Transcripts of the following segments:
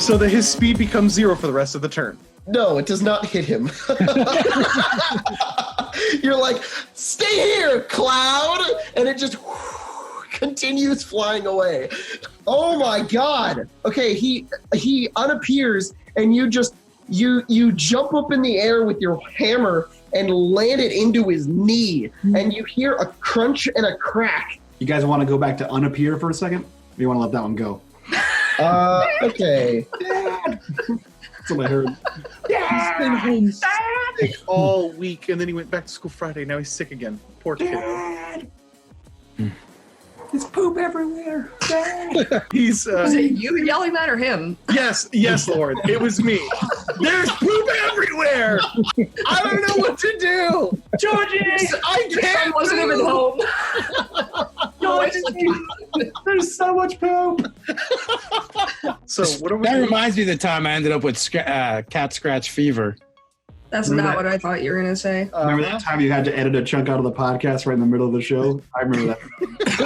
So that his speed becomes 0 for the rest of the turn. No, it does not hit him. You're like, stay here, cloud! And it just continues flying away. Oh my god! Okay, he unappears, and you just you jump up in the air with your hammer and land it into his knee, and you hear a crunch and a crack. You guys want to go back to unappear for a second? Or you want to let that one go? Okay. Dad! That's what I heard. He's been home sick all week, and then he went back to school Friday. Now he's sick again. Poor kid. Dad! There's poop everywhere. Dad! He's Was it you yelling that or him? yes, Lord. It was me. There's poop everywhere. I don't know what to do. Georgie! I can't. Wasn't even home. There's so much poop. So what are we That doing? reminds me of the time I ended up with cat scratch fever. That's Remember not that? what I thought you were going to say. Remember that time you had to edit a chunk out of the podcast right in the middle of the show? I remember that.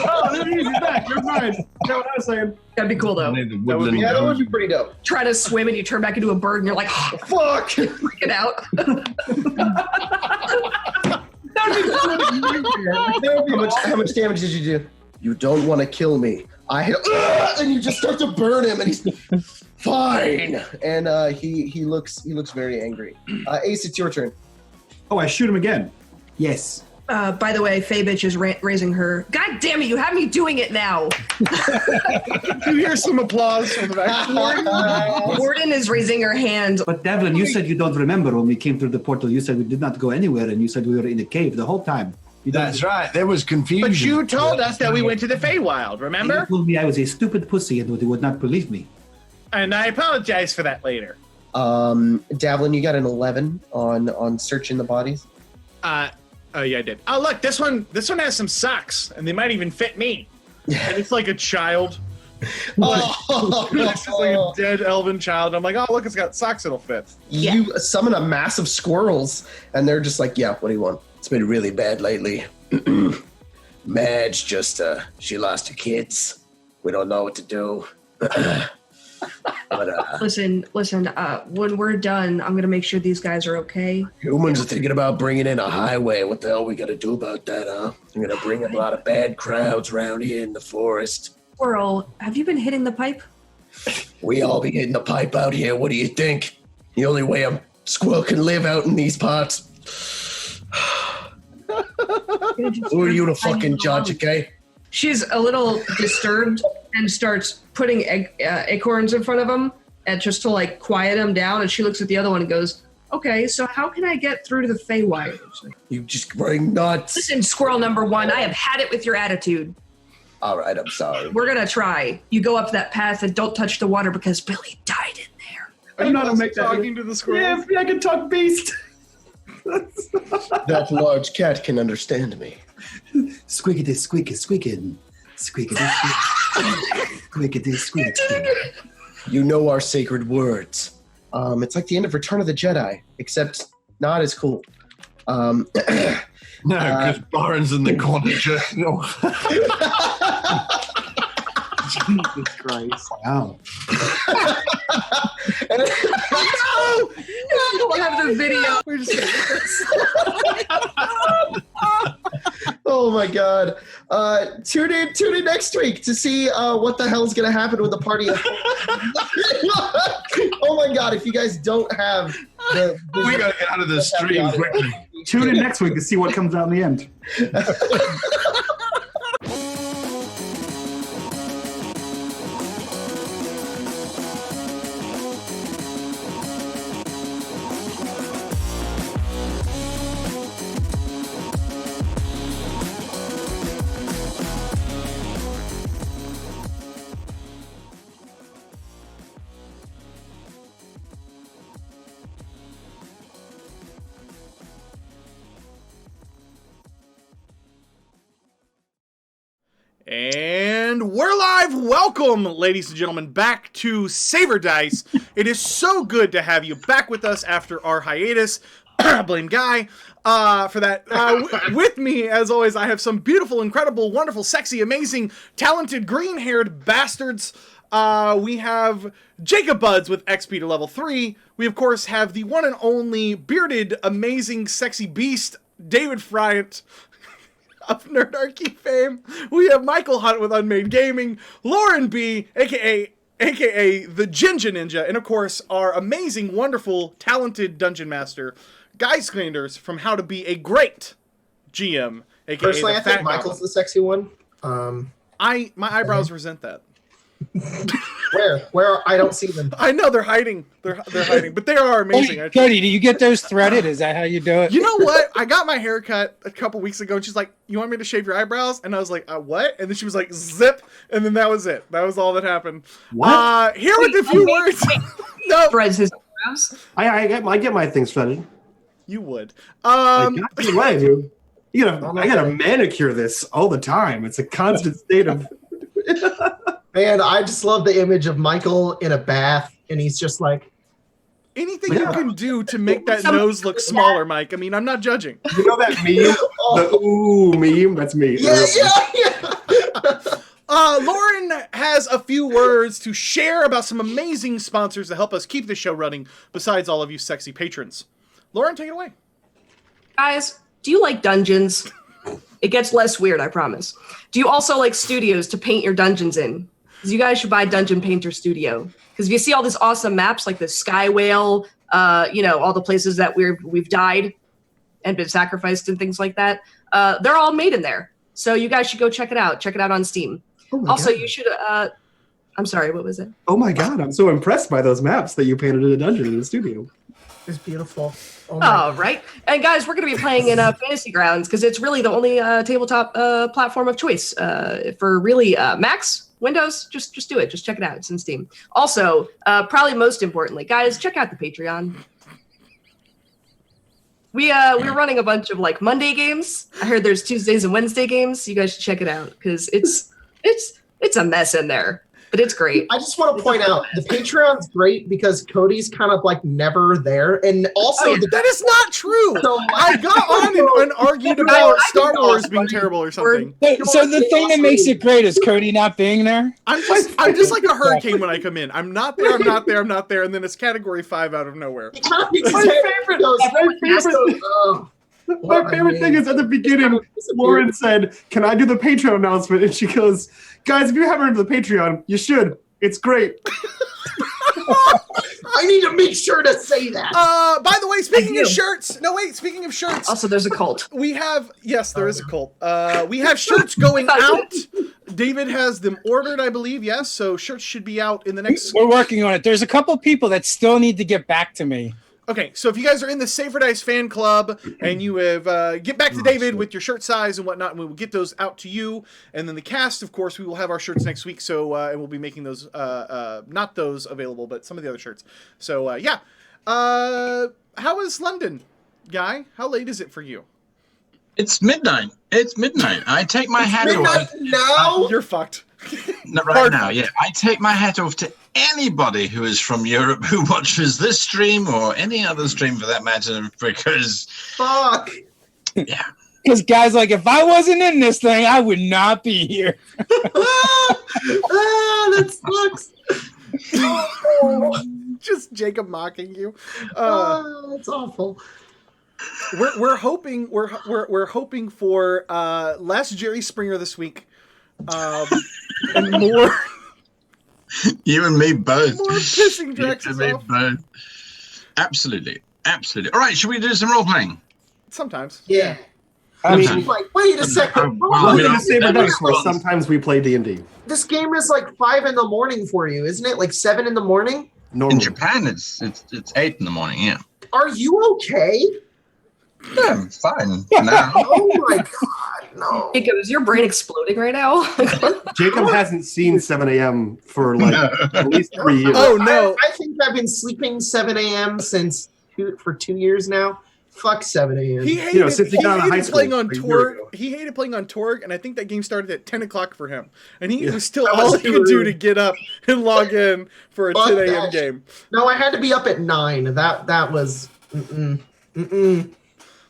Oh, there he is. He's back. You're fine. You know what I was saying? That'd be cool, though. That would be- Yeah, that would be pretty dope. Try to swim and you turn back into a bird and you're like, Fuck! freaking out. How much damage did you do? You don't want to kill me. I hit, and you just start to burn him, and he's fine. And he looks very angry. Ace, it's your turn. Oh, I shoot him again. Yes. By the way, Faye bitch is raising her. God damn it, you have me doing it now. You hear some applause from the back. Warden is raising her hand. But Devlin, you said you don't remember when we came through the portal. You said we did not go anywhere, and you said we were in a cave the whole time. You don't- That's right. There was confusion. But you told us that we went to the Feywild, You remember? told me I was a stupid pussy and they would not believe me. And I apologize for that later. Davlin, you got an 11 on searching the bodies. Yeah, I did. Oh, look, this one has some socks, and they might even fit me. And it's like a child. Oh, It's just like a dead elven child. I'm like, oh, look, it's got socks that'll fit. You summon a mass of squirrels, and they're just like, yeah, what do you want? It's been really bad lately. Madge just, she lost her kids. We don't know what to do. But, Listen, when we're done, I'm going to make sure these guys are okay. humans are thinking about bringing in a highway. What the hell we gotta do about that, huh? We're gonna bring a lot of bad crowds around here in the forest. Squirrel, have you been hitting the pipe? We all be hitting the pipe out here. What do you think? The only way a squirrel can live out in these parts. Who are you to fucking judge, okay? She's a little disturbed and starts putting acorns in front of him and just to like quiet him down. And she looks at the other one and goes, okay, so how can I get through to the Feywild? You just bring nuts. Listen, squirrel number one, I have had it with your attitude. All right, I'm sorry. We're going to try. You go up that path and don't touch the water because Billy died in there. Are you not talking to the squirrel? Yeah, I can talk beast. That large cat can understand me. Squeakity, squeaky, squeaking. Squeakity, squeaky. Squeakity, squeaking. You know our sacred words. It's like the end of Return of the Jedi, except not as cool. No, because Byron's in the corner. No. Jesus Christ. Wow. We'll have the video. We're just Oh my god. Tune in next week to see what the hell's gonna happen with the party. Oh my god, if you guys don't have the We gotta get out of this stream quickly. Tune in next week to see what comes out in the end. And we're live. Welcome, ladies and gentlemen, back to Saver Dice. It is so good to have you back with us after our hiatus. Blame Guy. for that. With me, as always, I have some beautiful, incredible, wonderful, sexy, amazing, talented, green-haired bastards. We have Jacob BUDZ with XP to level 3. We, of course, have the one and only bearded, amazing, sexy beast, David FRIANT of Nerdarchy fame. We have Michael Hunt with unMadeGaming, Lauren B, aka the XMsGinjaNinja, and of course our amazing, wonderful, talented dungeon master, SCLANDERS from How to Be a Great GM, aka Personally, the I think Fat Michael's Goblin. the sexy one. My eyebrows resent that. Where? I don't see them. I know they're hiding. They're hiding, but they are amazing. Hey, Cody, do you get those threaded? Is that how you do it? You know what? I got my hair cut a couple weeks ago, and she's like, "You want me to shave your eyebrows?" And I was like, "What?" And then she was like, "Zip," and then that was it. That was all that happened. What? Here with a few words. No, Threads his eyebrows. I get my things threaded. you would. Like, God, no way, dude. I gotta manicure this all the time. It's a constant state of. Man, I just love the image of Michael in a bath, and he's just like, Anything you can do to make that nose look smaller, Mike. I mean, I'm not judging. You know that meme? The ooh meme? That's me. yeah. Lauren has a few words to share about some amazing sponsors to help us keep the show running, besides all of you sexy patrons. Lauren, take it away. Guys, do you like dungeons? It gets less weird, I promise. Do you also like studios to paint your dungeons in? Because you guys should buy Dungeon Painter Studio. Because if you see all these awesome maps like the Sky Whale, all the places that we've died and been sacrificed and things like that, they're all made in there. So you guys should go check it out. Check it out on Steam. Also, you should. I'm sorry, what was it? Oh my God, I'm so impressed by those maps that you painted in a dungeon in the studio. It's beautiful. Oh, right. And guys, we're going to be playing in Fantasy Grounds because it's really the only tabletop platform of choice for really Macs, Windows. Just do it. Just check it out. It's in Steam. Also, probably most importantly, guys, check out the Patreon. We're running a bunch of like Monday games. I heard there's Tuesdays and Wednesday games. You guys should check it out because it's a mess in there. But it's great. I just want to point out the Patreon's great because Cody's kind of like never there, and also That is not true. So I got on and argued about Star Wars being terrible or something. So the thing that makes it great is Cody not being there? I'm just like a hurricane when I come in. I'm not there, I'm not there, I'm not there, and then it's category 5 out of nowhere. My favorite thing is at the beginning, Lauren said, "Can I do the Patreon announcement?" And she goes, "Guys, if you haven't heard of the Patreon, you should. It's great." I need to make sure to say that. By the way, speaking of shirts. No, wait, speaking of shirts. Also, there's a cult. We have, yes, there is a cult. We have shirts going out. David has them ordered, I believe, yes. So shirts should be out in the next. We're working on it. There's a couple people that still need to get back to me. Okay, so if you guys are in the Safer Dice fan club and you have get back to David with your shirt size and whatnot, and we will get those out to you. And then the cast, of course, we will have our shirts next week. So and we'll be making those not those available, but some of the other shirts. So yeah, how is London, Guy? How late is it for you? It's midnight. It's midnight. I take my hat off. Now You're fucked. Right now, yeah. I take my hat off to anybody who is from Europe who watches this stream or any other stream for that matter, because fuck. Yeah. Because guys, like, if I wasn't in this thing, I would not be here. That sucks. Just Jacob mocking you. That's awful. We're hoping for less Jerry Springer this week, and more. You and me both. More pissing You Drax and me off. both. Absolutely. Absolutely. All right, should we do some role playing? Sometimes. Yeah. I mean, She's like, wait a second. welcome to Saber Dice, where sometimes we play D&D. This game is like 5 in the morning for you, isn't it? Like 7 in the morning? In Normally. Japan, it's 8 in the morning. Yeah. Are you okay? Yeah, I'm fine now. Oh my god, no. Jacob, is your brain exploding right now? Jacob hasn't seen 7 a.m. for like at least 3 years. Oh no! I think I've been sleeping 7 a.m. for 2 years now. Fuck 7 a.m. He hated, since he got out of high school playing on a year Torg. ago. He hated playing on Torg, and I think that game started at 10 o'clock for him. And he was still That all was he could do true. to get up and log in for a Fuck 10 a.m. that game. No, I had to be up at 9. That was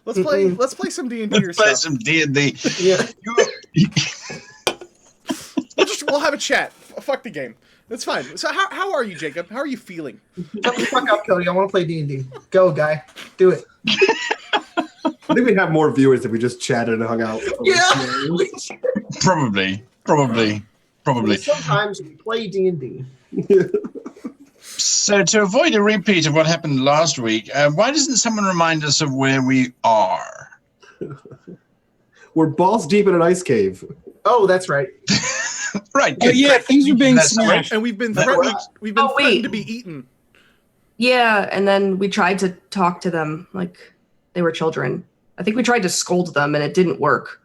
Let's play some D&D or Let's play stuff. some D&D. Yeah. We'll have a chat. Fuck the game. That's fine. So how are you, Jacob? How are you feeling? Shut the fuck up, Cody. I want to play D&D. Go, guy. Do it. I think we'd have more viewers if we just chatted and hung out. Yeah. Probably. Sometimes we play D&D. So to avoid a repeat of what happened last week, why doesn't someone remind us of where we are? We're balls deep in an ice cave. Oh, that's right. Right. Oh, yeah, things are being That's smashed. And we've been That threatened. works. We've been Oh, threatened wait. to be eaten. Yeah, and then we tried to talk to them like they were children. I think we tried to scold them and it didn't work.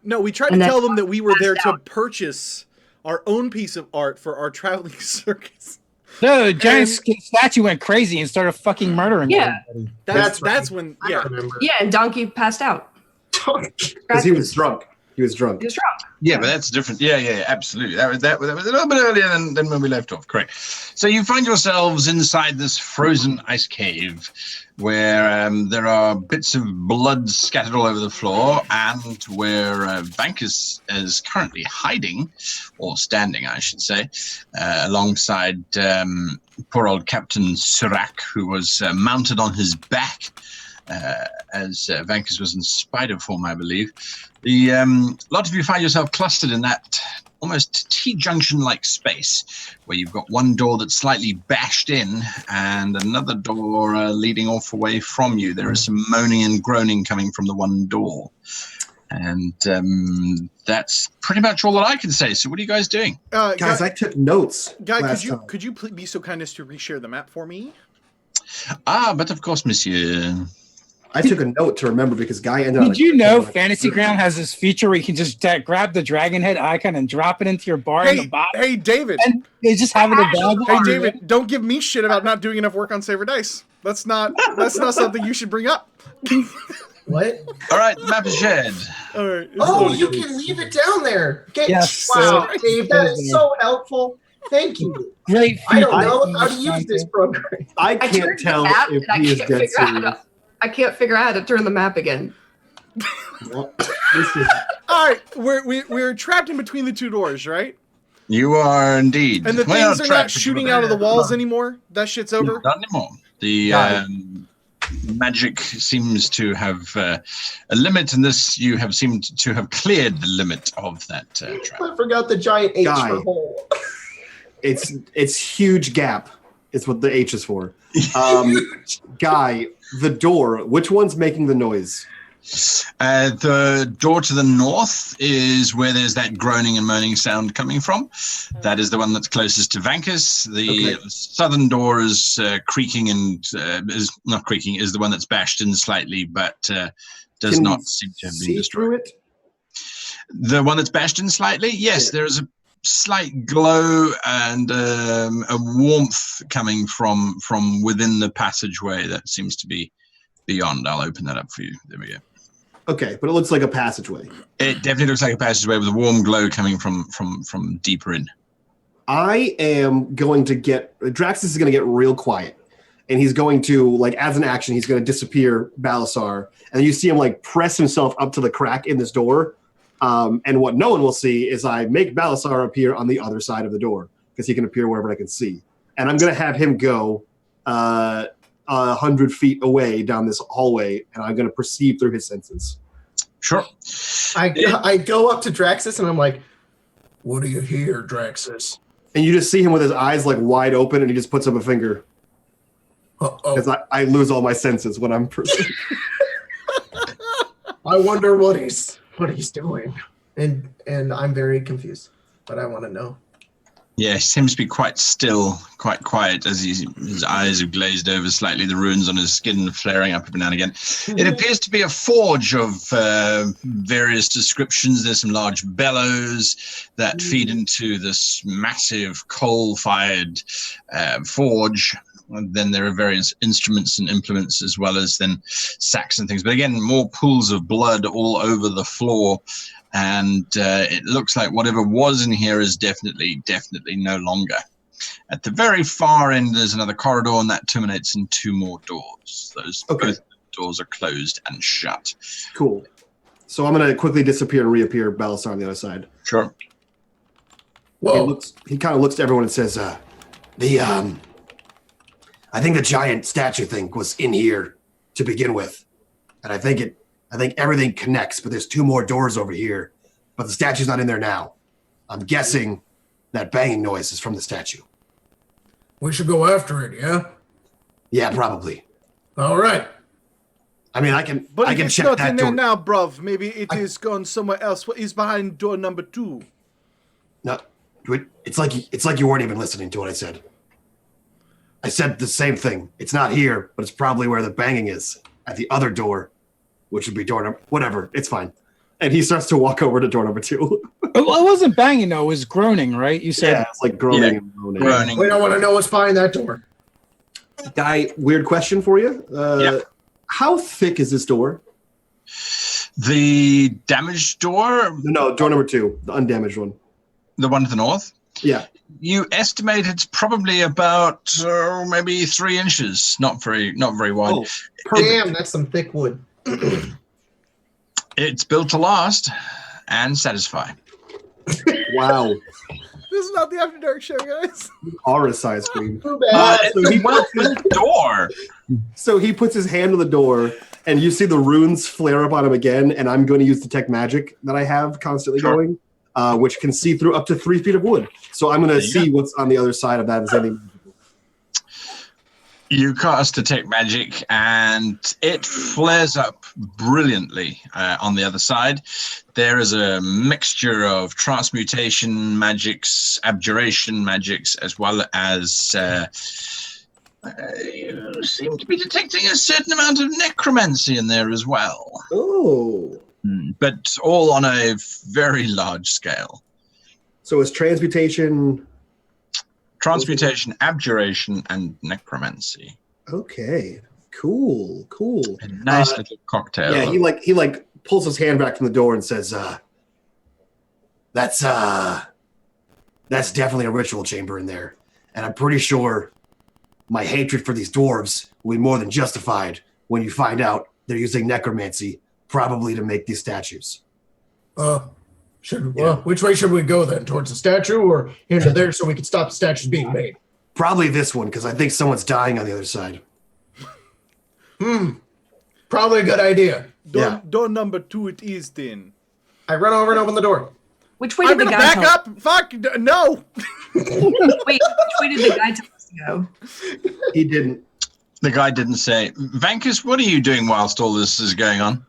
No, we tried to And then tell them that we were there to passed purchase our own piece of art for our traveling circus. No, the giant And- statue went crazy and started fucking murdering Yeah. everybody. That's right. when I remember. Yeah, and Donkey passed out. Because he was drunk. He was drunk. He was drunk. Yeah, but that's different. Yeah, absolutely. That was a little bit earlier than when we left off. Correct. So you find yourselves inside this frozen ice cave where there are bits of blood scattered all over the floor, and where Vankus is currently hiding, or standing, I should say, alongside poor old Captain Sirac, who was mounted on his back, as Vankus was in spider form, I believe. A lot of you find yourself clustered in that almost T-junction-like space, where you've got one door that's slightly bashed in and another door leading off away from you. There is some moaning and groaning coming from the one door. And that's pretty much all that I can say. So what are you guys doing? Guys, I took notes. Guy, last time. could you be so kind as to reshare the map for me? But of course, monsieur. I took a note to remember because Guy ended on Did a- you know Fantasy Ground has this feature where you can just grab the dragon head icon and drop it into your bar in the bottom? Hey, David. And they just have it available. Hey, David, don't give me shit about not doing enough work on Saver Dice. That's not something you should bring up. What? All right, the map is shared. All right. Oh, you can leave it down there. Okay. Yes, Wow, so- Dave, that is so helpful. Thank you. Great I don't feature. know how to use this program. I I can't turned the tell map if and I he is can't dead figure out how serious. to- I can't figure out how to turn the map again. This is- All right, we're trapped in between the two doors, right? You are indeed. And the Well, things are not trapped, shooting but- out of the walls anymore. That shit's over. Not anymore. The magic seems to have a limit, and this you have seemed to have cleared the limit of that trap. I forgot the giant H Guy. for hole. it's huge gap. Is what the H is for. Guy, the door. Which one's making the noise? The door to the north is where there's that groaning and moaning sound coming from. That is the one that's closest to Vankus. The southern door is creaking and is not creaking, is the one that's bashed in slightly, but does Can not we seem to have been See destroyed. through it? The one that's bashed in slightly? Yes, Yeah. there is a slight glow and a warmth coming from within the passageway that seems to be beyond. I'll open that up for you. There we go. Okay, but it looks like a passageway. It definitely looks like a passageway with a warm glow coming from deeper in. I am going to get Draxus is going to get real quiet, and he's going to, like, as an action, he's going to disappear Balasar, and then you see him like press himself up to the crack in this door. And what no one will see is I make Balasar appear on the other side of the door because he can appear wherever I can see, and I'm going to have him go 100 feet away down this hallway, and I'm going to perceive through his senses. Sure. I go up to Draxus and I'm like, "What do you hear, Draxus?" And you just see him with his eyes like wide open, and he just puts up a finger Uh-oh. because I lose all my senses when I'm perceiving. I wonder what he's doing, and I'm very confused, but I want to know. Yeah, he seems to be quite still, quite quiet as his eyes have glazed over slightly, the runes on his skin flaring up every now and again. It appears to be a forge of various descriptions. There's some large bellows that feed into this massive coal-fired forge. And then there are various instruments and implements, as well as then sacks and things. But again, more pools of blood all over the floor. And it looks like whatever was in here is definitely no longer. At the very far end, there's another corridor, and that terminates in two more doors. Those Okay. both doors are closed and shut. Cool. So I'm gonna quickly disappear and reappear Balasar on the other side. Sure. Whoa. He kind of looks to everyone and says, I think the giant statue thing was in here to begin with. And I think everything connects, but there's 2 more doors over here. But the statue's not in there now. I'm guessing that banging noise is from the statue. We should go after it, yeah? Yeah, probably. All right. I mean, I can But I if can it's check not that in there door. now, bruv, maybe it is gone somewhere else. What is behind door number 2? No, it's like you weren't even listening to what I said. I said the same thing. It's not here, but it's probably where the banging is at the other door, which would be door number whatever. It's fine. And he starts to walk over to door number 2. It wasn't banging though; it was groaning, right? You said Yeah, it's like groaning and moaning. Groaning. We don't want to know what's behind that door. Guy, weird question for you. Yeah. How thick is this door? The damaged door, No, door number 2, the undamaged one. the one to the north, Yeah. you estimate it's probably about maybe 3 inches, not very wide. Oh, Damn, that's some thick wood. It's built to last and satisfy. wow. This is not the After Dark show, guys. Aura size screen. Too bad. It's a well-built door. So he puts his hand on the door, and you see the runes flare up on him again. And I'm going to use detect magic that I have constantly Sure. going, which can see through up to 3 feet of wood. So I'm going to see what's on the other side of that. Is anything magical? You cast Detect Magic, and it flares up brilliantly on the other side. There is a mixture of transmutation magics, abjuration magics, as well as you seem to be detecting a certain amount of necromancy in there as well. Oh. But all on a very large scale. So it's transmutation. Transmutation, abjuration, and necromancy. Okay. Cool. A nice little cocktail. Yeah, he pulls his hand back from the door and says, that's definitely a ritual chamber in there. And I'm pretty sure my hatred for these dwarves will be more than justified when you find out they're using necromancy, probably to make these statues. Which way should we go then? Towards the statue or into there so we can stop the statues being made? Probably this one, because I think someone's dying on the other side. Probably a good idea. Door number 2 it is then. I run over and open the door. Which way I'm did the gonna guy back tell up. Fuck no. Wait, which way did the guy tell us to go? He didn't. The guy didn't say. Vankus, what are you doing whilst all this is going on?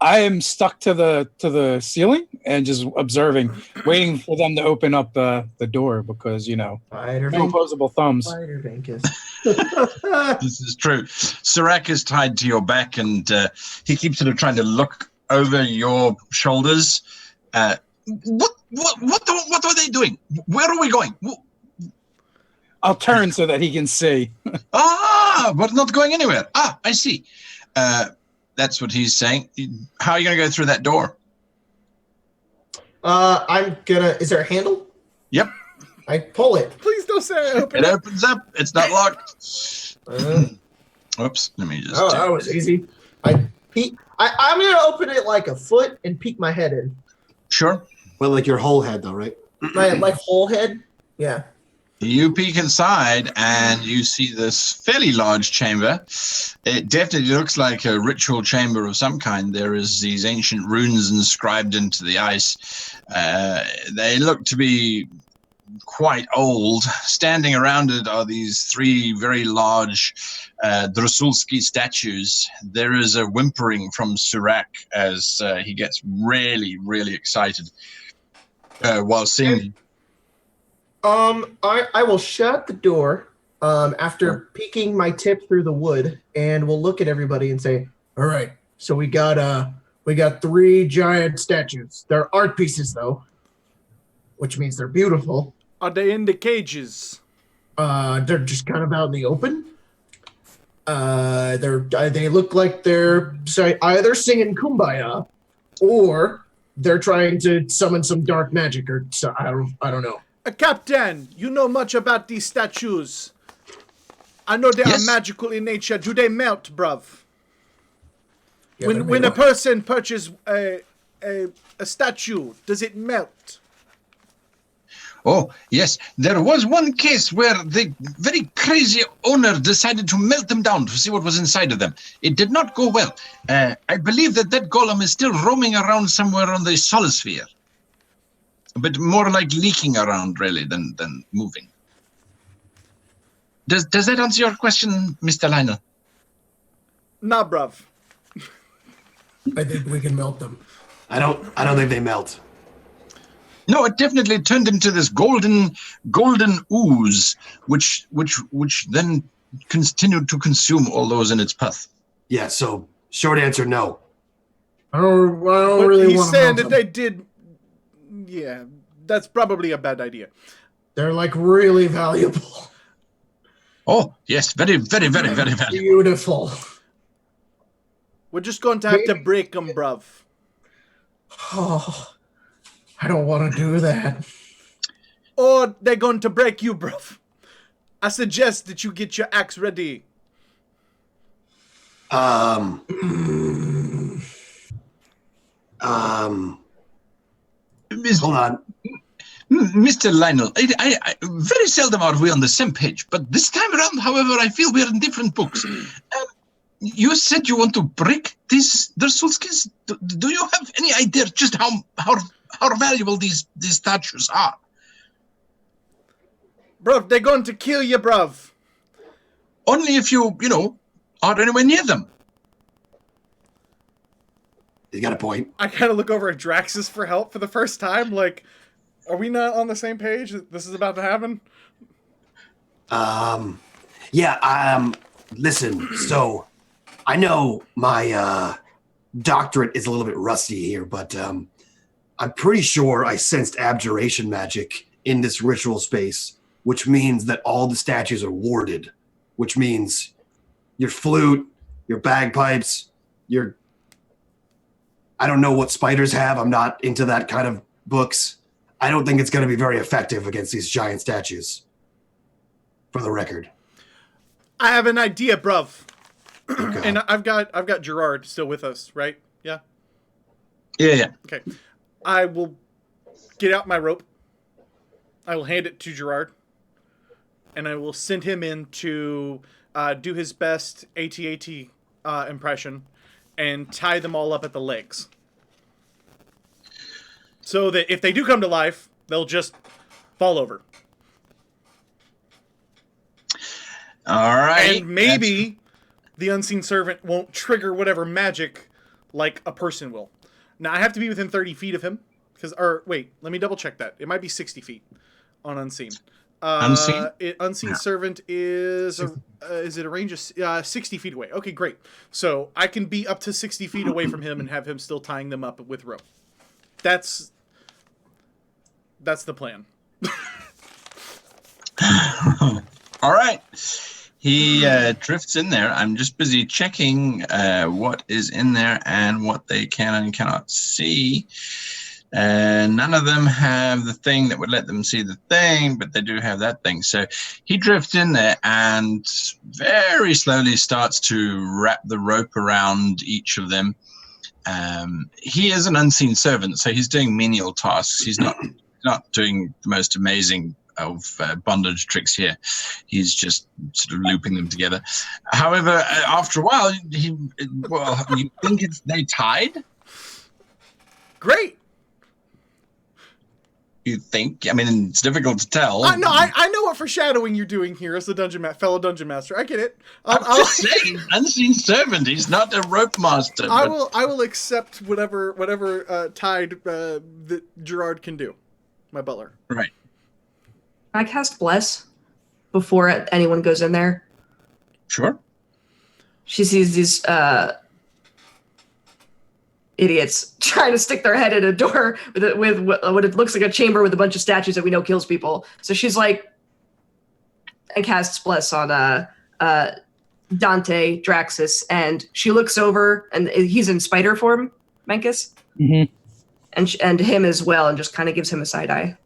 I am stuck to the ceiling and just observing, waiting for them to open up the door because Spider no opposable thumbs. Spider Vankus. This is true. Sirach is tied to your back, and he keeps sort of trying to look over your shoulders. What are they doing? Where are we going? I'll turn so that he can see. But not going anywhere. I see. That's what he's saying. How are you going to go through that door? Is there a handle? Yep. I pull it. Please don't say I open It it. opens up. It's not locked. Oops. Let me just. Oh, that was easy. I peek. I'm gonna open it like a foot and peek my head in. Sure. Well, like your whole head, though, right? My like whole head. Yeah. You peek inside and you see this fairly large chamber. It definitely looks like a ritual chamber of some kind. There is these ancient runes inscribed into the ice. They look to be quite old. Standing around it are these 3 very large Drasulski statues. There is a whimpering from Sirach as he gets really, really excited while seeing. I will shut the door after peeking my tip through the wood, and we'll look at everybody and say, All right. So we got 3 giant statues. They're art pieces though, which means they're beautiful. Are they in the cages? They're just kind of out in the open. They look like they're either singing Kumbaya or they're trying to summon some dark magic or so, I don't know. Captain, you know much about these statues. I know they Yes. are magical in nature. Do they melt, bruv? When a person purchases a statue, does it melt? Oh, yes. There was one case where the very crazy owner decided to melt them down to see what was inside of them. It did not go well. I believe that golem is still roaming around somewhere on the solosphere. But more like leaking around, really, than moving. Does that answer your question, Mr. Lionel? Nah, bruv. I think we can melt them. I don't think they melt. No, it definitely turned into this golden ooze, which then continued to consume all those in its path. Yeah, so short answer, no. I don't really He's want to saying melt that them. they did. Yeah, that's probably a bad idea. They're like really valuable. Oh, yes, very, very, very, very valuable. Beautiful. We're just going to have to break them, bruv. Oh, I don't want to do that. Or they're going to break you, bruv. I suggest that you get your axe ready. Hold on. Mr. Lionel, I very seldom are we on the same page, but this time around, however, I feel we're in different books. You said you want to break their soul skins. Do you have any idea just how valuable these statues are? Bruv, they're going to kill you, bruv. Only if you aren't anywhere near them. You got a point. I kind of look over at Draxus for help for the first time. Like, are we not on the same page? This is about to happen? Listen, so I know my doctorate is a little bit rusty here, but I'm pretty sure I sensed abjuration magic in this ritual space, which means that all the statues are warded, which means your flute, your bagpipes, I don't know what spiders have. I'm not into that kind of books. I don't think it's going to be very effective against these giant statues, for the record. I have an idea, bruv. Okay. And I've got Gerard still with us, right? Yeah? Yeah. Okay. I will get out my rope. I will hand it to Gerard. And I will send him in to do his best AT-AT impression and tie them all up at the legs. So that if they do come to life, they'll just fall over. All right. And maybe the unseen servant won't trigger whatever magic like a person will. Now, I have to be within 30 feet of him. Wait, let me double check that. It might be 60 feet on unseen. Unseen? Unseen servant is it a range of 60 feet away? Okay, great. So I can be up to 60 feet away from him and have him still tying them up with rope. That's the plan. All right. He drifts in there. I'm just busy checking what is in there and what they can and cannot see. None of them have the thing that would let them see the thing, but they do have that thing. So he drifts in there and very slowly starts to wrap the rope around each of them. He is an unseen servant, so he's doing menial tasks. He's not doing the most amazing of bondage tricks here. He's just sort of looping them together. However, after a while, you think they tied? Great. You think? I mean, it's difficult to tell. I know what foreshadowing you're doing here as the fellow dungeon master. I get it. I'm just saying, unseen servant. He's not a rope master. I will accept whatever tied that Gerard can do. My butler. Right. Can I cast Bless before anyone goes in there? Sure. She sees these idiots trying to stick their head in a door with what it looks like a chamber with a bunch of statues that we know kills people. So she's like, and casts Bless on Dante, Draxus, and she looks over, and he's in spider form, Mankus, and him as well, and just kind of gives him a side eye,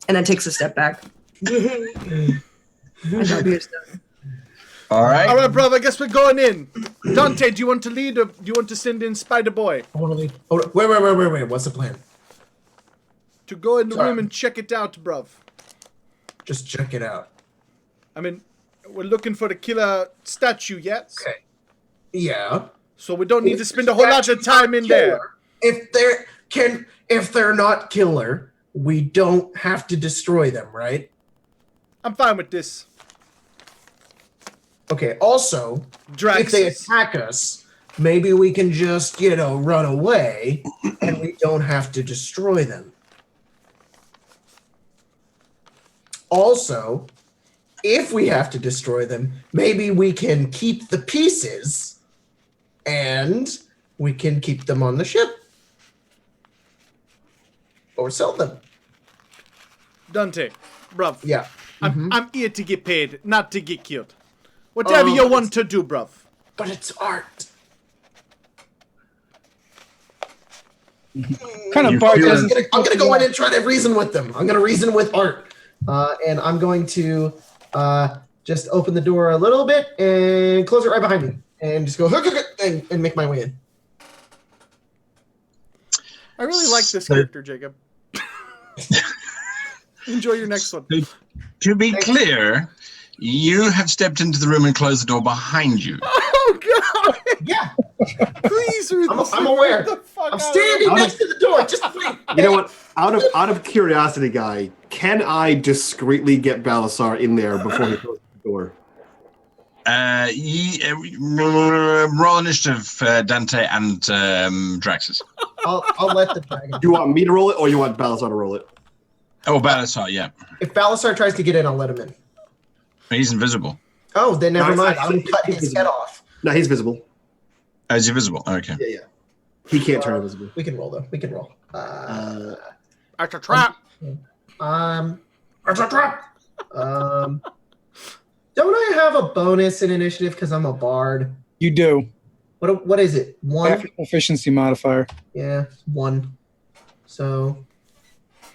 and then takes a step back. All right, brother. I guess we're going in. Dante, do you want to lead or do you want to send in Spider Boy? I want to leave. Oh, wait. What's the plan? To go in the Sorry. room and check it out, bruv. Just check it out. I mean, we're looking for the killer statue, yes? Okay. Yeah. So we don't need to spend a whole lot of time in there. If they're not killer, we don't have to destroy them, right? I'm fine with this. Okay. Also, Draxus. if they attack us, maybe we can just, run away, and we don't have to destroy them. Also, if we have to destroy them, maybe we can keep the pieces, and we can keep them on the ship. Or sell them. Dante, bruv. Yeah. I'm here to get paid, not to get killed. Whatever you want to do, bruv. But it's art. Kind of bar doesn't. I'm gonna go in and try to reason with them. I'm gonna reason with art, and I'm going to just open the door a little bit and close it right behind me, and just go and make my way in. I really like this character, Jacob. Enjoy your next one. To be clear, you have stepped into the room and closed the door behind you. Oh God! Yeah, Please read this. I'm aware. Get the fuck I'm out of standing here. next to the door. Just wait. You know what? Out of curiosity, guy, can I discreetly get Balasar in there before he closes the door? Roll initiative, Dante and Draxus. I'll let the dragon. Do you want me to roll it, or you want Balasar to roll it? Oh, Balasar, yeah. If Balasar tries to get in, I'll let him in. He's invisible. Oh, then never No, mind. he's- I'm cutting he's his head visible. off. No, he's visible. Oh, is he visible? Okay. Yeah. He can't turn invisible. We can roll though. We can roll. That's a trap. It's a trap. Don't I have a bonus in initiative because I'm a bard? You do. What is it? One? Efficiency modifier. Yeah, 1. So,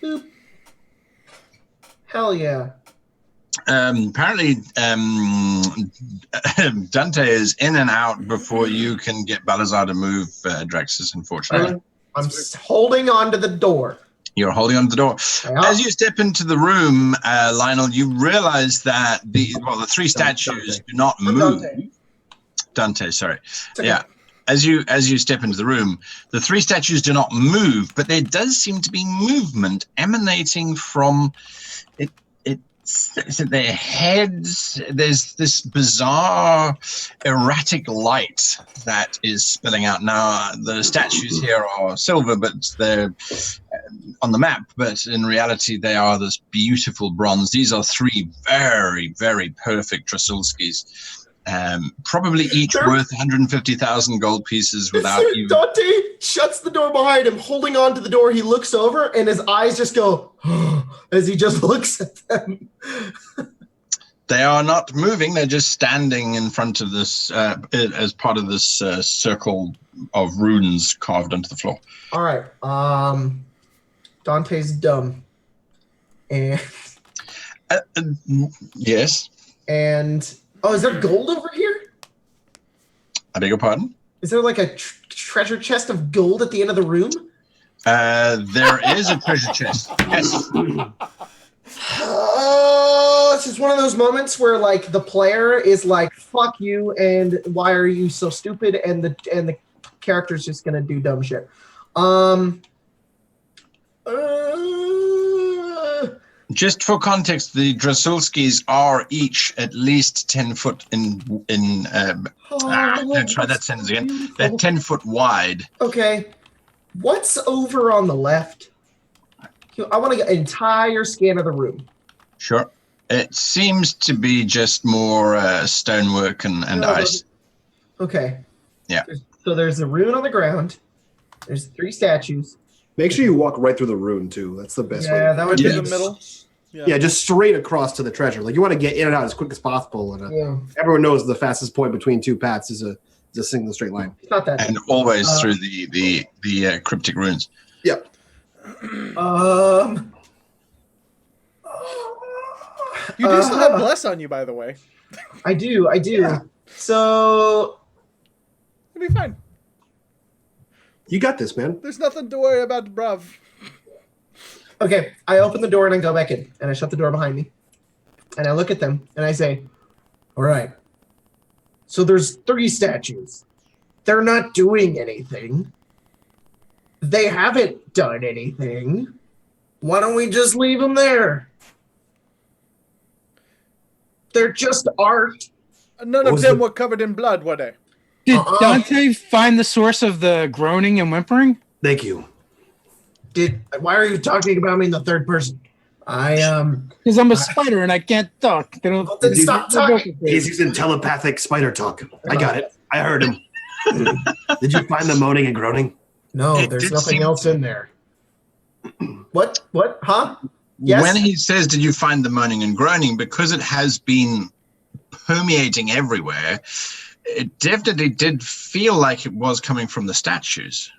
boop. Hell yeah. Apparently, Dante is in and out before you can get Balazar to move, Draxus, unfortunately. I'm holding on to the door. You're holding on to the door. Yeah. As you step into the room, Lionel, you realize that the three statues do not move. Dante, sorry. Okay. Yeah. As you step into the room, the three statues do not move, but there does seem to be movement emanating from their heads. There's this bizarre, erratic light that is spilling out. Now, the statues here are silver, but they're on the map, but in reality, they are this beautiful bronze. These are 3 very, very perfect Drasulskis. Probably each worth 150,000 gold pieces without you. Dante shuts the door behind him, holding on to the door. He looks over, and his eyes just go as he just looks at them. They are not moving. They're just standing in front of this as part of this circle of runes carved onto the floor. All right. Dante's dumb, and Yes. and oh, is there gold over here? I beg your pardon? Is there like a treasure chest of gold at the end of the room? There is a treasure chest. Yes. Oh, this is one of those moments where like the player is like, "Fuck you," and "Why are you so stupid?" and the character's just gonna do dumb shit. Just for context, the Drasulskis are each at least 10 foot in try that sentence again. They're 10 foot wide. Okay, what's over on the left? I want to get an entire scan of the room. Sure. It seems to be just more stonework and ice. Okay. Yeah. So there's a rune on the ground. There's 3 statues. Make sure you walk right through the rune too. That's the best way. Yeah, that would In be the middle. Yeah, just straight across to the treasure. Like you want to get in and out as quick as possible. And Yeah, everyone knows the fastest point between 2 paths is a single straight line. it's not that. And always through the cryptic runes. Yep. You do still have bless on you, by the way. I do. So It'll be fine. You got this, man. There's nothing to worry about, bruv. Okay, I open the door and I go back in, and I shut the door behind me, and I look at them and I say, "All right. So there's 3 statues. They're not doing anything. They haven't done anything. Why don't we just leave them there? They're just art." None of them were covered in blood, were they? Did Dante find the source of the groaning and whimpering? Thank you. Why are you talking about me in the third person? Because I'm a spider and I can't talk. They don't. Then stop talking. He's using telepathic spider talk. I got it. I heard him. Did you find the moaning and groaning? No, there's nothing else in there. What? Huh? Yes? When he says, "Did you find the moaning and groaning?" because it has been permeating everywhere, it definitely did feel like it was coming from the statues.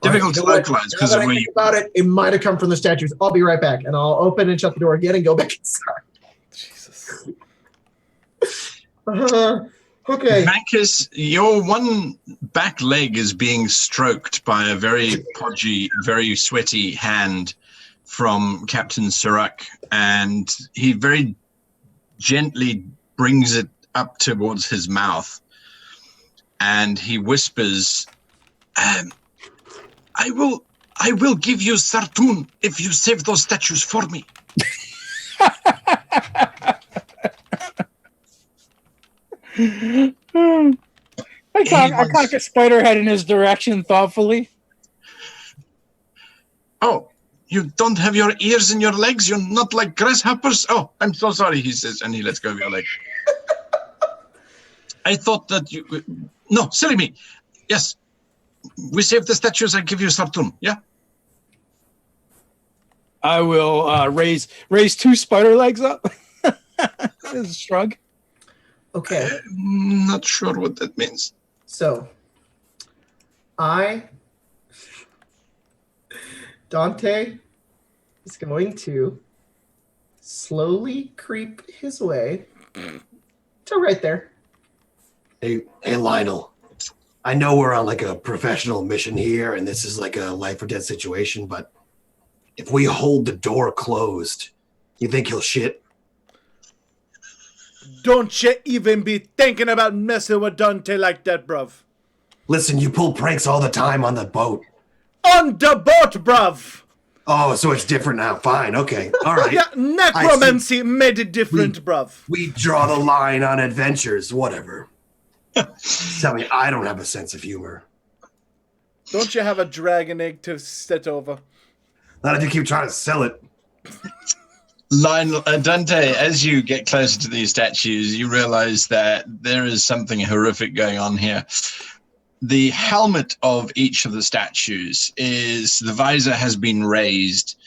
Difficult to localize because of where you about it. It might have come from the statues. I'll be right back, and I'll open and shut the door again and go back inside. Jesus. Okay. Mankus, your one back leg is being stroked by a very podgy, very sweaty hand from Captain Surak, and he very gently brings it up towards his mouth, and he whispers, I will give you Sartun if you save those statues for me. I cock a spider head in his direction thoughtfully. Oh, you don't have your ears and your legs? You're not like grasshoppers? Oh, I'm so sorry, he says, and he lets go of your leg. I thought that you... No, silly me. Yes, we save the statues, I give you Sartun, yeah? I will raise 2 spider legs up. As a shrug. Okay. I'm not sure what that means. So, Dante is going to slowly creep his way to right there. Hey, Lionel. I know we're on like a professional mission here, and this is like a life or death situation, but if we hold the door closed, you think he'll shit? Don't you even be thinking about messing with Dante like that, bruv. Listen, you pull pranks all the time on the boat. On the boat, bruv! Oh, so it's different now. Fine, okay, all right. Yeah, necromancy made it different, bruv. We draw the line on adventures, whatever. Tell me, I don't have a sense of humor. Don't you have a dragon egg to set over? Not if you keep trying to sell it. Lionel, Dante, as you get closer to these statues, you realize that there is something horrific going on here. The helmet of each of the statues the visor has been raised,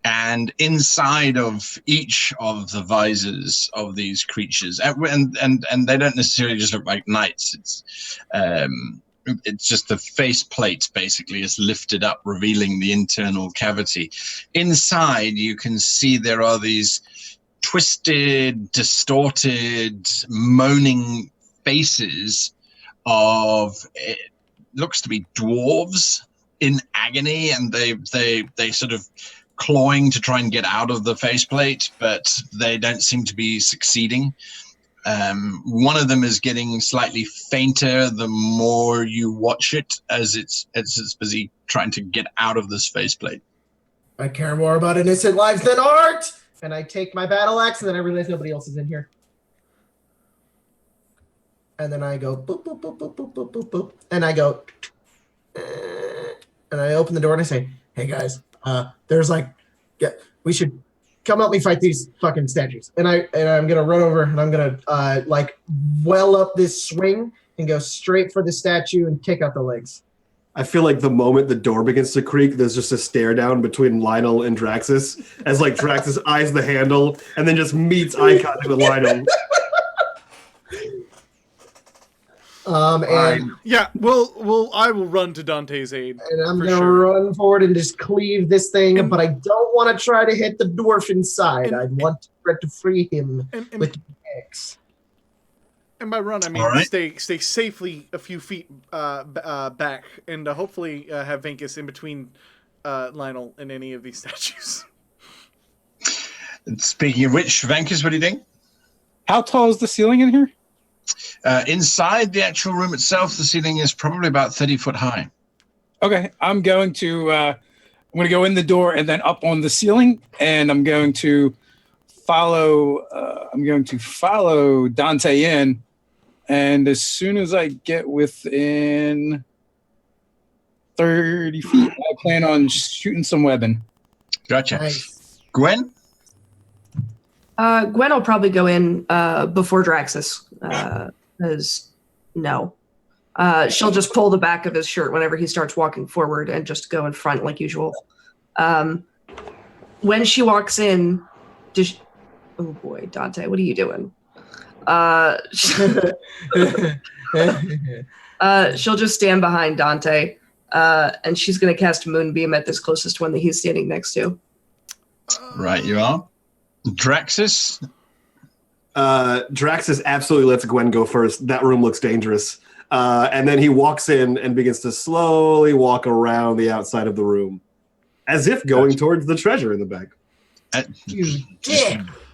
and inside of each of the visors of these creatures, and they don't necessarily just look like knights, it's just the face plate basically is lifted up, revealing the internal cavity. Inside, you can see there are these twisted, distorted, moaning faces of, it looks to be dwarves in agony, and they sort of clawing to try and get out of the faceplate, but they don't seem to be succeeding. One of them is getting slightly fainter the more you watch it, as it's busy trying to get out of this faceplate. I care more about innocent lives than art! And I take my battle axe, and then I realize nobody else is in here. And then I go boop, boop, boop, boop, boop, boop, boop, boop. And I go, and I open the door and I say, hey guys, there's we should come help me fight these fucking statues. And I'm gonna run over and I'm gonna well up this swing and go straight for the statue and kick out the legs. I feel like the moment the door begins to creak, there's just a stare down between Lionel and Draxus, as like Draxus eyes the handle and then just meets eye contact with Lionel. Yeah, I will run to Dante's aid. And I'm gonna run forward and just cleave this thing, but I don't want to try to hit the dwarf inside. I want to try to free him with the axe. And by run, I mean stay safely a few feet back, and hopefully have Venkus in between Lionel and any of these statues. Speaking of which, Venkus, what do you think? How tall is the ceiling in here? Inside the actual room itself, the ceiling is probably about 30 foot high. Okay, I'm going to go in the door and then up on the ceiling, and I'm going to follow Dante in, and as soon as I get within 30 feet, I plan on shooting some webbing. Gotcha. Nice. Gwen? Gwen will probably go in before Draxus, because no. She'll just pull the back of his shirt whenever he starts walking forward and just go in front like usual. When she walks in, oh boy, Dante, what are you doing? She'll just stand behind Dante, and she's going to cast Moonbeam at this closest one that he's standing next to. Right, you are. Draxus? Draxus absolutely lets Gwen go first. That room looks dangerous. And then he walks in and begins to slowly walk around the outside of the room, as if going towards the treasure in the back.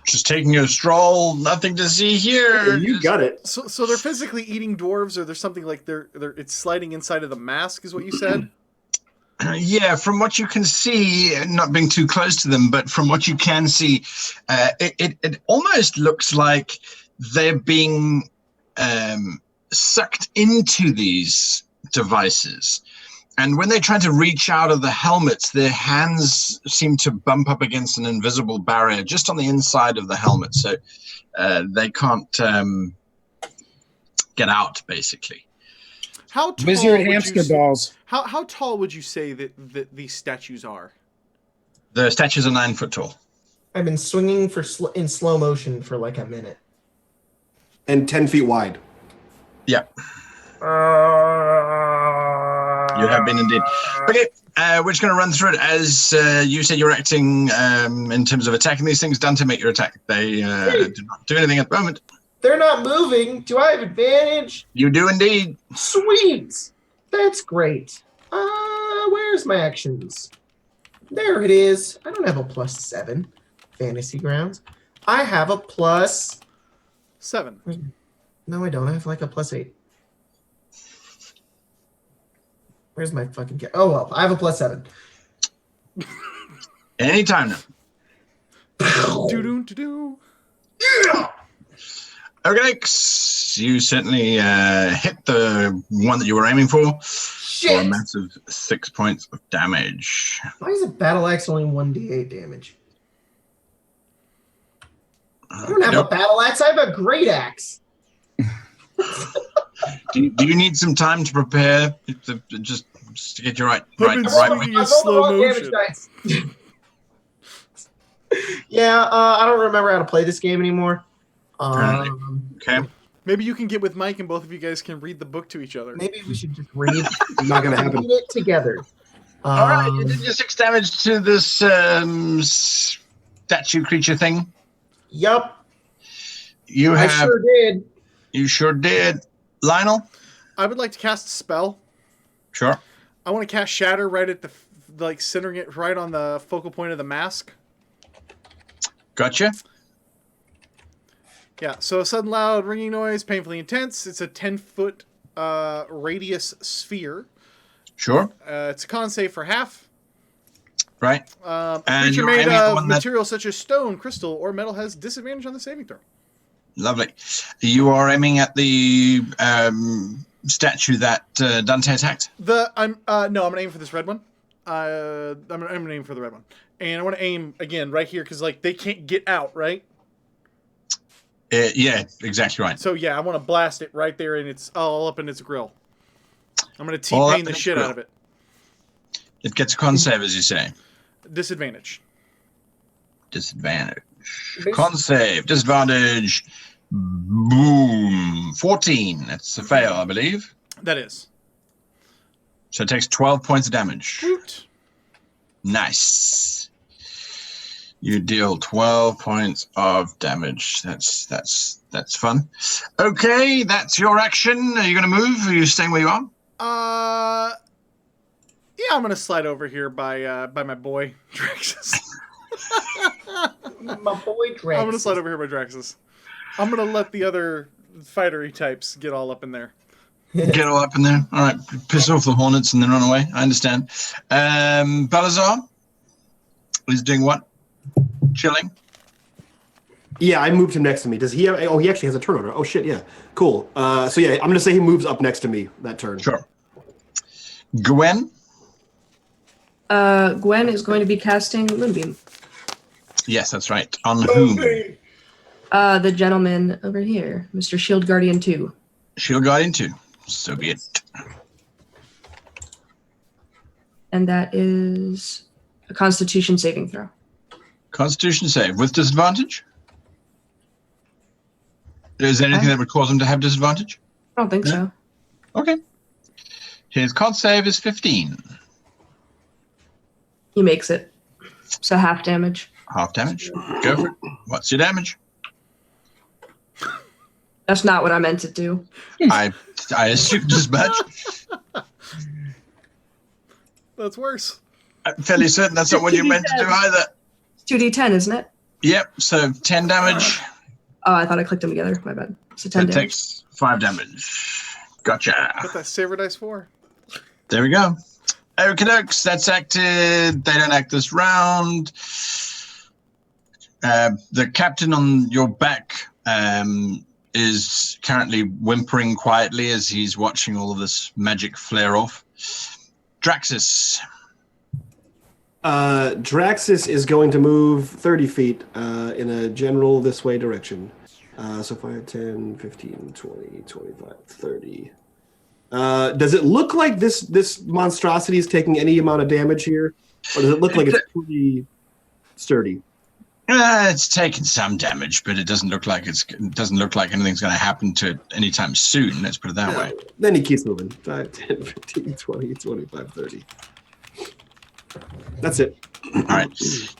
Just taking a stroll, nothing to see here. You got it. So they're physically eating dwarves, or there's something like it's sliding inside of the mask, is what you said? Yeah, from what you can see, not being too close to them, but from what you can see, it almost looks like they're being sucked into these devices. And when they try to reach out of the helmets, their hands seem to bump up against an invisible barrier just on the inside of the helmet. So they can't get out, basically. How tall Wizard hamster balls. How tall would you say that these statues are? The statues are 9 foot tall. I've been swinging in slow motion for like a minute. And 10 feet wide. Yeah. You have been indeed. Okay, we're just going to run through it. As you said, you're acting in terms of attacking these things. Dante, make your attack. They do not do anything at the moment. They're not moving. Do I have advantage? You do indeed. Sweet. That's great. Where's my actions? There it is. I don't have a +7. Fantasy grounds. I have a +7. No, I don't. I have like a +8. Where's my fucking Oh, well. I have a +7. Anytime now. Do-do-do-do. Yeah! Okay, you certainly hit the one that you were aiming for. Shit! For a massive 6 points of damage. Why is a battle axe only 1d8 damage? I don't have a battle axe. I have a great axe. Do you need some time to prepare to just to get your right way? In slow motion. Yeah, I don't remember how to play this game anymore. Okay. Maybe you can get with Mike and both of you guys can read the book to each other. Maybe we should just read. Not going to happen. Read it together. All right, you did your 6 damage to this statue creature thing. Yup. I sure did. You sure did. Lionel? I would like to cast a spell. Sure. I want to cast Shatter right at the, centering it right on the focal point of the mask. Gotcha. Yeah, so a sudden loud ringing noise, painfully intense. It's a 10-foot radius sphere. Sure. It's a con save for half. Right. A And creature you're made aiming at the of one that- material such as stone, crystal, or metal has disadvantage on the saving throw. Lovely. You are aiming at the statue that Dante attacked? I'm gonna aim for this red one. I'm gonna aim for the red one, and I want to aim again right here because they can't get out, right? Yeah, exactly right. So yeah, I want to blast it right there, and it's all up in its grill. I'm gonna All up T-pain in the its shit grill. out of it. It gets a con save, as you say. Disadvantage. Disadvantage. Con save. Disadvantage. Boom. 14. That's a fail, I believe. That is. So it takes 12 points of damage. Woot. Nice. You deal 12 points of damage. That's fun. Okay, that's your action. Are you going to move? Or are you staying where you are? Yeah, I'm gonna slide over here by my boy Draxus. My boy Draxus. I'm gonna slide over here by Draxus. I'm gonna let the other fightery types get all up in there. Get all up in there. All right, piss off the hornets and then run away. I understand. Balazar is doing what? Chilling. Yeah, I moved him next to me. Does he have? Oh, he actually has a turn order. Oh shit, yeah, cool. So yeah, I'm gonna say he moves up next to me that turn. Sure. Gwen. Gwen is going to be casting Moonbeam. Yes, that's right. On whom? The gentleman over here, Mr. Shield Guardian 2. Shield Guardian 2. So be it. And that is a Constitution saving throw. Constitution save with disadvantage? Is there anything that would cause him to have disadvantage? I don't think so. Okay. His con save is 15. He makes it. So half damage. Half damage. Go for it. What's your damage? That's not what I meant to do. I assumed as much. That's worse. I'm fairly certain that's not what you meant to do either. 2d10, isn't it? Yep, so 10 damage. Oh, I thought I clicked them together. My bad. So 10 It damage. takes 5 damage. Gotcha. What that saver dice for? There we go. Okie dokes, that's acted. They don't act this round. The captain on your back is currently whimpering quietly as he's watching all of this magic flare off. Draxus. Draxus is going to move 30 feet in a general this way direction. So 5, 10, 15, 20, 25, 30. Does it look like this monstrosity is taking any amount of damage here? Or does it look like it's pretty sturdy? It's taken some damage, but it doesn't look like anything's going to happen to it anytime soon. Let's put it that way. Then he keeps moving. 5, 10, 15, 20, 25, 30. That's it. All right.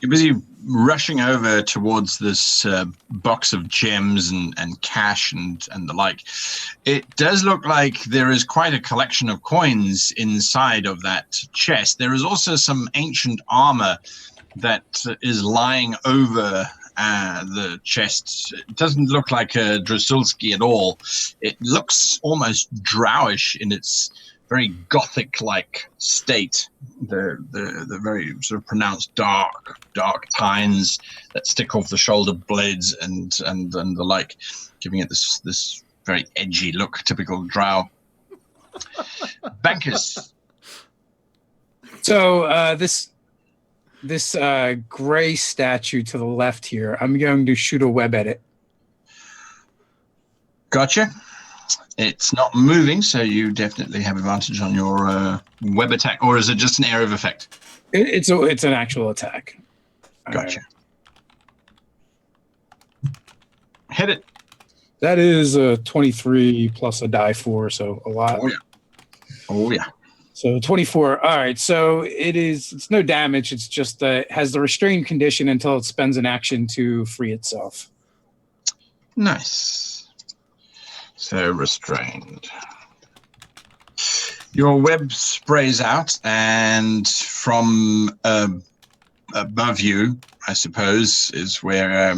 You're busy rushing over towards this box of gems and cash and the like. It does look like there is quite a collection of coins inside of that chest. There is also some ancient armor that is lying over the chest. It doesn't look like a Drasulski at all. It looks almost drowish in its very Gothic-like state. The very sort of pronounced dark tines that stick off the shoulder blades and the like, giving it this very edgy look, typical drow. Bankers. So this gray statue to the left here, I'm going to shoot a web at it. Gotcha. It's not moving, so you definitely have advantage on your web attack. Or is it just an area of effect? It's an actual attack. Gotcha. Hit it. That is a 23 plus a die 4, so a lot. Oh yeah. So 24. All right. So it's no damage. It's just it has the restrained condition until it spends an action to free itself. Nice. So restrained. Your web sprays out, and from above you, I suppose, is where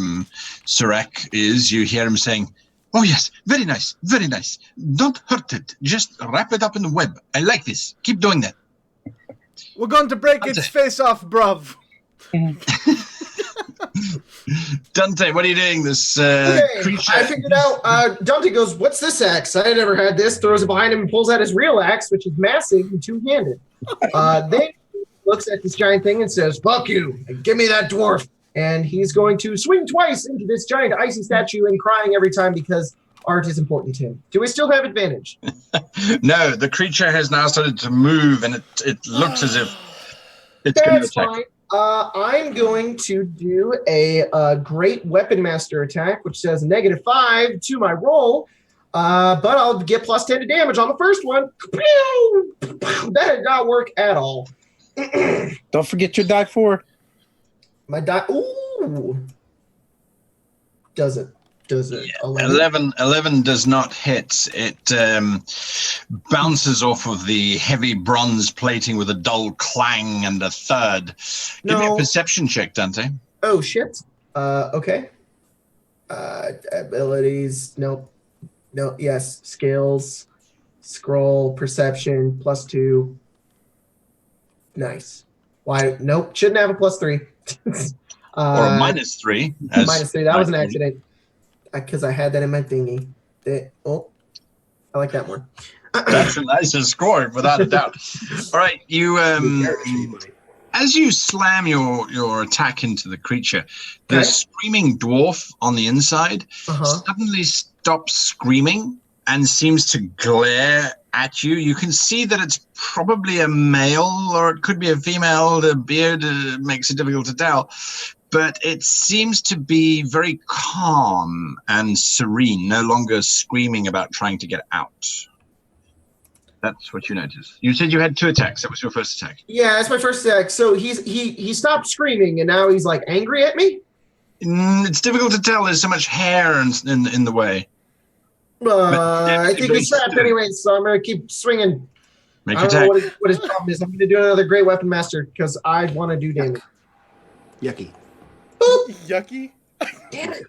Surek is. You hear him saying, "Oh yes, very nice, very nice. Don't hurt it. Just wrap it up in the web. I like this. Keep doing that." We're going to break its face off, bruv. Dante, what are you doing? This creature. I figured out. Dante goes, "What's this axe? I never had this." Throws it behind him and pulls out his real axe, which is massive and two-handed. Then he looks at this giant thing and says, "Fuck you! And give me that dwarf!" And he's going to swing twice into this giant icy statue and crying every time because art is important to him. Do we still have advantage? No, the creature has now started to move, and it looks as if it's going to attack. Fine. I'm going to do a great weapon master attack, which says -5 to my roll, but I'll get +10 to damage on the first one. That did not work at all. Don't forget your die 4. My die. Ooh, Ooh. Does it? 11 does not hit. It bounces off of the heavy bronze plating with a dull clang and a thud. Give me a perception check, Dante. Oh, shit. Okay. Abilities. Nope. No. Yes. Skills. Scroll. Perception. +2. Nice. Why? Nope. Shouldn't have a +3. Or a -3. -3. That was an accident. Because I had that in my thingy. Oh, I like that more. That's a nicer score, without a doubt. All right, you as you slam your attack into the creature, the screaming dwarf on the inside suddenly stops screaming and seems to glare at you. You can see that it's probably a male, or it could be a female. The beard makes it difficult to tell. But it seems to be very calm and serene, no longer screaming about trying to get out. That's what you notice. You said you had 2 attacks. That was your first attack. Yeah, that's my first attack. So he stopped screaming, and now he's like angry at me? It's difficult to tell. There's so much hair in the way. I think he's trapped anyway, so I'm going to keep swinging. Make I your don't know attack. what his problem is. I'm going to do another Great Weapon Master because I want to do damage. Yucky. Yucky. Damn it.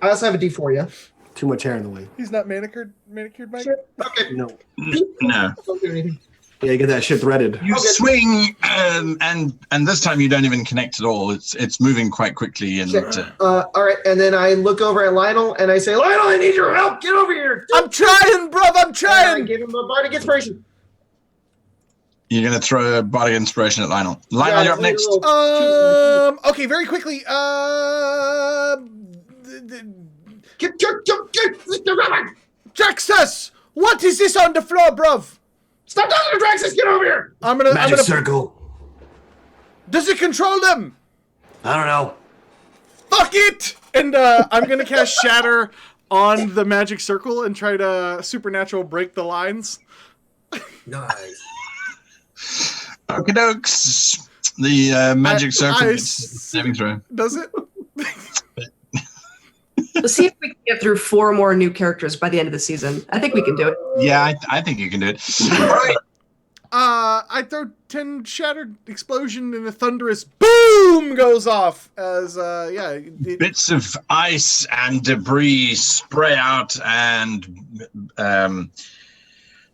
I also have a D4, yeah? Too much hair in the way. He's not manicured, Mike? Okay. No. No. Don't do anything. Yeah, you get that shit threaded. You swing, and this time you don't even connect at all. It's moving quite quickly. And all right, and then I look over at Lionel and I say, Lionel, I need your help. Get over here. I'm trying, bruv. I'm trying. And I give him a bardic inspiration. you're going to throw a bardic inspiration at Lionel. Lionel, you're up next. Okay, very quickly. Draxus, what is this on the floor, bruv? Stop talking to Draxus. Get over here. Magic circle. Does it control them? I don't know. Fuck it! And I'm gonna cast Shatter on the magic circle and try to supernatural break the lines. Nice. Okie dokes. The magic circle saving throw. Does it? Let's see if we can get through 4 more new characters by the end of the season. I think we can do it. Yeah, I think you can do it. All right. I throw 10 shattered explosion and a thunderous boom goes off as bits of ice and debris spray out and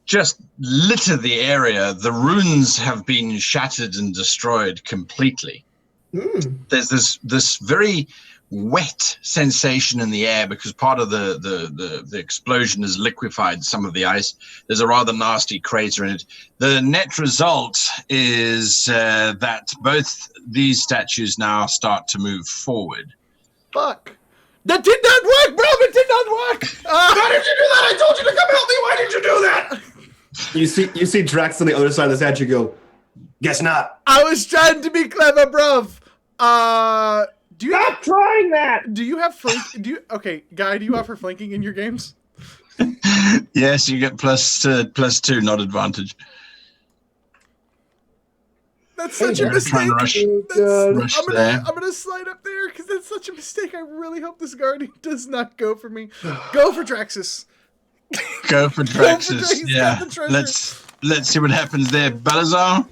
just litter the area. The runes have been shattered and destroyed completely. There's this very wet sensation in the air because part of the explosion has liquefied some of the ice. There's a rather nasty crater in it. The net result is that both these statues now start to move forward. Fuck. That did not work, bro! It did not work! Why did you do that? I told you to come help me! Why did you do that? You see Drax on the other side of the statue go, guess not. I was trying to be clever, bruv. Stop trying that! Do you have okay, Guy, do you offer flanking in your games? Yes, you get +2, not advantage. That's such a mistake. Trying to rush there. I'm gonna slide up there because that's such a mistake. I really hope this guardian does not go for me. Go for Draxus. Go for Draxus. He's Yeah. got the treasure. Let's see what happens there. Balazar?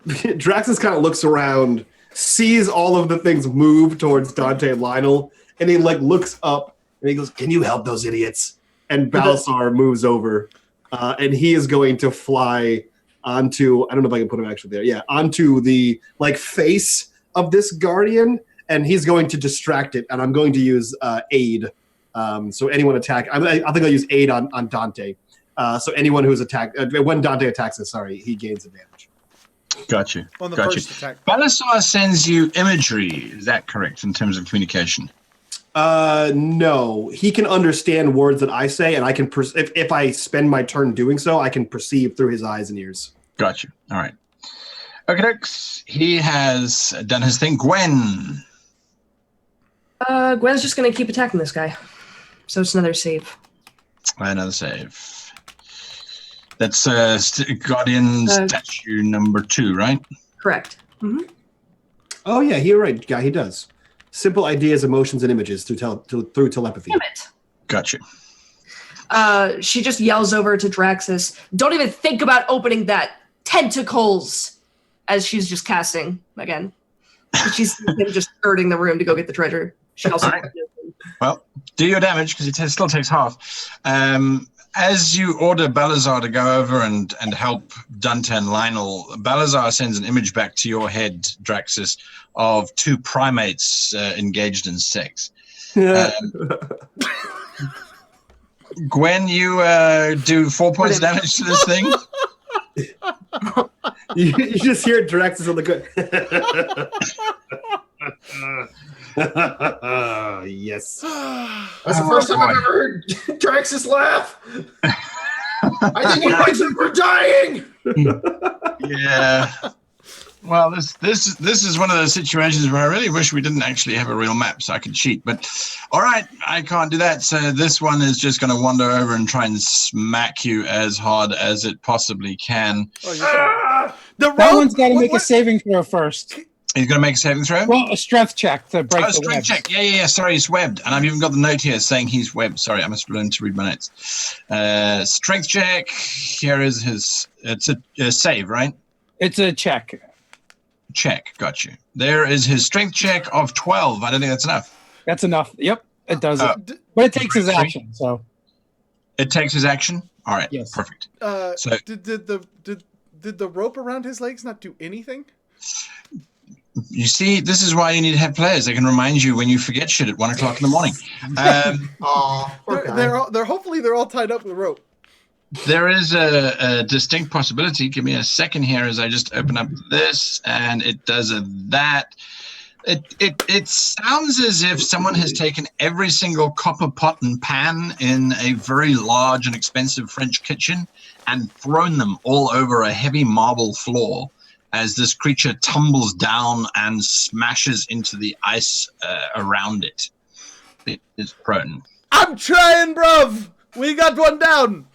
Draxus kind of looks around, sees all of the things move towards Dante and Lionel, and he like looks up and he goes, "Can you help those idiots?" And Balasar moves over, and he is going to fly onto, I don't know if I can put him actually there. Yeah, onto the like face of this guardian, and he's going to distract it. And I'm going to use aid. So anyone attack, I think I'll use aid on Dante. So anyone who's attacked, when Dante attacks us, he gains advantage. Got you. On the Got first you. attack. Balasar sends you imagery. Is that correct in terms of communication? No, he can understand words that I say, and I can if I spend my turn doing so, I can perceive through his eyes and ears. Got you. All right. Okay, he has done his thing. Gwen. Gwen's just gonna keep attacking this guy. So it's another save. Another save. That's Guardian statue number 2, right? Correct. Mm-hmm. Oh yeah, you're right, guy. He does. Simple ideas, emotions, and images through telepathy. Damn it. Gotcha. She just yells over to Draxus, "Don't even think about opening that! Tentacles!" As she's just casting again. She's him just skirting the room to go get the treasure. She also. Right. Well, do your damage because it still takes half. As you order Balazar to go over and help Dante and Lionel, Balazar sends an image back to your head, Draxus, of two primates engaged in sex. Gwen, you do 4 points of damage to this thing. You just hear Draxus on the good. Yes. That's the first time I've ever heard Draxus laugh. I think he thinks that we're dying. Yeah. Well, this is one of those situations where I really wish we didn't actually have a real map so I could cheat. But all right, I can't do that. So this one is just going to wander over and try and smack you as hard as it possibly can. That one's got to make a saving throw first. He's going to make a saving throw? Well, a strength check to break the strength webs. check. Yeah. Sorry, he's webbed. And I've even got the note here saying he's webbed. Sorry, I must learn to read my notes. Strength check. Here is his... It's a save, right? It's a check. Check. Got you. There is his strength check of 12. I don't think that's enough. That's enough. Yep, it does it. But it takes his action, so... It takes his action? All right, yes. Perfect. So did the rope around his legs not do anything? You see, this is why you need to have players. They can remind you when you forget shit at 1 o'clock in the morning. They're hopefully they're all tied up with rope. There is a distinct possibility. Give me a second here as I just open up this, and it does that. It sounds as if someone has taken every single copper pot and pan in a very large and expensive French kitchen and thrown them all over a heavy marble floor as this creature tumbles down and smashes into the ice around it. It is prone. I'm trying, bruv! We got one down!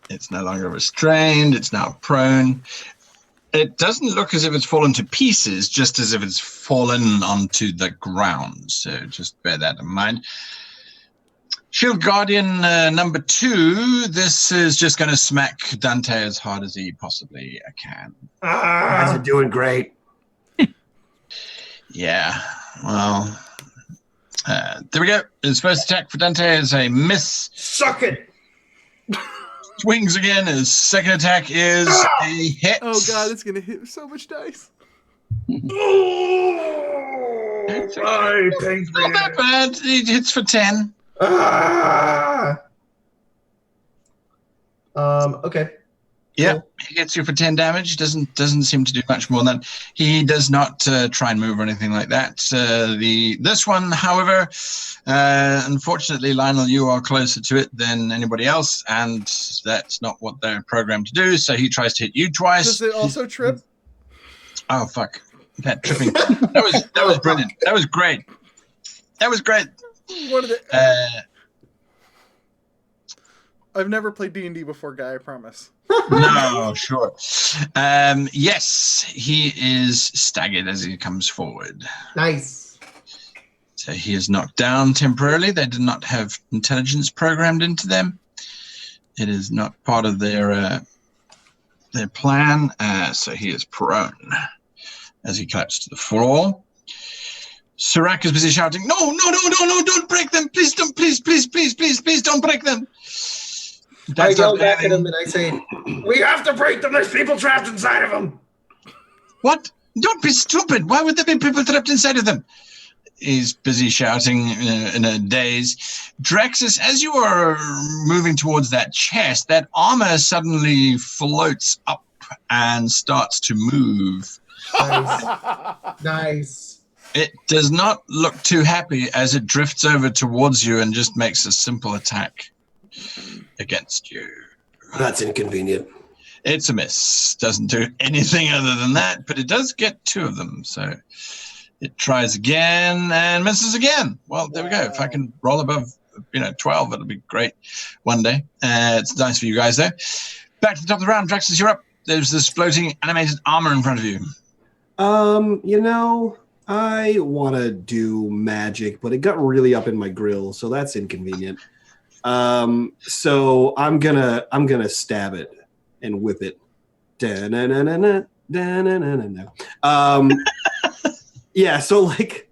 It's no longer restrained. It's now prone. It doesn't look as if it's fallen to pieces, just as if it's fallen onto the ground. So just bear that in mind. Shield Guardian number 2. This is just going to smack Dante as hard as he possibly can. You guys are doing great. Yeah. Well, there we go. His first attack for Dante is a miss. Suck it. Swings again. His second attack is a hit. Oh god, it's gonna hit so much dice. Not that bad. He hits for 10. Okay. Yeah, he hits you for 10 damage. Doesn't seem to do much more than that. He does not try and move or anything like that. This one, however, unfortunately, Lionel, you are closer to it than anybody else, and that's not what they're programmed to do. So he tries to hit you twice. Does it also trip? Oh fuck! That tripping. that was brilliant. That was great. That was great. What are they? I've never played D&D before, guy. I promise. No, sure. Yes, he is staggered as he comes forward. Nice. So he is knocked down temporarily. They did not have intelligence programmed into them. It is not part of their plan. So he is prone as he collapses to the floor. Sirac is busy shouting, "No, don't break them. Please don't, please don't break them." I yell back at him and I say, "We have to break them. There's people trapped inside of them." What? Don't be stupid. Why would there be people trapped inside of them? He's busy shouting in a daze. Draxus, as you are moving towards that chest, that armor suddenly floats up and starts to move. Nice. It does not look too happy as it drifts over towards you and just makes a simple attack against you. That's inconvenient. It's a miss. Doesn't do anything other than that, but it does get 2 of them. So it tries again and misses again. Well, there we go. If I can roll above 12, it'll be great one day. It's nice for you guys, though. Back to the top of the round. Draxus, you're up. There's this floating animated armor in front of you. You know, I want to do magic, but it got really up in my grill, so that's inconvenient. So I'm gonna stab it and whip it. Da-na-na-na-na, da-na-na-na-na. Yeah, so like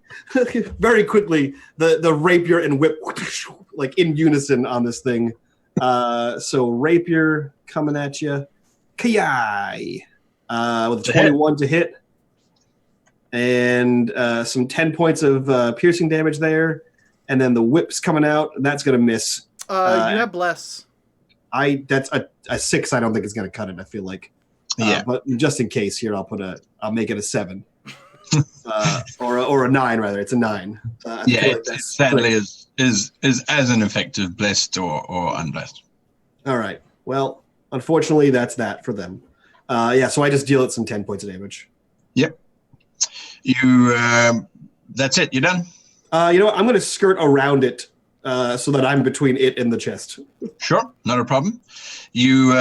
very quickly the rapier and whip like in unison on this thing. So rapier coming at you. Kayai. With a 21 to hit. And some 10 points of piercing damage there. And then the whip's coming out. That's going to miss. You have bless. That's a 6. I don't think it's going to cut it, I feel like. Yeah. But just in case here, I'll make it a 7. or a 9 rather. It's a 9. Yeah, like it sadly is as an effective blessed or unblessed. All right. Well, unfortunately, that's that for them. Yeah, so I just deal it some 10 points of damage. Yep. You. That's it. You're done. You know what? I'm going to skirt around it so that I'm between it and the chest. Sure, not a problem. You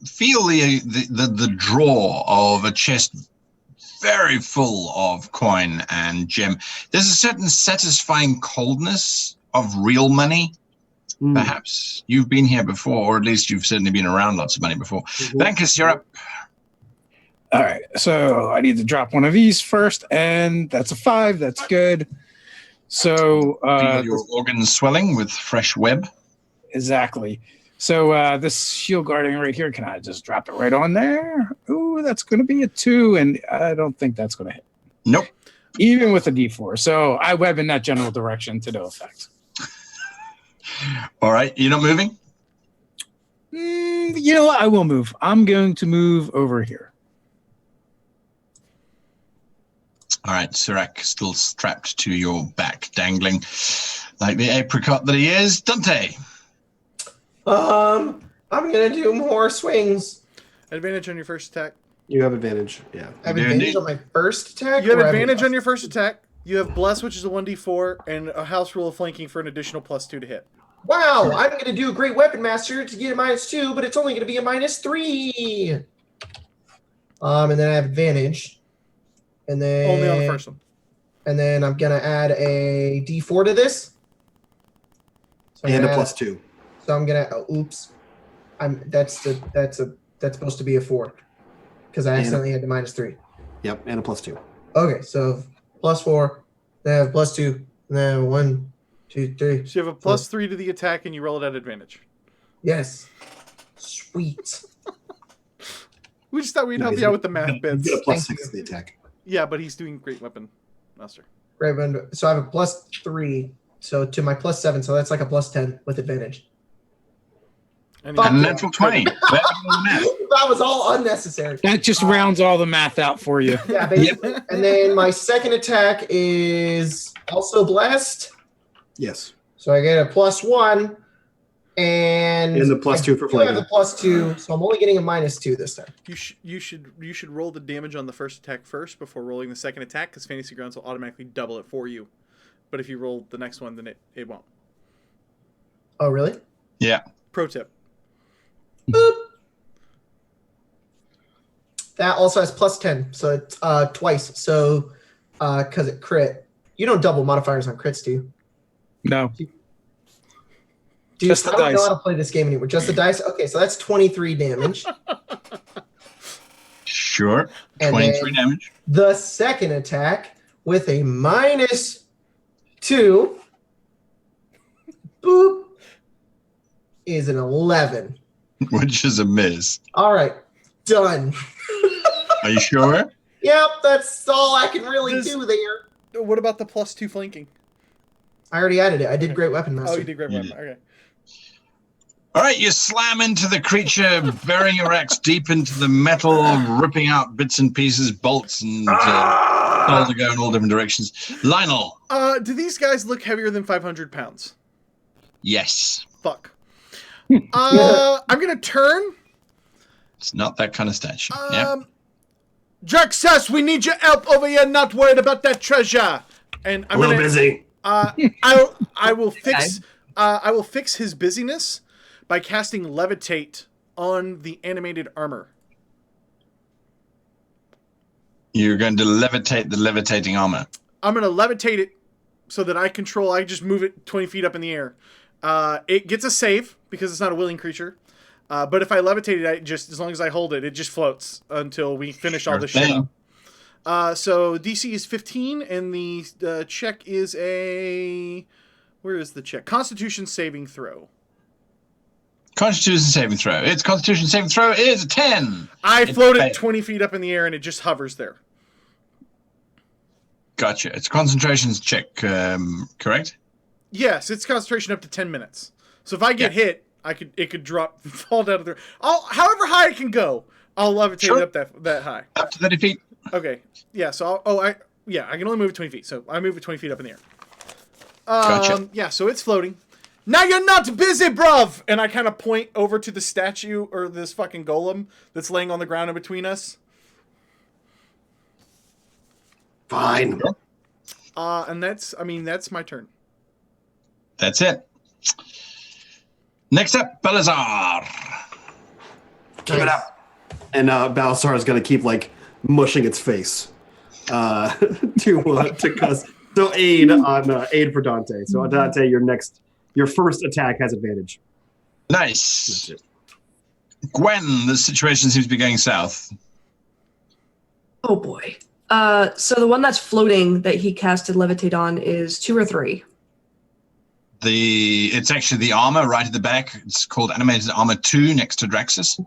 feel the draw of a chest very full of coin and gem. There's a certain satisfying coldness of real money. Perhaps you've been here before, or at least you've certainly been around lots of money before. Bankus, you're up. All right, so I need to drop one of these first, and that's a 5. That's good. So your organs swelling with fresh web. Exactly. So this shield guarding right here, can I just drop it right on there? Ooh, that's going to be a 2, and I don't think that's going to hit. Nope. Even with a D4. So I web in that general direction to no effect. All right, you're not moving? You know what? I will move. I'm going to move over here. All right, Sirac still strapped to your back, dangling like the apricot that he is. Dante. I'm gonna do more swings. Advantage on your first attack. You have advantage. Yeah. I have advantage on my first attack. You have advantage on your first attack. You have bless, which is a 1d4, and a house rule of flanking for an additional +2 to hit. Wow, I'm going to do a Great Weapon Master to get a -2, but it's only going to be a -3. And then I have advantage. And then only on the first one. And then I'm going to add a D4 to this. So and a +2. So I'm going to oops. That's supposed to be a 4 because I accidentally had the -3. Yep, and a +2. Okay, so +4, then I have +2, and then 1, 2, 3. So you have a +3 to the attack, and you roll it at advantage. Yes. Sweet. We just thought we'd help you out with the math bits. You get a +6 to the attack. Yeah, but he's doing Great Weapon Master. Great Weapon. So I have a +3, so to my +7, so that's like a +10 with advantage. And natural 20. That was all unnecessary. That just rounds all the math out for you. Yeah, basically. And then my second attack is also blessed. Yes. So I get a +1, and the +2 for flanking. I have flanking. the +2, so I'm only getting a -2 this time. You should roll the damage on the first attack first before rolling the second attack, because Fantasy Grounds will automatically double it for you. But if you roll the next one, then it won't. Oh, really? Yeah. Pro tip. Boop. That also has +10, so it's twice. So because it crit, you don't double modifiers on crits, do you? No. Dude, Just the I don't know dice. how to play this game anymore. Just the dice. Okay, so that's 23 damage. Sure. And 23 then damage. The second attack with a -2, boop, is an 11. Which is a miss. All right, done. Are you sure? Yep, that's all I can really do there. What about the +2 flanking? I already added it. I did Great Weapon Master. Oh, you did Great Weapon. Okay. All right, you slam into the creature, burying your axe deep into the metal, ripping out bits and pieces, bolts, and all to go in all different directions. Lionel. Do these guys look heavier than 500 pounds? Yes. Fuck. I'm gonna turn. It's not that kind of stature. Yeah. Jerk says we need your help over here. Not worried about that treasure. And I'm A little busy. I will fix. I will fix his busyness by casting Levitate on the animated armor. You're going to levitate the levitating armor. I'm going to levitate it so that I just move it 20 feet up in the air. It gets a save because it's not a willing creature. But if I levitate it, as long as I hold it, it just floats until we finish all this shit up. So DC is 15, and the check is a... Where is the check? Constitution saving throw. Constitution saving throw. Its Constitution saving throw is a 10. I float it 20 feet up in the air, and it just hovers there. Gotcha. It's a concentrations check, correct? Yes, it's concentration up to 10 minutes. So if I get hit, it could drop, fall down to there. However high it can go, I'll levitate it up that high. Up to 30 feet. Okay. Yeah. So I can only move it 20 feet. So I move it 20 feet up in the air. Gotcha. Yeah. So it's floating. Now you're not busy, bruv. And I kind of point over to the statue or this fucking golem that's laying on the ground in between us. Fine. And that's my turn. That's it. Next up, Balazar. Keep it up. And Balazar is going to keep like mushing its face to cause aid for Dante. So Dante, your first attack has advantage. Nice. Gwen, the situation seems to be going south. Oh boy. So the one that's floating that he casted levitate on is 2 or 3. It's actually the armor right at the back. It's called Animated Armor 2 next to Draxus.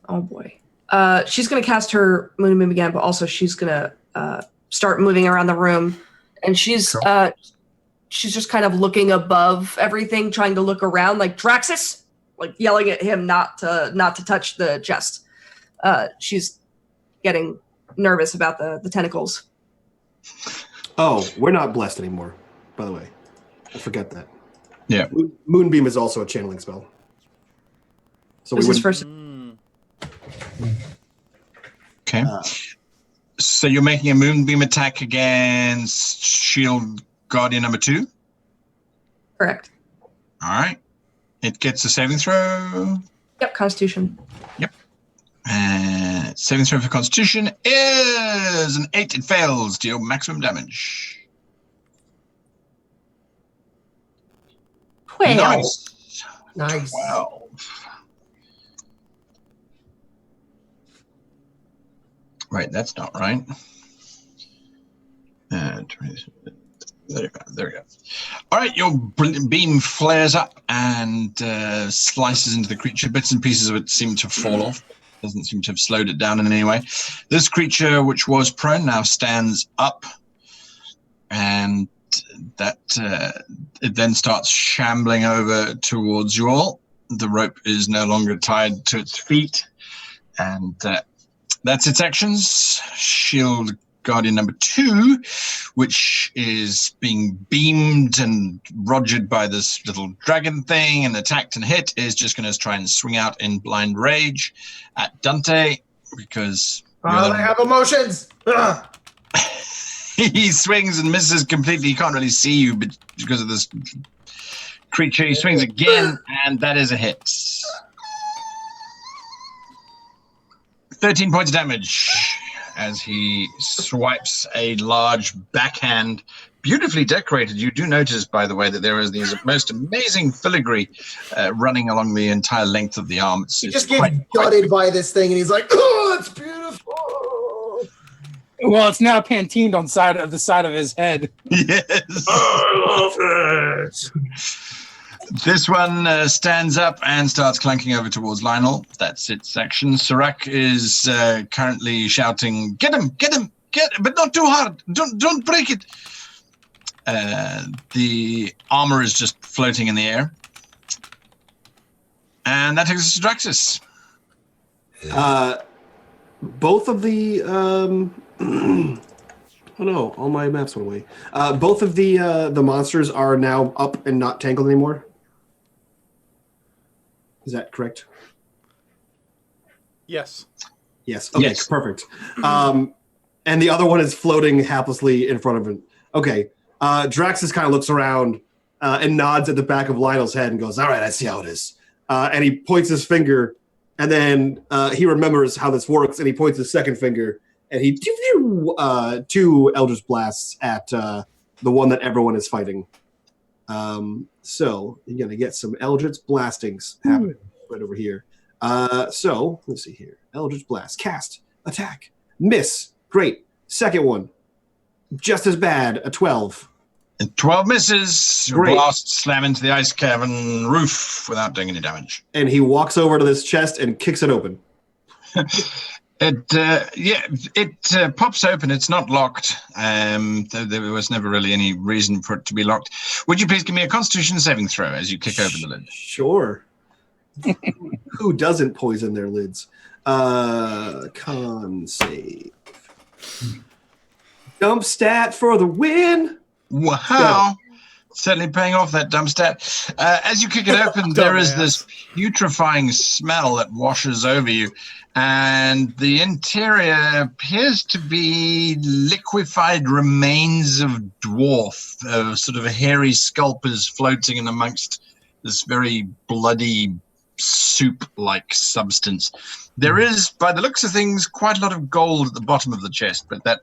Oh boy. She's gonna cast her Moon Beam again, but also she's gonna start moving around the room, and she's just kind of looking above everything, trying to look around like Draxus, like yelling at him not to touch the chest. She's getting nervous about the tentacles. Oh, we're not blessed anymore, by the way. I forget that. Yeah. Moonbeam is also a channeling spell. So This is first. Okay. So you're making a Moonbeam attack against Shield Guardian number 2? Correct. All right. It gets a saving throw. Yep, Constitution. Yep. Saving throw for Constitution is an 8. It fails. Deal maximum damage. 12. Nice. 12. Right, that's not right. There we go. All right, your beam flares up and slices into the creature. Bits and pieces of it seem to fall off. Doesn't seem to have slowed it down in any way. This creature, which was prone, now stands up, and that it then starts shambling over towards you all. The rope is no longer tied to its feet, and that's its actions. Shield Guardian number 2, which is being beamed and rogered by this little dragon thing and attacked and hit, is just going to try and swing out in blind rage at Dante because I have emotions. Ugh. he swings and misses completely. He can't really see you but because of this creature. He swings again, and that is a hit. 13 points of damage as he swipes a large backhand, beautifully decorated. You do notice, by the way, that there is these most amazing filigree running along the entire length of the arm. He just gets gutted by this thing, and he's like, "Oh, it's beautiful." Well, it's now pantined on the side of his head. Yes. I love it. This one stands up and starts clunking over towards Lionel. That's its action. Serac is currently shouting, "Get him! Get him! Get him! But not too hard! Don't break it!" The armor is just floating in the air. And that takes us to Draxus. Both of the oh no, all my maps went away. Both of the monsters are now up and not tangled anymore. Is that correct? Yes. Yes. Okay, Yes. perfect. And the other one is floating haplessly in front of him. Okay. Draxus kind of looks around and nods at the back of Lionel's head and goes, "All right, I see how it is." And he points his finger And then he remembers how this works, and he points his second finger, and he 2 Eldritch Blasts at the one that everyone is fighting. So you're going to get some Eldritch Blastings happening right over here. So let's see here. Eldritch Blast. Cast. Attack. Miss. Great. Second one. Just as bad. A 12. And 12 misses. Your Great. blast slam into the ice cavern roof without doing any damage. And he walks over to this chest and kicks it open. It pops open. It's not locked. There was never really any reason for it to be locked. Would you please give me a Constitution saving throw as you kick open the lid? Sure. Who doesn't poison their lids? Con save. Dump stat for the win. Wow. Certainly paying off that dump stat. As you kick it open, there is this putrefying smell that washes over you. And the interior appears to be liquefied remains of dwarf, sort of hairy sculptors floating in amongst this very bloody soup-like substance. There is, by the looks of things, quite a lot of gold at the bottom of the chest, but that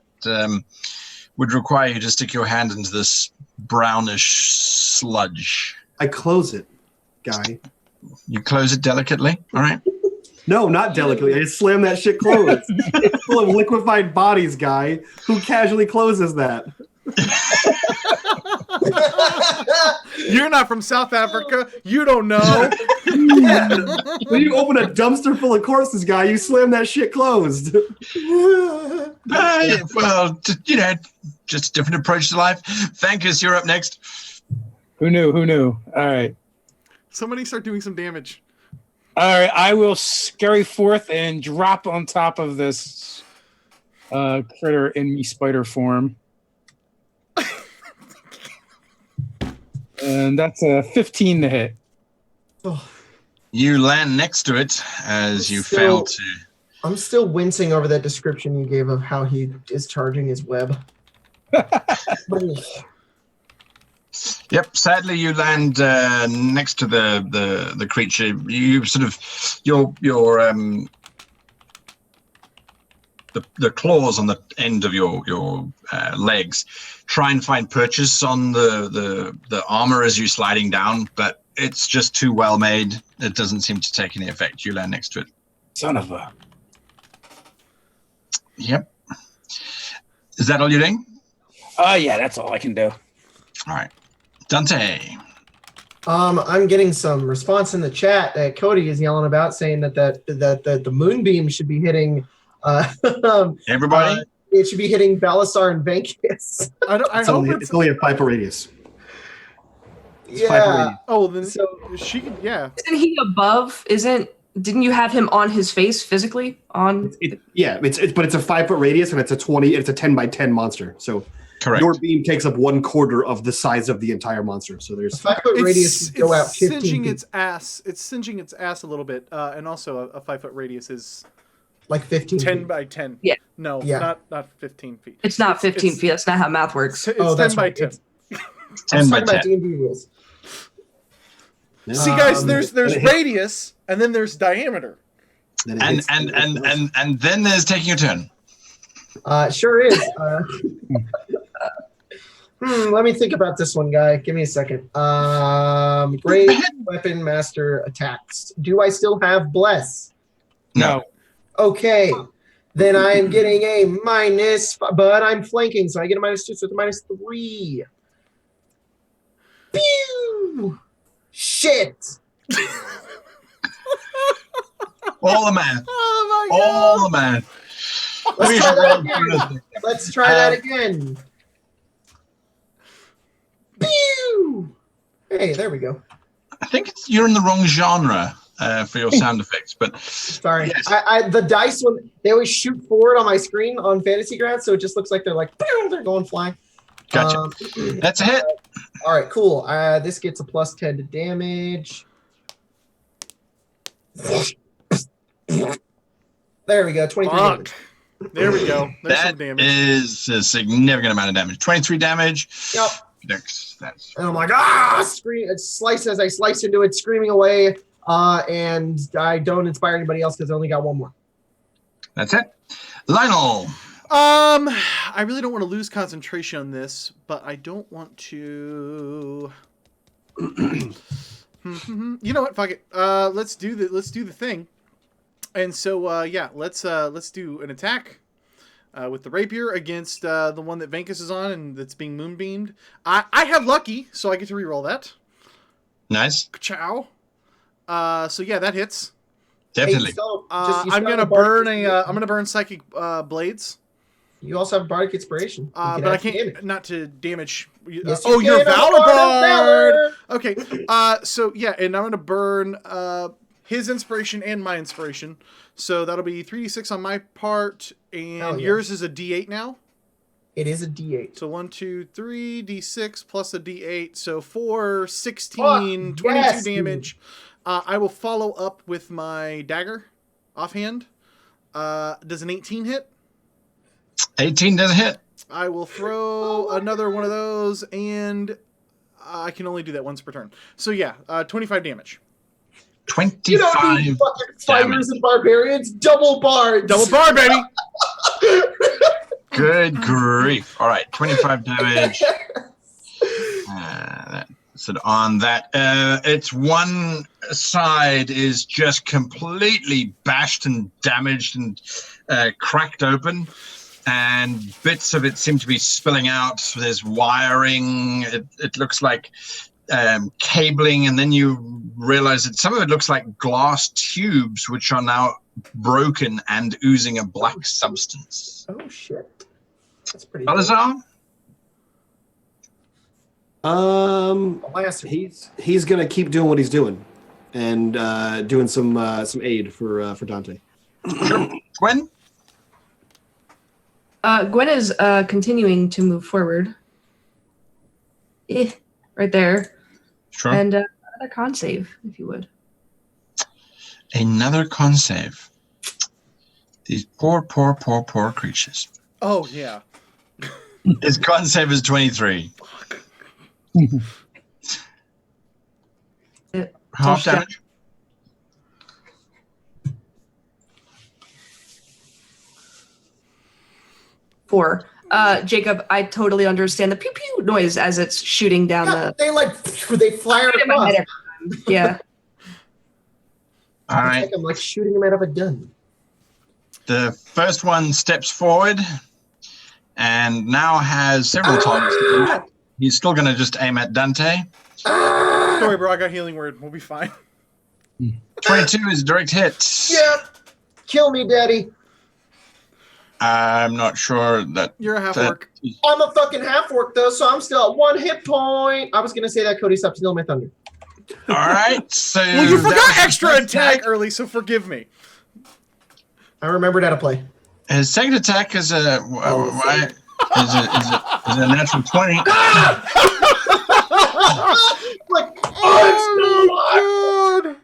would require you to stick your hand into this brownish sludge. I close it, guy. You close it delicately, all right? No, not delicately. I just slam that shit closed. It's full of liquefied bodies, guy. Who casually closes that? You're not from South Africa. You don't know. Yeah. When you open a dumpster full of corpses, guy, you slam that shit closed. Well, just a different approach to life. Thankus, you're up next. Who knew? All right. Somebody start doing some damage. All right, I will scurry forth and drop on top of this critter in me spider form. And that's a 15 to hit. You land next to it as you fail to... I'm still wincing over that description you gave of how he is charging his web. Yep, sadly you land next to the creature. You sort of the claws on the end of your legs try and find purchase on the armor as you're sliding down, but it's just too well made. It doesn't seem to take any effect. You land next to it. Son of a... Yep. Is that all you're doing? Yeah, that's all I can do. All right. Dante. I'm getting some response in the chat that Cody is yelling about, saying that the moonbeam should be hitting everybody. It should be hitting Balasar and Venkus. It's only a 5 foot radius. Yeah. Oh, then So she could. Yeah. Isn't he above? Didn't you have him on his face physically? But it's a 5 foot radius and it's a 10 by 10 monster. So Correct. your beam takes up 1/4 of the size of the entire monster. So there's 5 foot radius would go out 15 singeing feet. its ass. It's singeing its ass a little bit, and also a 5 foot radius is Like 15 10 feet. by 10. Yeah. No, Yeah. not 15 feet. It's not 15 feet. That's not how math works. It's Oh, 10 that's by right. 10. I 10 was by talking about 10. D&D rules. See, guys, there's and it- radius, and then there's diameter. then it And hits- and then there's taking a turn. Sure is. Let me think about this one, guy. Give me a second. Brave weapon master attacks. Do I still have bless? No. Okay. Then I am getting a minus, but I'm flanking, so I get a -2, so it's a -3. Pew! Shit! All the man. Oh my All the man. Let's try that again. Let's try that again. Pew! Hey, there we go. I think you're in the wrong genre for your sound effects, but Sorry. Yes. The dice one, they always shoot forward on my screen on Fantasy Grounds, so it just looks like they're like, pew, they're going flying. gotcha. That's a hit. All right, cool. This gets a +10 to damage. There we go, 23 damage. Fuck. There we go. There's That some damage. is a significant amount of damage. 23 damage. Yep. That's And I'm like, scream! It slices as I slice into it, screaming away. And I don't inspire anybody else because I only got one more. That's it. Lionel. I really don't want to lose concentration on this, but I don't want to. You know what? Fuck it. Let's do the thing. And so yeah, let's do an attack with the rapier against the one that Venkus is on and that's being moonbeamed. I have lucky, so I get to reroll that. Nice. Ciao. So yeah, that hits. Definitely. Hey, so, I'm gonna burn I'm gonna burn psychic blades. You also have bardic inspiration. But I can't not to damage. Yes, oh, you you're a can. Valor I'm a Bard. Valor. Okay. So yeah, and I'm gonna burn his inspiration and my inspiration. So that'll be 3d6 on my part, and yours is a d8 now. It is a d8. So 1, 2, 3 d6 plus a d8. So 4, 16, 22 damage. I will follow up with my dagger offhand. Does an 18 hit? 18 doesn't hit. I will throw another one of those, and I can only do that once per turn. So yeah, 25 damage. 25 You don't need fucking fighters and barbarians. Double bards. Double bar, baby. Good grief. All right, 25 damage. So on that, its one side is just completely bashed and damaged and cracked open, and bits of it seem to be spilling out. There's wiring. It looks like cabling, and then you realize that some of it looks like glass tubes, which are now broken and oozing a black substance. Oh shit! That's pretty. Balazar? He's gonna keep doing what he's doing, and doing some aid for Dante. Gwen? Gwen is continuing to move forward. Right there. Sure. And another con save, if you would. Another con save. These poor creatures. Oh, yeah. His con save is 23. Half damage. Four. Jacob, I totally understand the pew pew noise as it's shooting down the. They fire across. Yeah. All right. Like I'm like shooting him out of a gun. The first one steps forward and now has several targets. He's still going to just aim at Dante. Don't worry, bro. I got healing word. We'll be fine. 22 is a direct hit. Yep. Kill me, daddy. I'm not sure that you're a half orc. I'm a fucking half orc though, so I'm still at 1 hit point. I was gonna say that, Cody. Stop stealing my thunder. All right. So well, you forgot extra attack early, so forgive me. I remembered how to play. His second attack is a natural 20. Like, oh, God.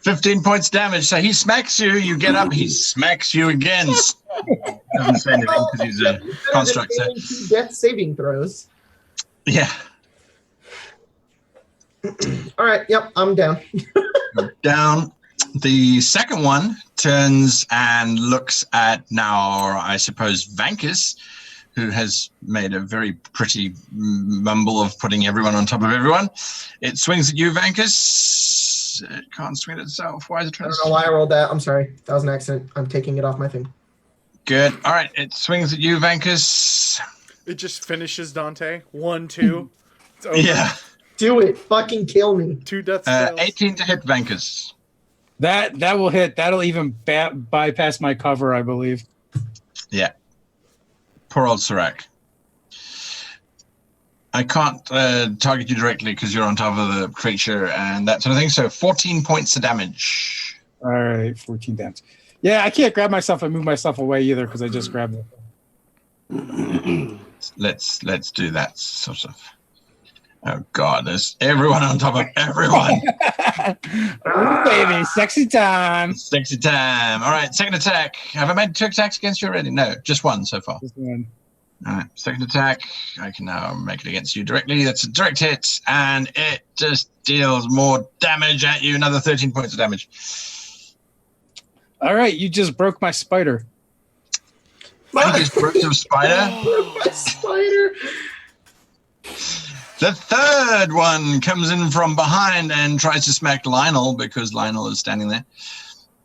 15 points damage. So he smacks you. You get up. He smacks you again. Doesn't say anything because he's a construct. So. Death saving throws. Yeah. All right. Yep. I'm down. Down. The second one turns and looks at now, I suppose, Vankus, who has made a very pretty mumble of putting everyone on top of everyone. It swings at you, Vankus. It can't swing at itself. Why is it trying to? I don't know why I rolled that. I'm sorry. That was an accident. I'm taking it off my thing. Good. All right. It swings at you, Vankus. It just finishes Dante. 1, 2. It's over. Yeah. Do it. Fucking kill me. 2 death spells. 18 to hit Vankus. That will hit. That'll even bypass my cover, I believe. Yeah. Poor old Serac. I can't target you directly because you're on top of the creature and that sort of thing. So 14 points of damage. All right, 14 damage. Yeah, I can't grab myself and move myself away either because I just grabbed it. Let's do that sort of. Oh God, there's everyone on top of everyone. Oh, baby, sexy time. Sexy time. All right, second attack. Have I made 2 attacks against you already? No, just 1 so far. Just one. All right, second attack. I can now make it against you directly. That's a direct hit, and it just deals more damage at you. Another 13 points of damage. All right, you just broke my spider. I just broke your spider. Spider. The third one comes in from behind and tries to smack Lionel because Lionel is standing there.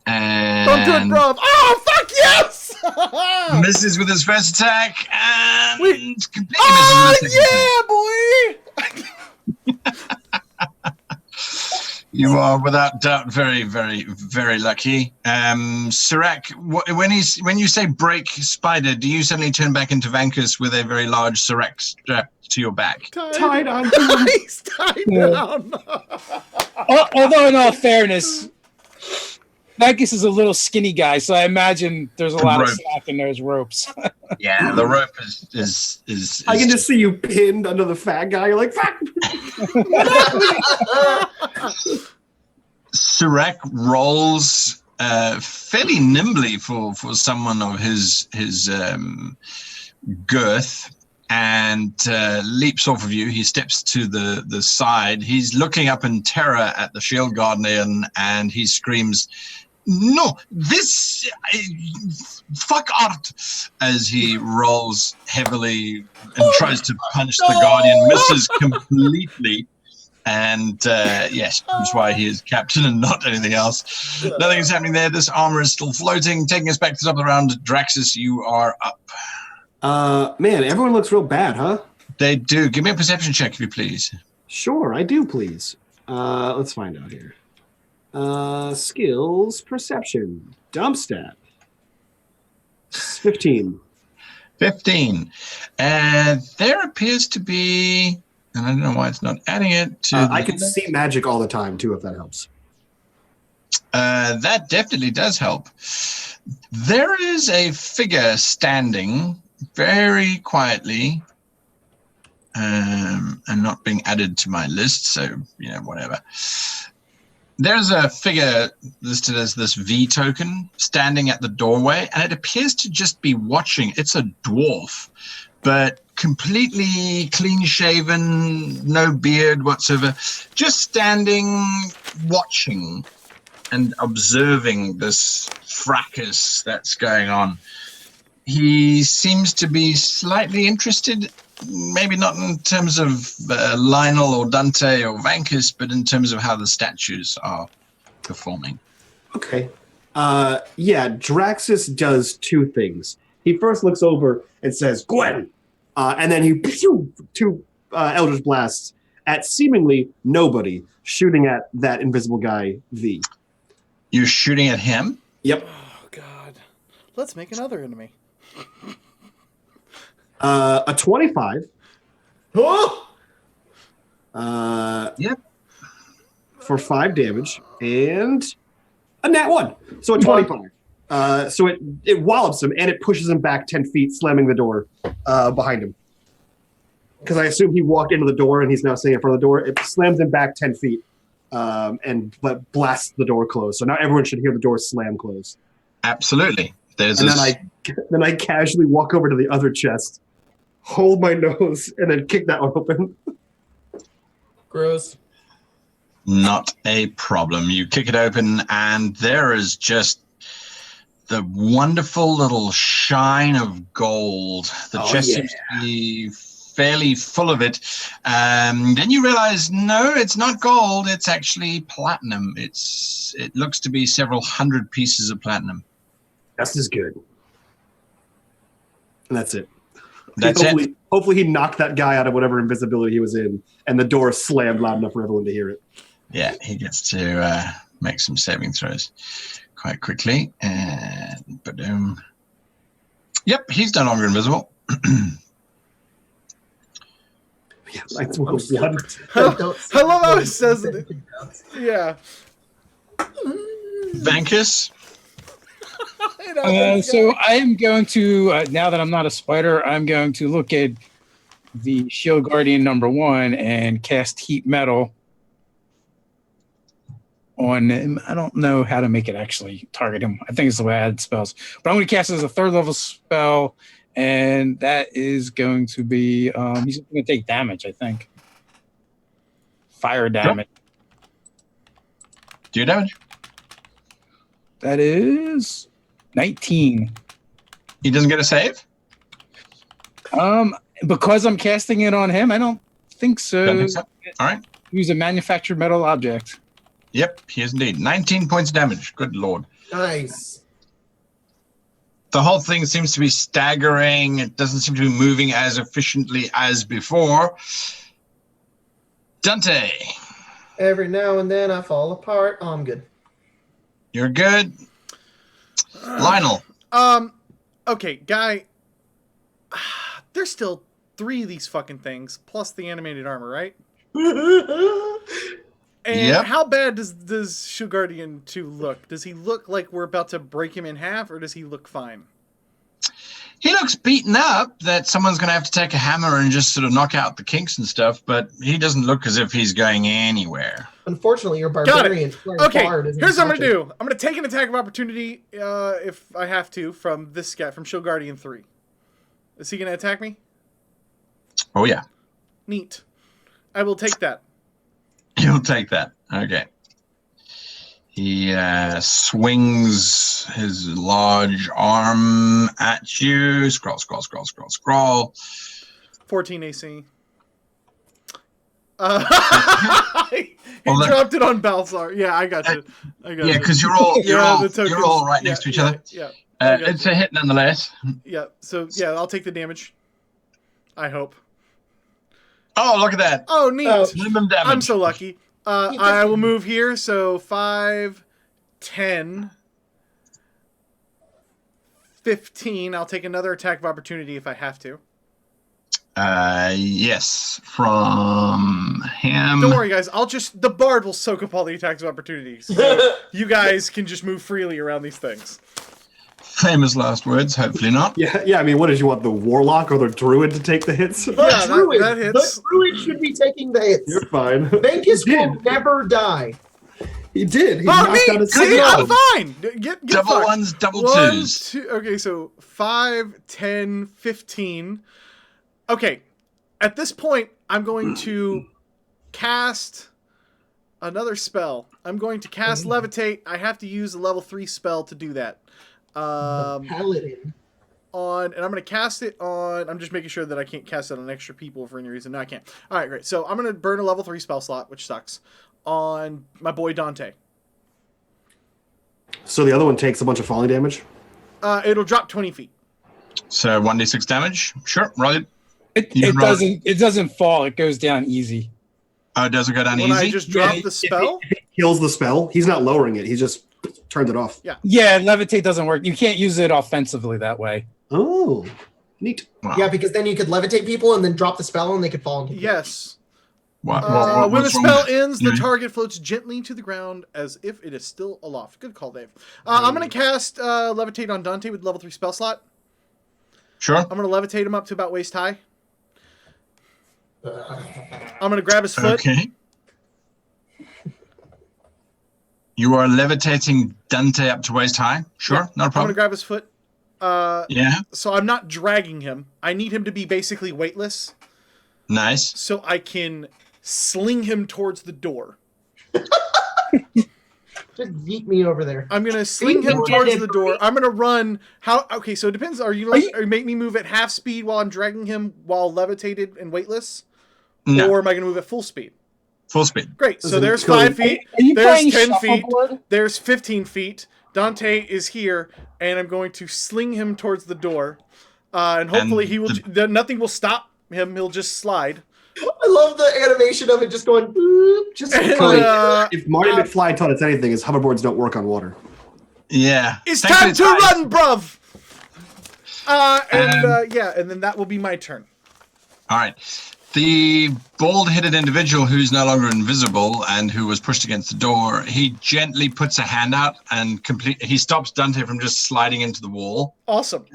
And Don't do it, bro. Oh, fuck yes! misses with his first attack and completely Oh, misses with his second yeah, boy! You are without doubt very, very, very lucky. Sirac, when you say break spider, do you suddenly turn back into Vankus with a very large Sirac strapped to your back? Tied on. He's tied down. Although, in all fairness, Vankus is a little skinny guy, so I imagine there's a lot of slack in those ropes. Yeah, the rope is I can just see you pinned under the fat guy. You're like, fuck. Sirac rolls fairly nimbly for someone of his girth and leaps off of you. He steps to the side. He's looking up in terror at the shield guardian and he screams, "No, this fuck art," as he rolls heavily and tries to punch the guardian, misses completely. And yes, that's why he is captain and not anything else. Nothing is happening there. This armor is still floating, taking us back to the top of the round. Draxus, you are up. Man, everyone looks real bad, huh? They do. Give me a perception check, if you please. Sure, I do, please. Let's find out here. Skills, perception, dump stat. 15. 15. There appears to be, and I don't know why it's not adding it to. I can see magic all the time, too, if that helps. That definitely does help. There is a figure standing very quietly and not being added to my list, so, you know, whatever. There's a figure listed as this V token standing at the doorway, and it appears to just be watching. It's a dwarf, but completely clean-shaven, no beard whatsoever, just standing, watching and observing this fracas that's going on. He seems to be slightly interested, maybe not in terms of Lionel or Dante or Vankus, but in terms of how the statues are performing. Okay. Yeah, Draxus does two things. He first looks over and says, "Gwen!" And then he two Eldritch Blasts at seemingly nobody, shooting at that invisible guy, V. You're shooting at him? Yep. Oh, God. Let's make another enemy. A 25. Oh! Yep. For 5 damage, and a nat 1. So a 25. So it wallops him, and it pushes him back 10 feet, slamming the door behind him. Because I assume he walked into the door, and he's now sitting in front of the door. It slams him back 10 feet, and blasts the door closed. So now everyone should hear the door slam close. Absolutely. Then I casually walk over to the other chest, hold my nose, and then kick that one open. Gross. Not a problem. You kick it open, and there is just the wonderful little shine of gold. The chest seems to be fairly full of it. Then you realize, no, it's not gold. It's actually platinum. It looks to be several hundred pieces of platinum. That's just good. And that's it. That's it. Hopefully he knocked that guy out of whatever invisibility he was in, and the door slammed loud enough for everyone to hear it. Yeah, he gets to make some saving throws quite quickly. And boom. Yep, he's no longer invisible. Yeah, like one. I love how it says it. Yeah. Vankus? So I am going to, now that I'm not a spider, I'm going to look at the Shield Guardian #1 and cast Heat Metal on him. I don't know how to make it actually target him. I think it's the way I add spells. But I'm going to cast it as a 3rd level spell, And that is going to be, he's going to take damage, I think. Fire damage. Do you damage? That is 19. He doesn't get a save? Because I'm casting it on him, I don't think so. Don't think so? All right. Use a manufactured metal object. Yep, he is indeed. 19 points of damage. Good lord. Nice. The whole thing seems to be staggering. It doesn't seem to be moving as efficiently as before. Dante, Every now and then I fall apart. Oh, I'm good. you're good. Lionel, Okay, Guy. There's still 3 of these fucking things, plus the animated armor, right? And Yep. how bad does Shield Guardian 2 look? Does he look like we're about to break him in half, or does he look fine? he looks beaten up that someone's going to have to take a hammer and just sort of knock out the kinks and stuff, but he doesn't look as if he's going anywhere. Unfortunately, your Got barbarian. it. Okay, bard isn't here's what I'm going to touching. do. I'm going to take an attack of opportunity, if I have to, from this guy, from Shield Guardian 3. Is he going to attack me? Oh, yeah. Neat. I will take that. You'll take that. Okay. He swings his large arm at you. Scroll, scroll, scroll, scroll, scroll. 14 AC. He Well, that- dropped it on Balthazar. Yeah, I got you. I got Yeah, you. because you're all the tokens. you're all right next to each other. Yeah, I got It's a hit nonetheless. yeah. So yeah, I'll take the damage. I hope. Oh, look at that! Oh, neat. Oh. Minimum damage. I'm so lucky. I will move here. So 5, 10, 15. I'll take another attack of opportunity if I have to. Yes, from him. Don't worry, guys. The bard will soak up all the attacks of opportunities. So you guys can just move freely around these things. Famous last words. Hopefully not. Yeah. I mean, what did you want, the warlock or the druid to take the hits? Yeah, that hits. The druid should be taking the hits. You're fine. Venkis He will did. never die. He did. He Oh, knocked out me! his See, job. I'm fine. Get Double fucked. ones, double 1, twos. 2. Okay, so 5, 10, 15. Okay, at this point, I'm going to cast another spell. I'm going to cast Levitate. I have to use a level 3 spell to do that. Paladin. And I'm going to cast it on. I'm just making sure that I can't cast it on extra people for any reason. No, I can't. All right, great. So I'm going to burn a level 3 spell slot, which sucks, on my boy Dante. So the other one takes a bunch of falling damage? It'll drop 20 feet. So 1d6 damage. Sure, roll it. It doesn't fall. It goes down easy. Oh, it doesn't go down When easy. I just drop the spell, If he kills the spell, he's not lowering it. He just turned it off. Yeah, levitate doesn't work. You can't use it offensively that way. Oh, neat. Wow. Yeah, because then you could levitate people and then drop the spell and they could fall into the yes. What, When the what's wrong spell with- ends, the Yeah. target floats gently to the ground as if it is still aloft. Good call, Dave. I'm going to cast Levitate on Dante with level 3 spell slot. Sure. I'm going to levitate him up to about waist high. I'm going to grab his foot. Okay. You are levitating Dante up to waist high. Sure, Yeah. not a I'm going to problem. grab his foot. Yeah, So I'm not dragging him. I need him to be basically weightless nice. so I can sling him towards the door. Just yeet me over there. I'm gonna sling him towards the door. I'm gonna run. Okay, so it depends. Are you make me move at half speed while I'm dragging him while levitated and weightless, No, or am I gonna move at full speed? full speed. Great. So Doesn't there's kill 5 you. feet. Are you There's playing 10 feet. shuffleboard? There's 15 feet. Dante is here, and I'm going to sling him towards the door, and hopefully And he will. Nothing will stop him. He'll just slide. I love the animation of it just going boop, just And, flying. If Marty McFly taught us anything, is hoverboards don't work on water. Yeah. It's Thankfully time to ice. run, bruv. And then that will be my turn. All right. The bald-headed individual who's no longer invisible and who was pushed against the door, he gently puts a hand out and he stops Dante from just sliding into the wall. Awesome.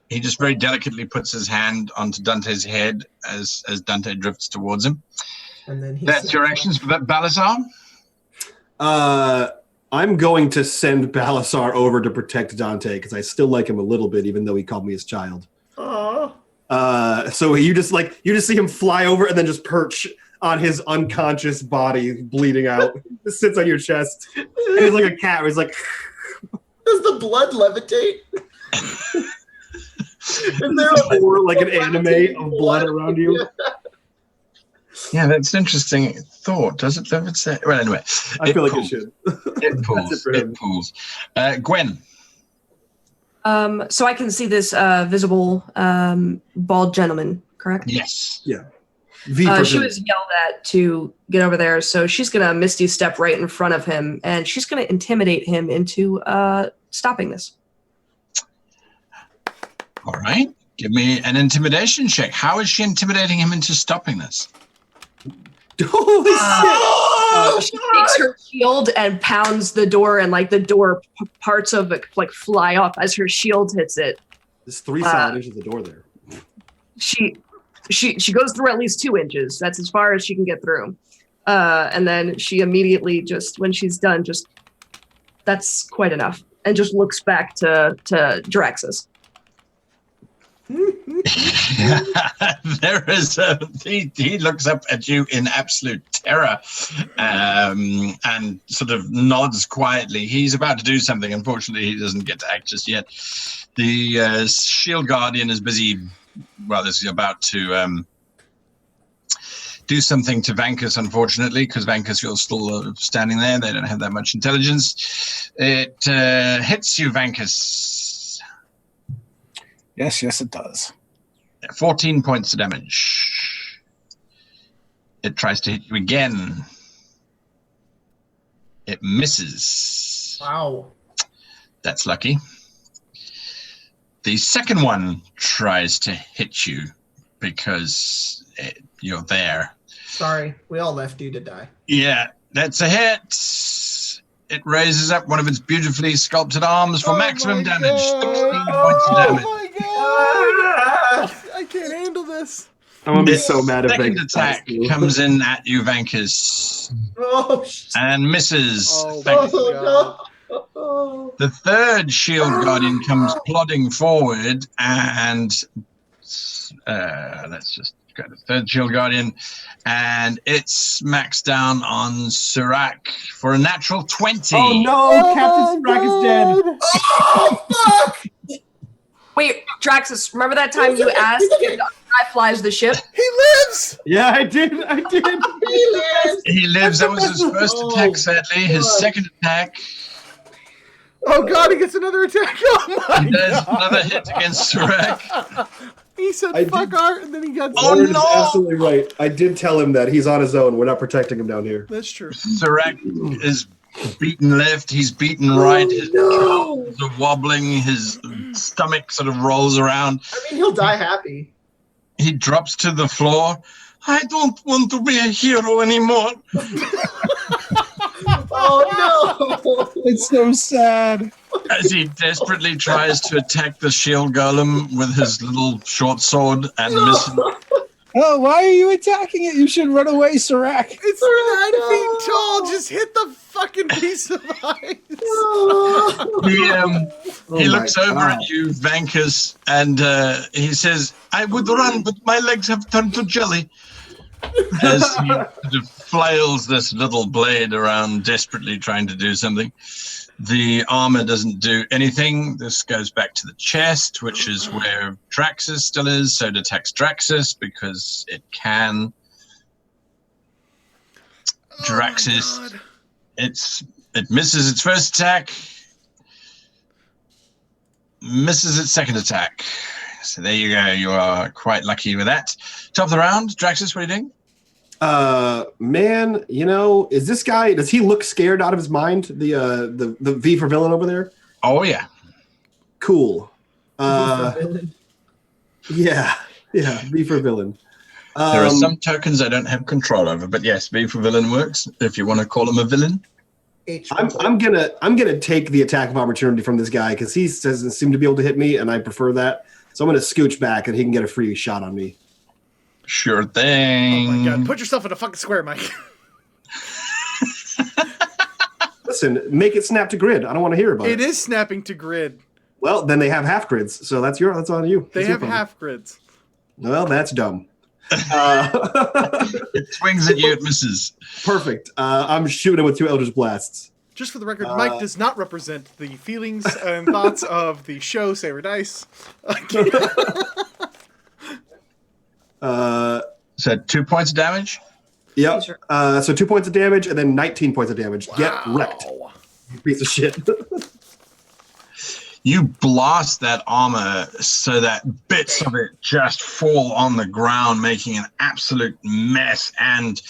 He just very delicately puts his hand onto Dante's head as Dante drifts towards him. And then he That's your actions for that Balasar? I'm going to send Balasar over to protect Dante because I still like him a little bit, even though he called me his child. Aw. So you just see him fly over and then just perch on his unconscious body, bleeding out. Just sits on your chest. And he's like a cat. Where he's like, Does the blood levitate? Is there or like an anime of blood around you? Yeah, that's an interesting thought. Does it levitate? Well, anyway, I feel like it should. It pulls. It pulls. Gwen. So I can see this visible bald gentleman, correct? Yes. Yeah. She was yelled at to get over there, so she's gonna Misty step right in front of him, and she's gonna intimidate him into stopping this. All right. Give me an intimidation check. How is she intimidating him into stopping this? Holy shit! She takes her shield and pounds the door, and like the door parts of it like fly off as her shield hits it. There's 3 solid inches of the door there. She goes through at least 2 inches. That's as far as she can get through. And then she immediately just, when she's done, just that's quite enough, and just looks back to Draxus. There is he looks up at you in absolute terror, and sort of nods quietly. He's about to do something. Unfortunately, he doesn't get to act just yet. The Shield Guardian is busy. Well, this is about to do something to Vankus, unfortunately, because Vankus, you're still standing there. They don't have that much intelligence. It hits you, Vankus. Yes, it does. 14 points of damage. It tries to hit you again. It misses. Wow. That's lucky. The second one tries to hit you because you're there. Sorry, we all left you to die. Yeah, that's a hit. It raises up one of its beautifully sculpted arms for maximum damage. 16 points of damage. Oh my god! I can't handle this. I'm gonna be so mad if Second Vankus attack dies, too. comes in at you, Vankus, Oh, shit. and misses. Oh, Vankus. Oh, no. The third Shield Guardian comes plodding forward, and let's just go to the third Shield Guardian, and it smacks down on Sirac for a natural 20. Oh no, Captain Sprack is dead. Oh, fuck! Wait, Draxus, remember that time you asked if the guy flies the ship? He lives! Yeah, I did. He lives. That was his first attack, sadly. His second attack, Oh god, he gets another attack. Oh my there's god. another hit against Sirac. He said I fuck did- art, and then he got Oh, Lauren is no! absolutely right. I did tell him that he's on his own. We're not protecting him down here. That's true. Sirac is beaten left, he's beaten right, his shoulders are wobbling, his stomach sort of rolls around. I mean, he'll die happy. He drops to the floor. I don't want to be a hero anymore. Oh no! It's so sad. As he desperately tries to attack the shield golem with his little short sword and misses. Oh, why are you attacking it? You should run away, Sirac. It's 9 feet tall. Just hit the fucking piece of ice. He looks over at you, Vankus, and he says, I would run, but my legs have turned to jelly. As he sort of flails this little blade around, desperately trying to do something. The armor doesn't do anything. This goes back to the chest, which is where Draxus still is. So it attacks Draxus because it can. Draxus, it misses its first attack, misses its second attack. So there you go. You are quite lucky with that. Top of the round, Draxus, what are you doing? Man, you know, is this guy? Does he look scared out of his mind? The V for villain over there. Oh yeah. Cool. Yeah, V for villain. There are some tokens I don't have control over, but yes, V for villain works. If you want to call him a villain. I'm gonna take the attack of opportunity from this guy because he doesn't seem to be able to hit me, and I prefer that. So I'm gonna scooch back, and he can get a free shot on me. Sure thing. Oh my god, put yourself in a fucking square, Mike. Listen, make it snap to grid. I don't want to hear about it. It is snapping to grid. Well, then they have half grids, so that's on you. They That's your have problem. half grids. Well, that's dumb. It swings at you, it misses. Perfect. I'm shooting him with 2 Eldritch Blasts. Just for the record, Mike does not represent the feelings and thoughts of the show Saber Dice. So 2 points of damage? Yep. So 2 points of damage and then 19 points of damage. Wow. Get wrecked. You piece of shit. You blast that armor so that bits of it just fall on the ground, making an absolute mess. And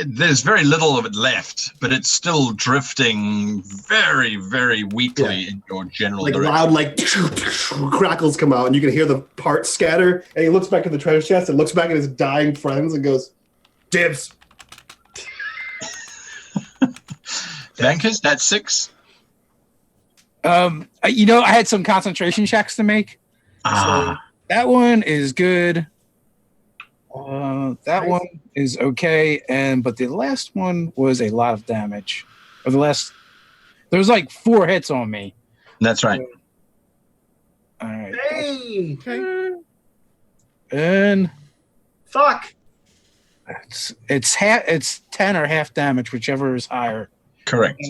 there's very little of it left, but it's still drifting very, very weakly in your general direction. Loud, crackles come out, and you can hear the parts scatter. And he looks back at the treasure chest and looks back at his dying friends and goes, "Dibs." Vankers, that's 6. I had some concentration checks to make. So that one is good. That one is okay, but the last one was a lot of damage. There was like 4 hits on me. That's right. All right. Hey! Okay. And Fuck! it's 10 or half damage, whichever is higher. Correct.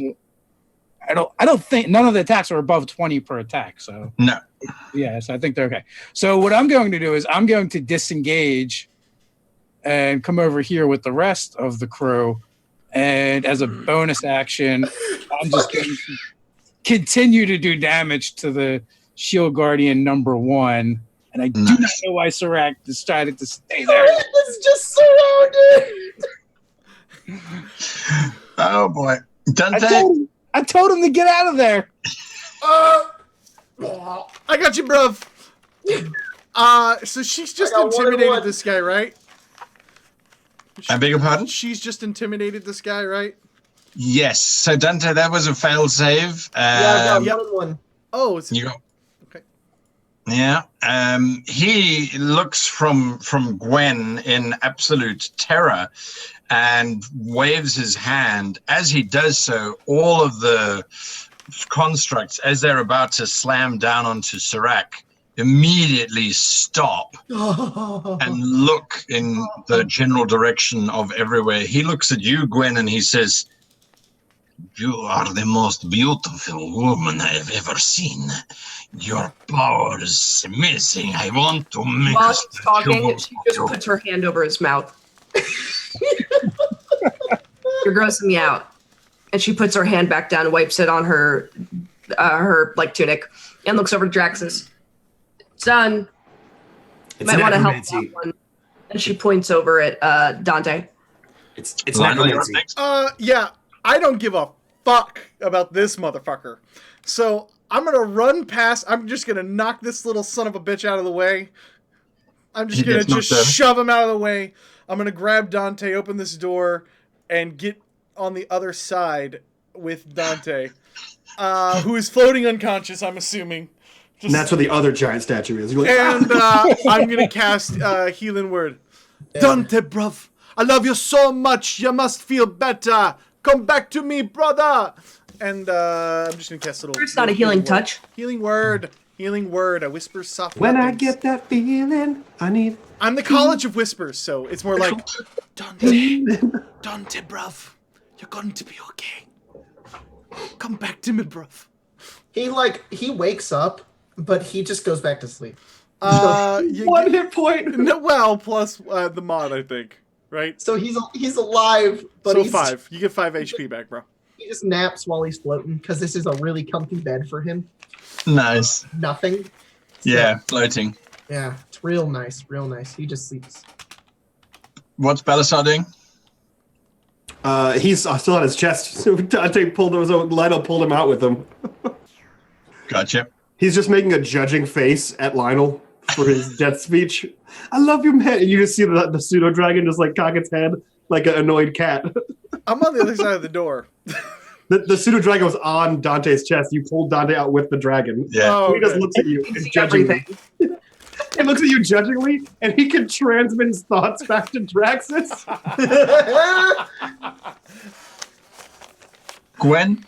I don't think none of the attacks are above 20 per attack. So no. Yeah, so I think they're okay. So what I'm going to do is I'm going to disengage and come over here with the rest of the crew. And as a bonus action, I'm just going to continue to do damage to the Shield Guardian number 1. And I do not know why Serac decided to stay there. It's just surrounded! Oh, boy. Dante? I told him to get out of there. I got you, bruv. So she's just intimidated this guy, right? I beg your pardon? She's just intimidated this guy, right? Yes. So Dante, that was a failed save. Yeah, I've got one. Oh, it's you got. Okay. Yeah. He looks from Gwen in absolute terror and waves his hand. As he does so, all of the constructs, as they're about to slam down onto Serac, immediately stop and look in the general direction of everywhere. He looks at you, Gwen, and he says, "You are the most beautiful woman I have ever seen. Your power is amazing. I want to make While she's talking, she just puts her hand over his mouth. You're grossing me out. And she puts her hand back down, wipes it on her tunic, and looks over to Draxus. It's done. You might want to help that one. And she points over at Dante. It's necromancy. Yeah, I don't give a fuck about this motherfucker. So I'm gonna run past. I'm just gonna knock this little son of a bitch out of the way. I'm just gonna shove him out of the way. I'm gonna grab Dante, open this door, and get on the other side with Dante, who is floating unconscious, I'm assuming. And that's where the other giant statue is. And I'm going to cast Healing Word. Yeah. Dante, bruv, I love you so much. You must feel better. Come back to me, brother. And I'm just going to cast a little... It's not a healing touch. Healing Word. Healing Word. I whisper soft When weapons. I get that feeling, I need... I'm the College of Whispers, so it's more like... Dante, bruv, you're going to be okay. Come back to me, bruv. He wakes up, but he just goes back to sleep. One hit point. No, well, plus the mod, I think, right? So he's alive, but so he's 5. You get 5 HP back, bro. He just naps while he's floating because this is a really comfy bed for him. Nice. Nothing. So, yeah, floating. Yeah, it's real nice, real nice. He just sleeps. What's Belisar doing? He's still on his chest. So Dante Lionel pulled him out with him. Gotcha. He's just making a judging face at Lionel for his death speech. I love you, man. And you just see the pseudo dragon just cock its head like an annoyed cat. I'm on the other side of the door. The pseudo dragon was on Dante's chest. You pulled Dante out with the dragon. Yeah. Oh, he just looks at you and judgingly. He looks at you judgingly, and he can transmit his thoughts back to Draxus. Gwen?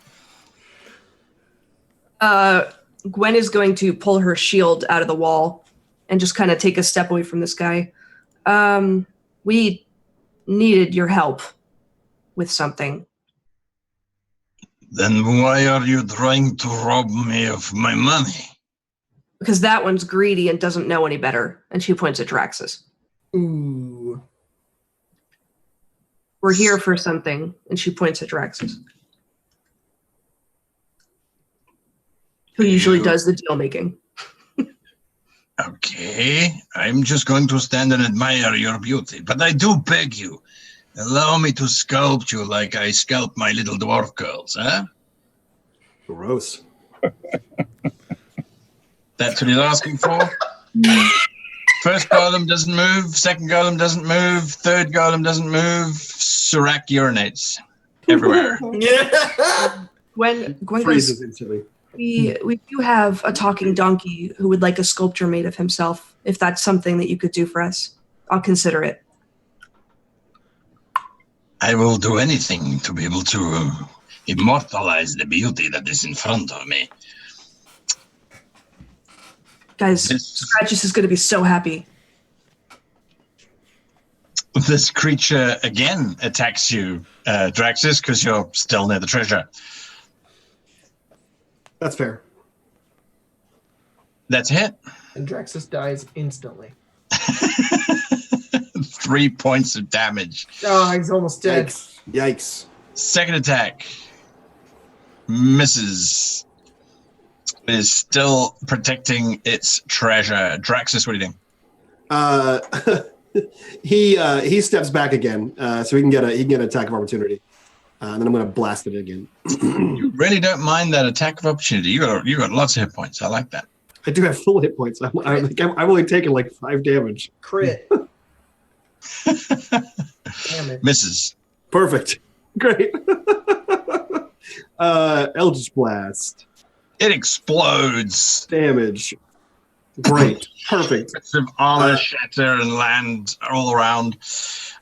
Gwen is going to pull her shield out of the wall and just kind of take a step away from this guy. We needed your help with something. Then why are you trying to rob me of my money? Because that one's greedy and doesn't know any better. And she points at Draxus. Ooh. We're here for something. And she points at Draxus. Who usually does the deal making. Okay, I'm just going to stand and admire your beauty, but I do beg you, allow me to sculpt you like I sculpt my little dwarf girls, huh? Gross. That's what he's asking for? First golem doesn't move, second golem doesn't move, third golem doesn't move, Surak urinates everywhere. Gwen Freezes goes, instantly. we do have a talking donkey who would like a sculpture made of himself. If that's something that you could do for us, I'll consider it. I will do anything to be able to immortalize the beauty that is in front of me. Guys, Scratches is going to be so happy. This creature again attacks you, Draxus, because you're still near the treasure. That's fair. That's a hit. And Draxus dies instantly. 3 points of damage. Oh, he's almost dead. Yikes. Second attack. Misses. It is still protecting its treasure. Draxus, what are you doing? He steps back again, so he can get an attack of opportunity. And then I'm going to blast it again. You really don't mind that attack of opportunity. You got lots of hit points. I like that. I do have full hit points. I've only taken like 5 damage. Crit. Damn it. Misses. Perfect. Great. Eldritch Blast. It explodes. Damage. Great. Perfect. Bits of armor shatter and land all around.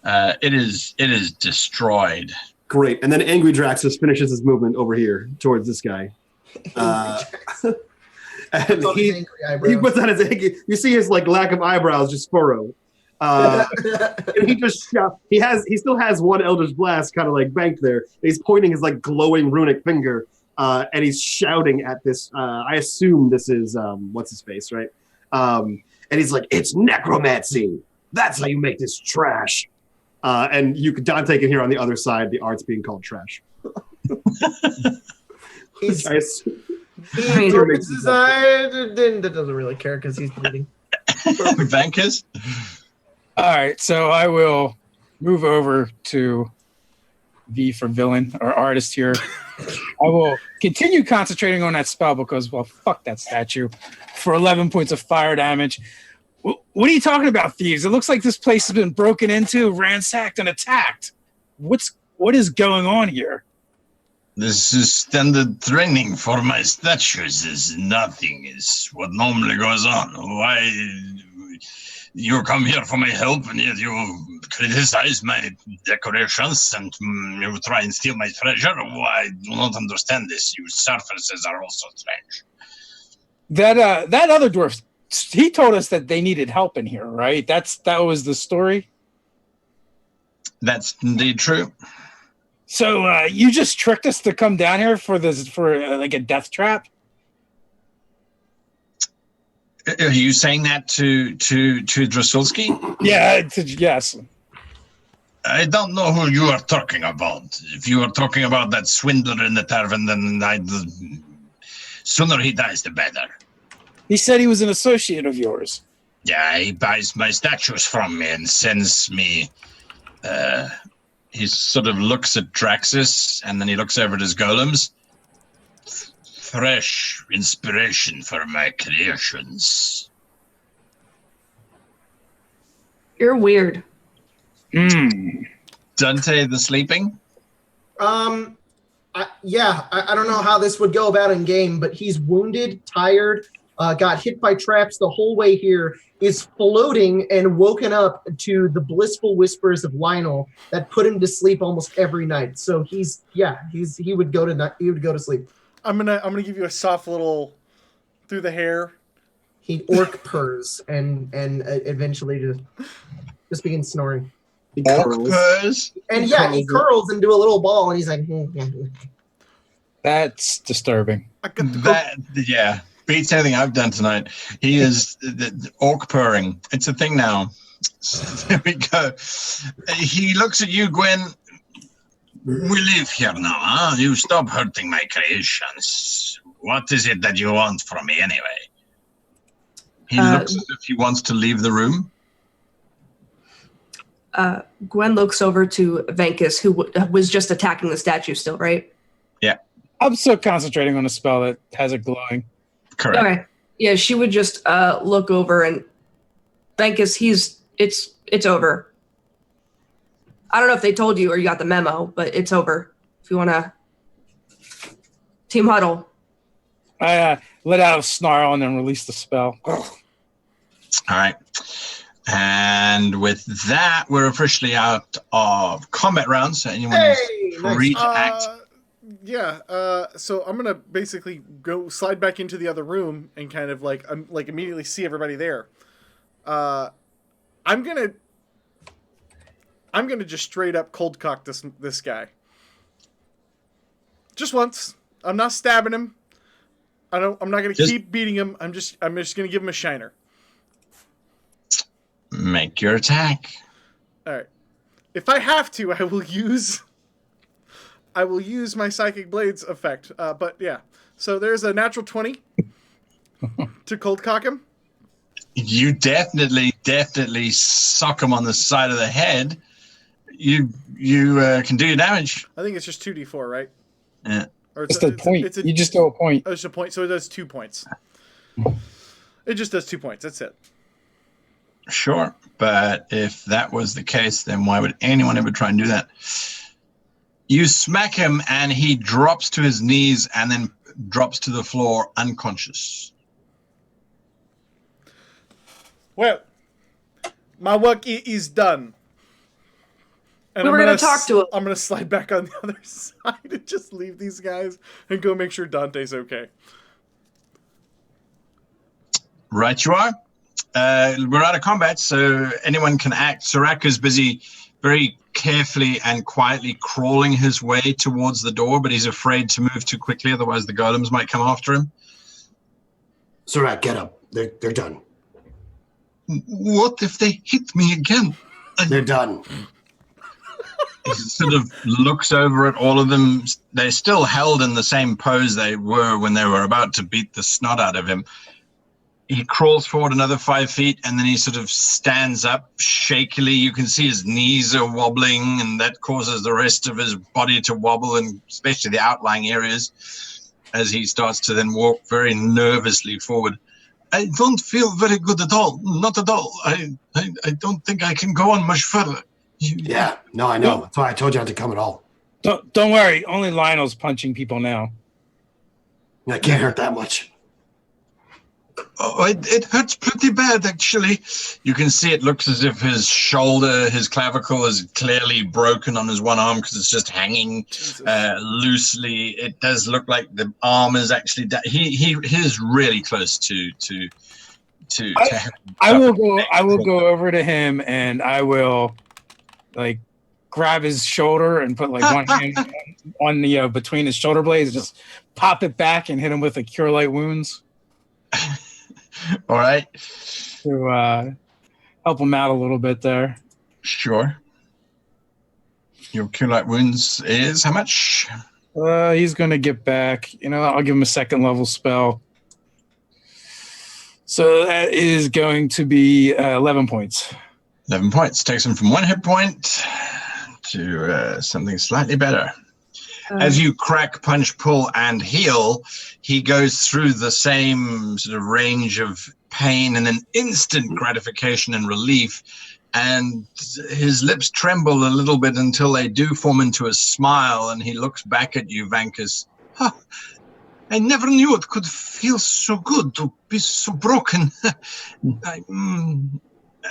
It is destroyed. Great. And then Angry Draxus finishes his movement over here towards this guy. And he puts on his angry. You see his like lack of eyebrows just furrow. And he just he still has one Eldritch Blast kind of like banked there. He's pointing his like glowing runic finger, and he's shouting at this. I assume this is what's his face, right? And he's like, "It's necromancy. That's how you make this trash." And Dante can hear on the other side the art's being called trash. He's, I assume. he turns his eye, that doesn't really care because he's bleeding. Vankers? All right, so I will move over to V for villain or artist here. I will continue concentrating on that spell because, well, fuck that statue for 11 points of fire damage. What are you talking about, thieves? It looks like this place has been broken into, ransacked, and attacked. What is going on here? This is standard training for my statues. Nothing is what normally goes on. Why you come here for my help and yet you criticize my decorations and you try and steal my treasure? I do not understand this. You surfaces are also strange. That other dwarf, he told us that they needed help in here, right? That was the story. That's indeed true. So you just tricked us to come down here for like a death trap? Are you saying that to Drasulski? Yeah, yes. I don't know who you are talking about. If you are talking about that swindler in the tavern, then sooner he dies, the better. He said he was an associate of yours. Yeah, he buys my statues from me and sends me. He sort of looks at Draxus and then he looks over at his golems. Fresh inspiration for my creations. You're weird. Dante the Sleeping? I don't know how this would go about in game, but he's wounded, tired, got hit by traps the whole way here, is floating and woken up to the blissful whispers of Lionel that put him to sleep almost every night. So he would go to sleep. I'm gonna give you a soft little through the hair. he orc purrs and eventually just begins snoring. Orc purrs? And yeah, he curls into a little ball, and he's like, That's disturbing. Yeah, beats anything I've done tonight. He is the orc purring. It's a thing now. There we go. He looks at you, Gwen. We live here now, huh? You stop hurting my creations. What is it that you want from me anyway? He looks as if he wants to leave the room. Gwen looks over to Venkus, who was just attacking the statue still, right? Yeah. I'm still concentrating on a spell that has it glowing. Correct. Okay. Yeah, she would just look over and Venkus, it's over. I don't know if they told you or you got the memo, but it's over. If you want to team huddle. I let out a snarl and then release the spell. All right. And with that, we're officially out of combat rounds. So anyone is free to act. So I'm gonna basically go slide back into the other room and kind of like immediately see everybody there. I'm gonna just straight up cold cock this guy. Just once. I'm not stabbing him. I'm not gonna keep beating him. I'm just gonna give him a shiner. Make your attack. All right. If I have to, I will use my Psychic Blades effect. But yeah. So there's a natural 20 to cold cock him. You definitely sock him on the side of the head. You can do your damage. I think it's just 2d4, right? Yeah. Or it's a point. You just do a point. Oh, it's a point. So it does 2 points. It just does 2 points. That's it. Sure. But if that was the case, then why would anyone ever try and do that? You smack him and he drops to his knees and then drops to the floor unconscious. Well, my work is done. And we were going to talk to him. I'm going to slide back on the other side and just leave these guys and go make sure Dante's okay. Right you are. We're out of combat, so anyone can act. Soraka's busy very carefully and quietly crawling his way towards the door, but he's afraid to move too quickly, otherwise the golems might come after him. Sorak, get up. They're done. What if they hit me again? They're done. He sort of looks over at all of them. They're still held in the same pose they were when they were about to beat the snot out of him. He crawls forward another 5 feet, and then he sort of stands up shakily. You can see his knees are wobbling, and that causes the rest of his body to wobble, and especially the outlying areas, as he starts to then walk very nervously forward. I don't feel very good at all. Not at all. I don't think I can go on much further. Yeah, no, I know. That's why I told you not to come at all. Don't worry. Only Lionel's punching people now. That can't hurt that much. Oh, it hurts pretty bad, actually. You can see it looks as if his shoulder, his clavicle is clearly broken on his one arm because it's just hanging loosely. It does look like the arm is actually... He is really close to I will go over to him and I will like grab his shoulder and put like one hand on the between his shoulder blades, just pop it back and hit him with a Cure Light Wounds. All right. To help him out a little bit there. Sure. Your Cure Light Wounds is how much? He's going to get back. I'll give him a second level spell. So that is going to be 11 points. 11 points. Takes him from 1 hit point to something slightly better. As you crack, punch, pull, and heal, he goes through the same sort of range of pain and an instant gratification and relief. And his lips tremble a little bit until they do form into a smile. And he looks back at you, Vankus. Huh. I never knew it could feel so good to be so broken.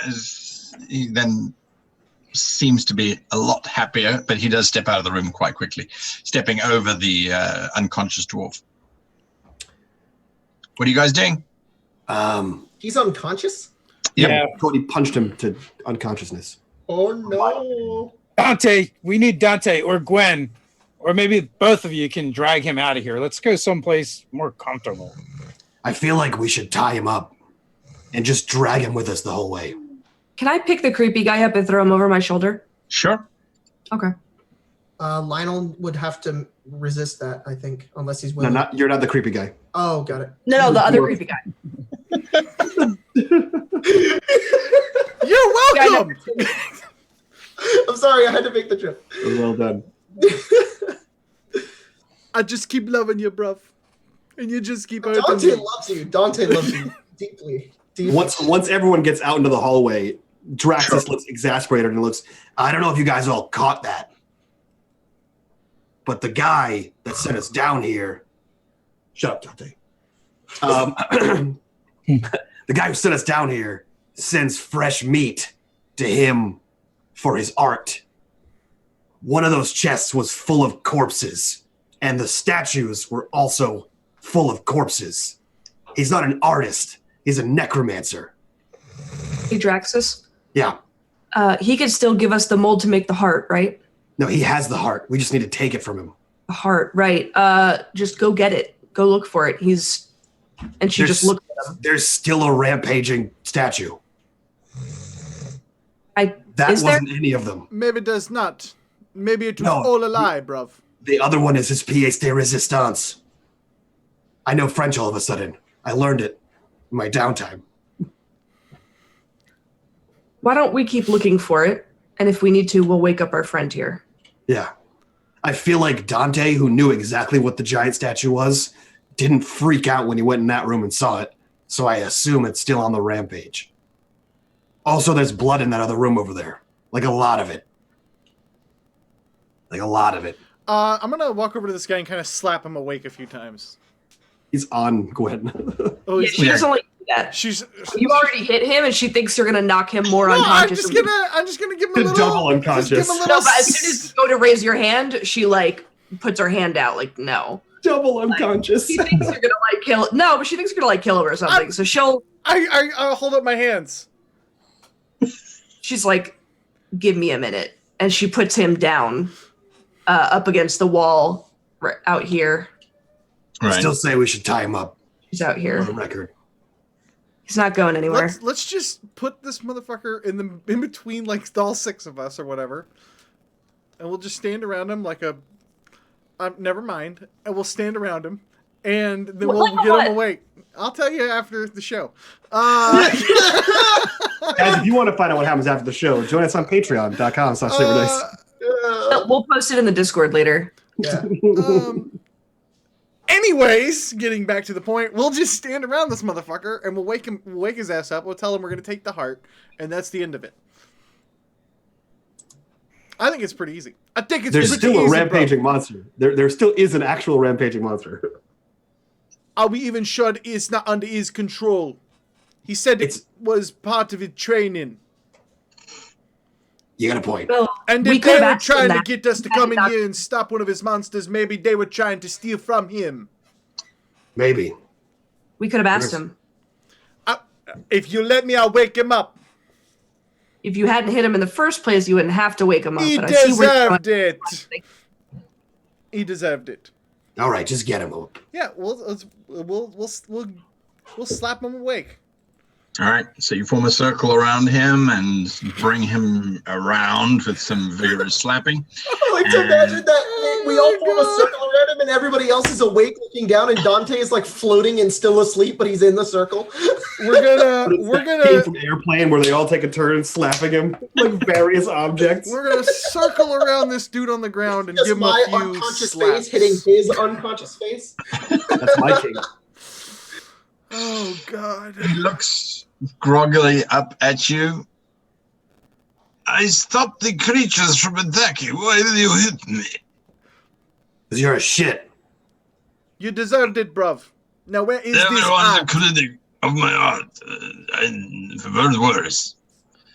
As he then seems to be a lot happier, but he does step out of the room quite quickly, stepping over the unconscious dwarf. What are you guys doing? He's unconscious? Yeah. Cody punched him to unconsciousness. Oh no. Dante, we need Dante or Gwen, or maybe both of you can drag him out of here. Let's go someplace more comfortable. I feel like we should tie him up and just drag him with us the whole way. Can I pick the creepy guy up and throw him over my shoulder? Sure. Okay. Lionel would have to resist that, I think, unless he's No, willing. you're not the creepy guy. Oh, got it. No, the other creepy guy. You're welcome. I'm sorry, I had to make the trip. Well done. I just keep loving you, bruv. And you just keep Dante hurting me. loves you. Dante loves you deeply. Once everyone gets out into the hallway, Draxus looks exasperated and looks, I don't know if you guys all caught that, but the guy that sent us down here, shut up, Dante. The guy who sent us down here sends fresh meat to him for his art. One of those chests was full of corpses, and the statues were also full of corpses. He's not an artist. He's a necromancer. Hey, Draxus. Yeah. He could still give us the mold to make the heart, right? No, he has the heart. We just need to take it from him. The heart, right. Just go get it. Go look for it. She just looked at him. There's still a rampaging statue. That Is there? wasn't any of them. Maybe there's not. Maybe it was No. all a lie, bruv. The other one is his pièce de résistance. I know French all of a sudden. I learned it in my downtime. Why don't we keep looking for it? And if we need to, we'll wake up our friend here. Yeah. I feel like Dante, who knew exactly what the giant statue was, didn't freak out when he went in that room and saw it. So I assume it's still on the rampage. Also, there's blood in that other room over there. Like a lot of it. Like a lot of it. I'm gonna walk over to this guy and kind of slap him awake a few times. He's on Gwen. Oh, Yeah, she doesn't like that. You already hit him, and she thinks you're gonna knock him more unconscious. I'm just gonna give him a little double unconscious. Just give him a No, little but as soon as you go to raise your hand, she like puts her hand out, like no. Double unconscious. She thinks you're gonna like kill. No, but she thinks you're gonna like kill him or something. So she'll. I'll hold up my hands. She's like, "Give me a minute," and she puts him down, up against the wall, right out here. I still say we should tie him up. He's out here. On the record. He's not going anywhere. Let's just put this motherfucker in between like all six of us or whatever, and we'll just stand around him like a. Never mind. And we'll stand around him, and then we'll get him awake. I'll tell you after the show. Guys, if you want to find out what happens after the show, join us on patreon.com/SaberDice. We'll post it in the Discord later. Yeah. Anyways, getting back to the point, we'll just stand around this motherfucker and we'll wake his ass up. We'll tell him we're gonna take the heart, and that's the end of it. I think it's pretty easy. I think it's There's pretty still a easy, rampaging monster. There still is an actual rampaging monster. Are we even sure it's not under his control? He said it was part of his training. You got a point. Well, And we if could they have were asked him trying to that. get us to come in here and stop one of his monsters, maybe they were trying to steal from him. Maybe. We could have asked him. If you let me, I'll wake him up. If you hadn't hit him in the first place, you wouldn't have to wake him up. He but I see where you're deserved going. it. He deserved it. All right, just get him. Yeah, we'll slap him awake. All right, so you form a circle around him and bring him around with some vigorous slapping. I like to imagine that we all form a circle around him and everybody else is awake looking down and Dante is like floating and still asleep, but he's in the circle. We're gonna from Airplane where they all take a turn slapping him like various objects. We're gonna circle around this dude on the ground and Just give him my a few unconscious slaps. face hitting his unconscious face. That's my king. Oh God! He looks groggily up at you. I stopped the creatures from attacking. Why did you hit me? Because you're a shit. You deserved it, bruv. Now where is this Everyone's a art? critic of my art. And for worse.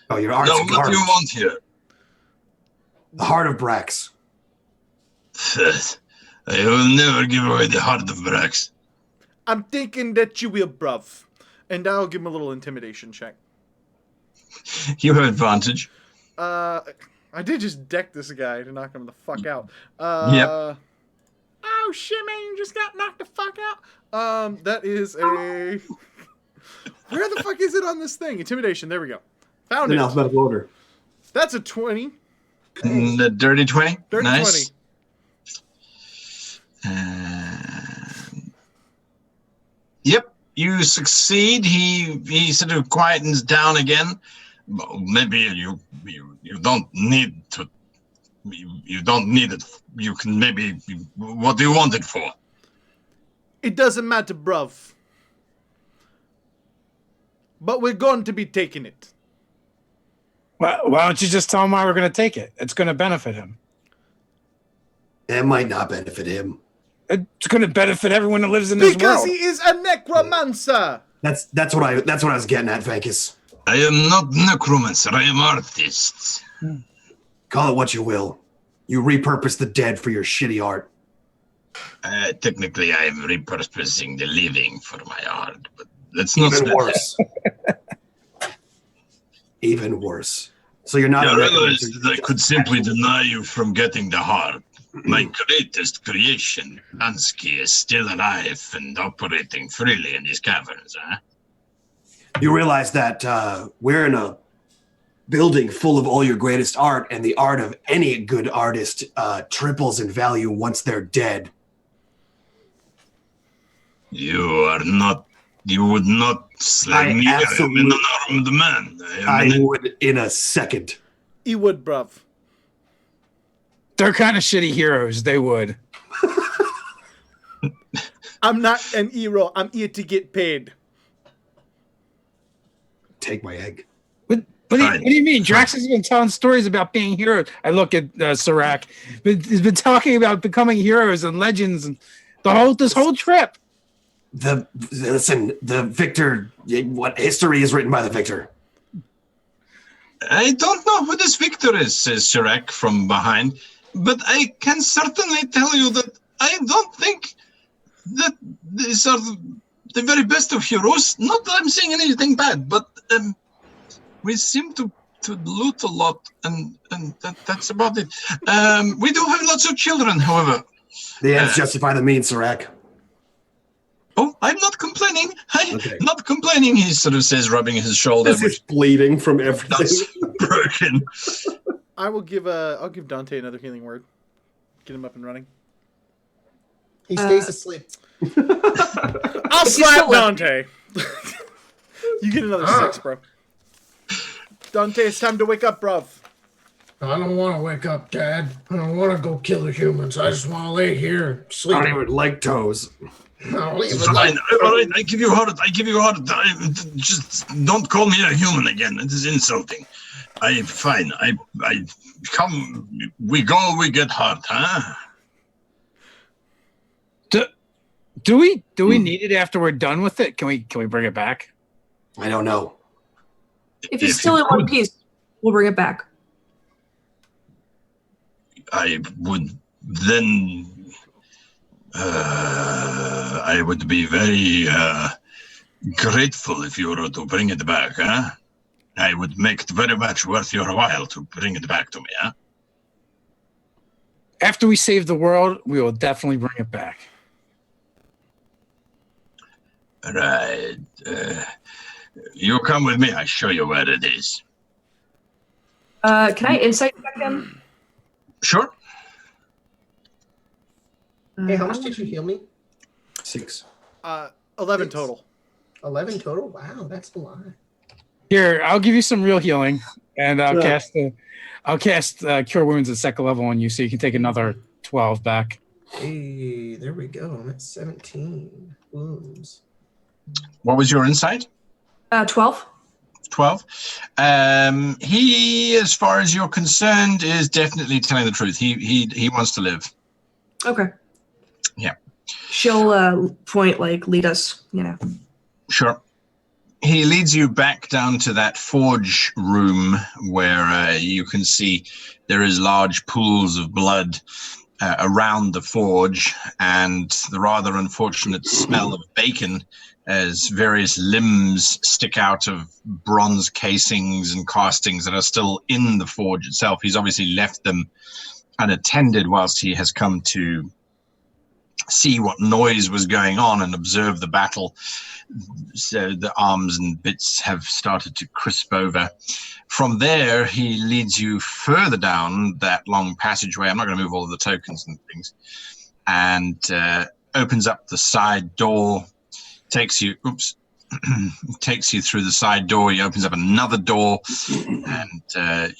Oh, your art's Now, what do garbage. you want here? The heart of Brax. I will never give away the heart of Brax. I'm thinking that you will, bruv. And I'll give him a little intimidation check. You have advantage. I did just deck this guy to knock him the fuck out. Yep. Oh shit, man! You just got knocked the fuck out. That is a. Where the fuck is it on this thing? Intimidation. There we go. Found In it. alphabetical order. That's a 20. The dirty 20. Dirty Nice. 20. Yep, you succeed. He sort of quietens down again. Well, maybe you don't need to. You don't need it. You can maybe. What do you want it for? It doesn't matter, bruv. But we're going to be taking it. Well, why don't you just tell him why we're going to take it? It's going to benefit him. It might not benefit him. It's going to benefit everyone that lives in this Because world. he is a necromancer. That's what I was getting at, Vegas. I am not necromancer. I am artist. Call it what you will. You repurpose the dead for your shitty art. Technically, I am repurposing the living for my art, but that's not Even worse. Even worse. So you're not. I realized that I could simply deny you from getting the heart. My greatest creation, Ansky, is still alive and operating freely in these caverns, huh? You realize that we're in a building full of all your greatest art, and the art of any good artist triples in value once they're dead. You would not slay me. I am an unarmed man. I would in a second. He would, bruv. They're kind of shitty heroes. They would. I'm not an hero. I'm here to get paid. Take my egg. What do you mean? Drax has been telling stories about being heroes. I look at Serac. He's been talking about becoming heroes and legends and this whole trip. The victor. What history is written by the victor? I don't know who this victor is, says Serac from behind, but I can certainly tell you that I don't think that these are the very best of heroes. Not that I'm saying anything bad, but we seem to loot a lot, and that's about it. We do have lots of children, however. The ends justify the means, Serac. Oh, I'm not complaining. I'm not complaining, he sort of says, rubbing his shoulder. He's bleeding from everything. That's broken. I'll give Dante another healing word. Get him up and running. He stays asleep. I'll slap Dante. You get another 6, bro. Dante, it's time to wake up, bruv. I don't want to wake up, Dad. I don't want to go kill the humans. I just want to lay here and sleep. I don't even like toes. Fine. All right, I give you heart. Just don't call me a human again. It is insulting. Fine. I come. We go. We get heart, huh? Do we need it after we're done with it? Can we bring it back? I don't know. If he's still in one piece, we'll bring it back. I would then. I would be very grateful if you were to bring it back, huh? I would make it very much worth your while to bring it back to me, huh? After we save the world, we will definitely bring it back. Right. You come with me. I'll show you where it is. Can I insight check him? Sure. Hey, how much did you heal me? 6. 11 total. 11 total? Wow, that's a lot. Here, I'll give you some real healing, and I'll cast Cure Wounds at second level on you, so you can take another 12 back. Hey, there we go. I'm at 17 wounds. What was your insight? 12. 12. He, as far as you're concerned, is definitely telling the truth. He wants to live. Okay. Yeah. She'll point, lead us, Sure. He leads you back down to that forge room where you can see there is large pools of blood around the forge, and the rather unfortunate smell of bacon as various limbs stick out of bronze casings and castings that are still in the forge itself. He's obviously left them unattended whilst he has come to see what noise was going on and observe the battle. So the arms and bits have started to crisp over. From there, he leads you further down that long passageway. I'm not going to move all of the tokens and things. And opens up the side door, takes you through the side door. He opens up another door, and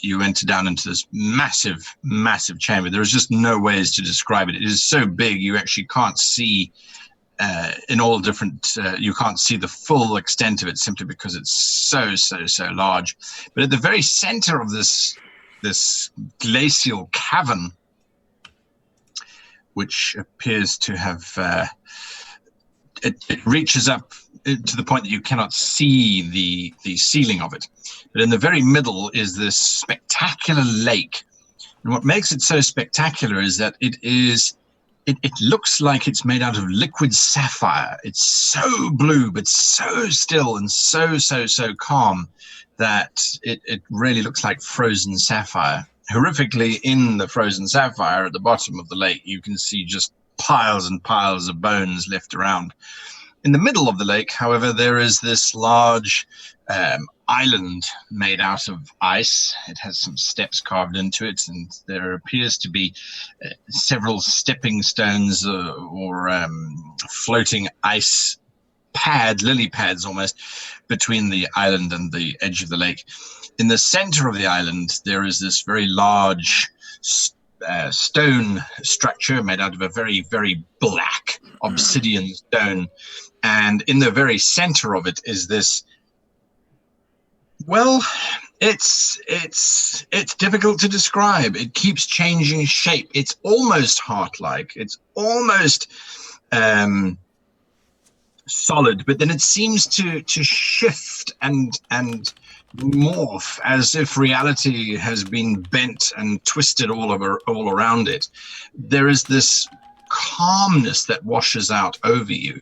you enter down into this massive, massive chamber. There is just no ways to describe it. It is so big, you actually can't see in all different, you can't see the full extent of it simply because it's so large. But at the very center of this glacial cavern, which appears to have, it reaches up to the point that you cannot see the ceiling of it. But in the very middle is this spectacular lake. And what makes it so spectacular is that it looks like it's made out of liquid sapphire. It's so blue, but so still and so calm that it really looks like frozen sapphire. Horrifically, in the frozen sapphire at the bottom of the lake, you can see just piles and piles of bones left around. In the middle of the lake, however, there is this large island made out of ice. It has some steps carved into it, and there appears to be several stepping stones or floating ice lily pads almost, between the island and the edge of the lake. In the center of the island, there is this very large stone structure made out of a very, very black obsidian stone. And in the very center of it is this, well, it's difficult to describe. It keeps changing shape. It's almost heart-like. It's almost solid, but then it seems to shift and morph as if reality has been bent and twisted all around it. There is this calmness that washes out over you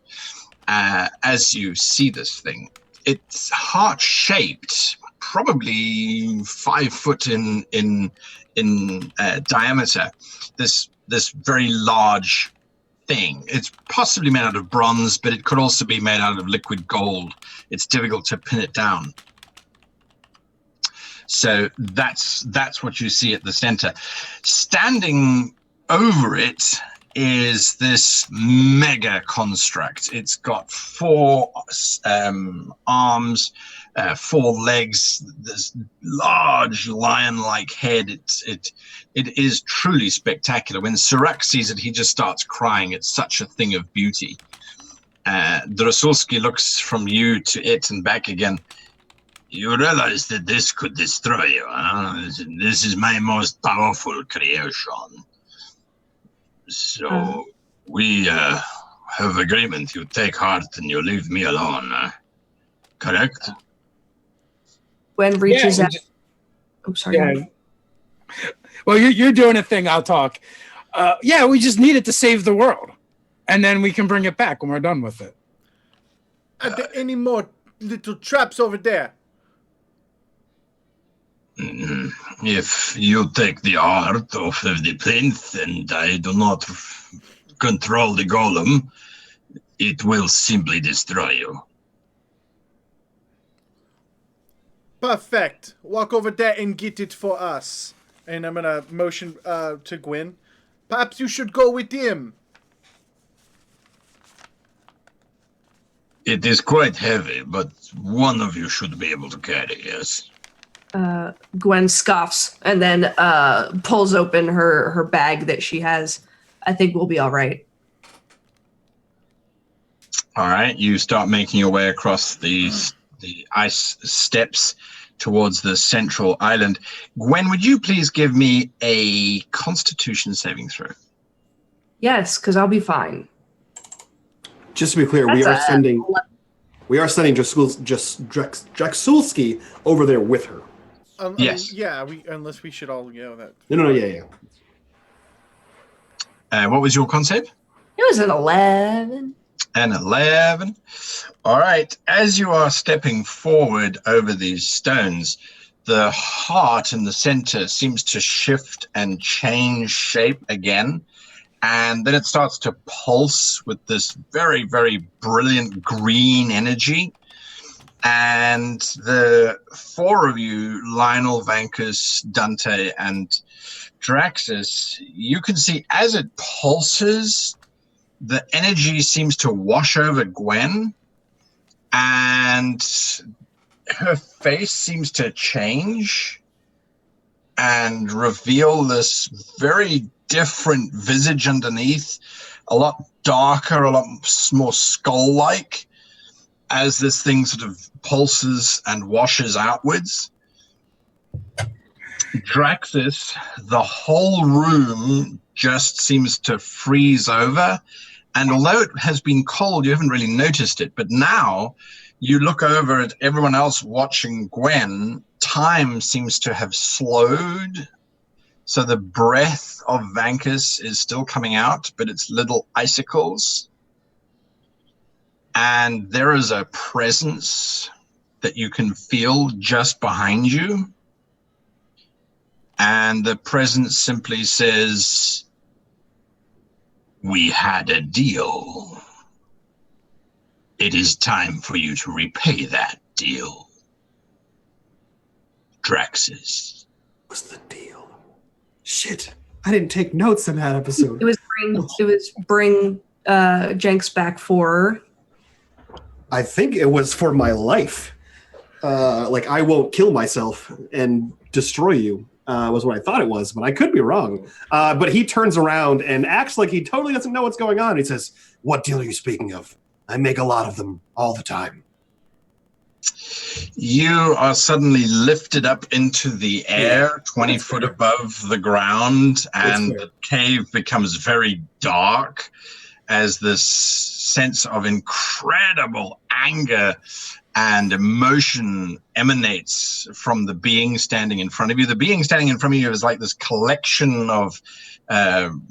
as you see this thing. It's heart-shaped, probably 5 foot in diameter. This very large thing. It's possibly made out of bronze, but it could also be made out of liquid gold. It's difficult to pin it down. So that's what you see at the center. Standing over it is this mega construct. It's got 4 arms, 4 legs, this large lion-like head. It is truly spectacular. When Sirac sees it, he just starts crying. It's such a thing of beauty. Drosolski looks from you to it and back again. You realize that this could destroy you, huh? This is my most powerful creation. So we have agreement. You take heart and you leave me alone. Correct? Gwen reaches out. Oh, sorry. Yeah. Well, you're doing a thing. I'll talk. Yeah, we just need it to save the world, and then we can bring it back when we're done with it. Are there any more little traps over there? If you take the heart off of the plinth and I do not control the golem, it will simply destroy you. Perfect. Walk over there and get it for us. And I'm gonna motion to Gwen. Perhaps you should go with him. It is quite heavy, but one of you should be able to carry, yes? Gwen scoffs and then pulls open her bag that she has. I think we'll be all right. All right, you start making your way across the ice steps towards the central island. Gwen, would you please give me a Constitution saving throw? Yes, because I'll be fine. Just to be clear, we are sending Draxulski over there with her. Yes. Yeah, unless we should all go. That. No, yeah. What was your con save? It was an 11. An 11. All right. As you are stepping forward over these stones, the heart in the center seems to shift and change shape again. And then it starts to pulse with this very, very brilliant green energy. And the four of you, Lionel, Vankus, Dante, and Draxus, you can see as it pulses, the energy seems to wash over Gwen, and her face seems to change and reveal this very different visage underneath, a lot darker, a lot more skull-like, as this thing sort of pulses and washes outwards. Draxus, the whole room just seems to freeze over, and although it has been cold, you haven't really noticed it, but now you look over at everyone else watching Gwen, time seems to have slowed. So the breath of Vankus is still coming out, but it's little icicles. And there is a presence that you can feel just behind you. And the presence simply says, "We had a deal. It is time for you to repay that deal. Draxus." What's the deal? Shit. I didn't take notes in that episode. It was bring Jenks back for. I think it was for my life. Like, I won't kill myself and destroy you, was what I thought it was, but I could be wrong. But he turns around and acts like he totally doesn't know what's going on. He says, "What deal are you speaking of? I make a lot of them all the time." You are suddenly lifted up into the air, 20 foot above the ground, and the cave becomes very dark as this sense of incredible anger and emotion emanates from the being standing in front of you. The being standing in front of you is like this collection of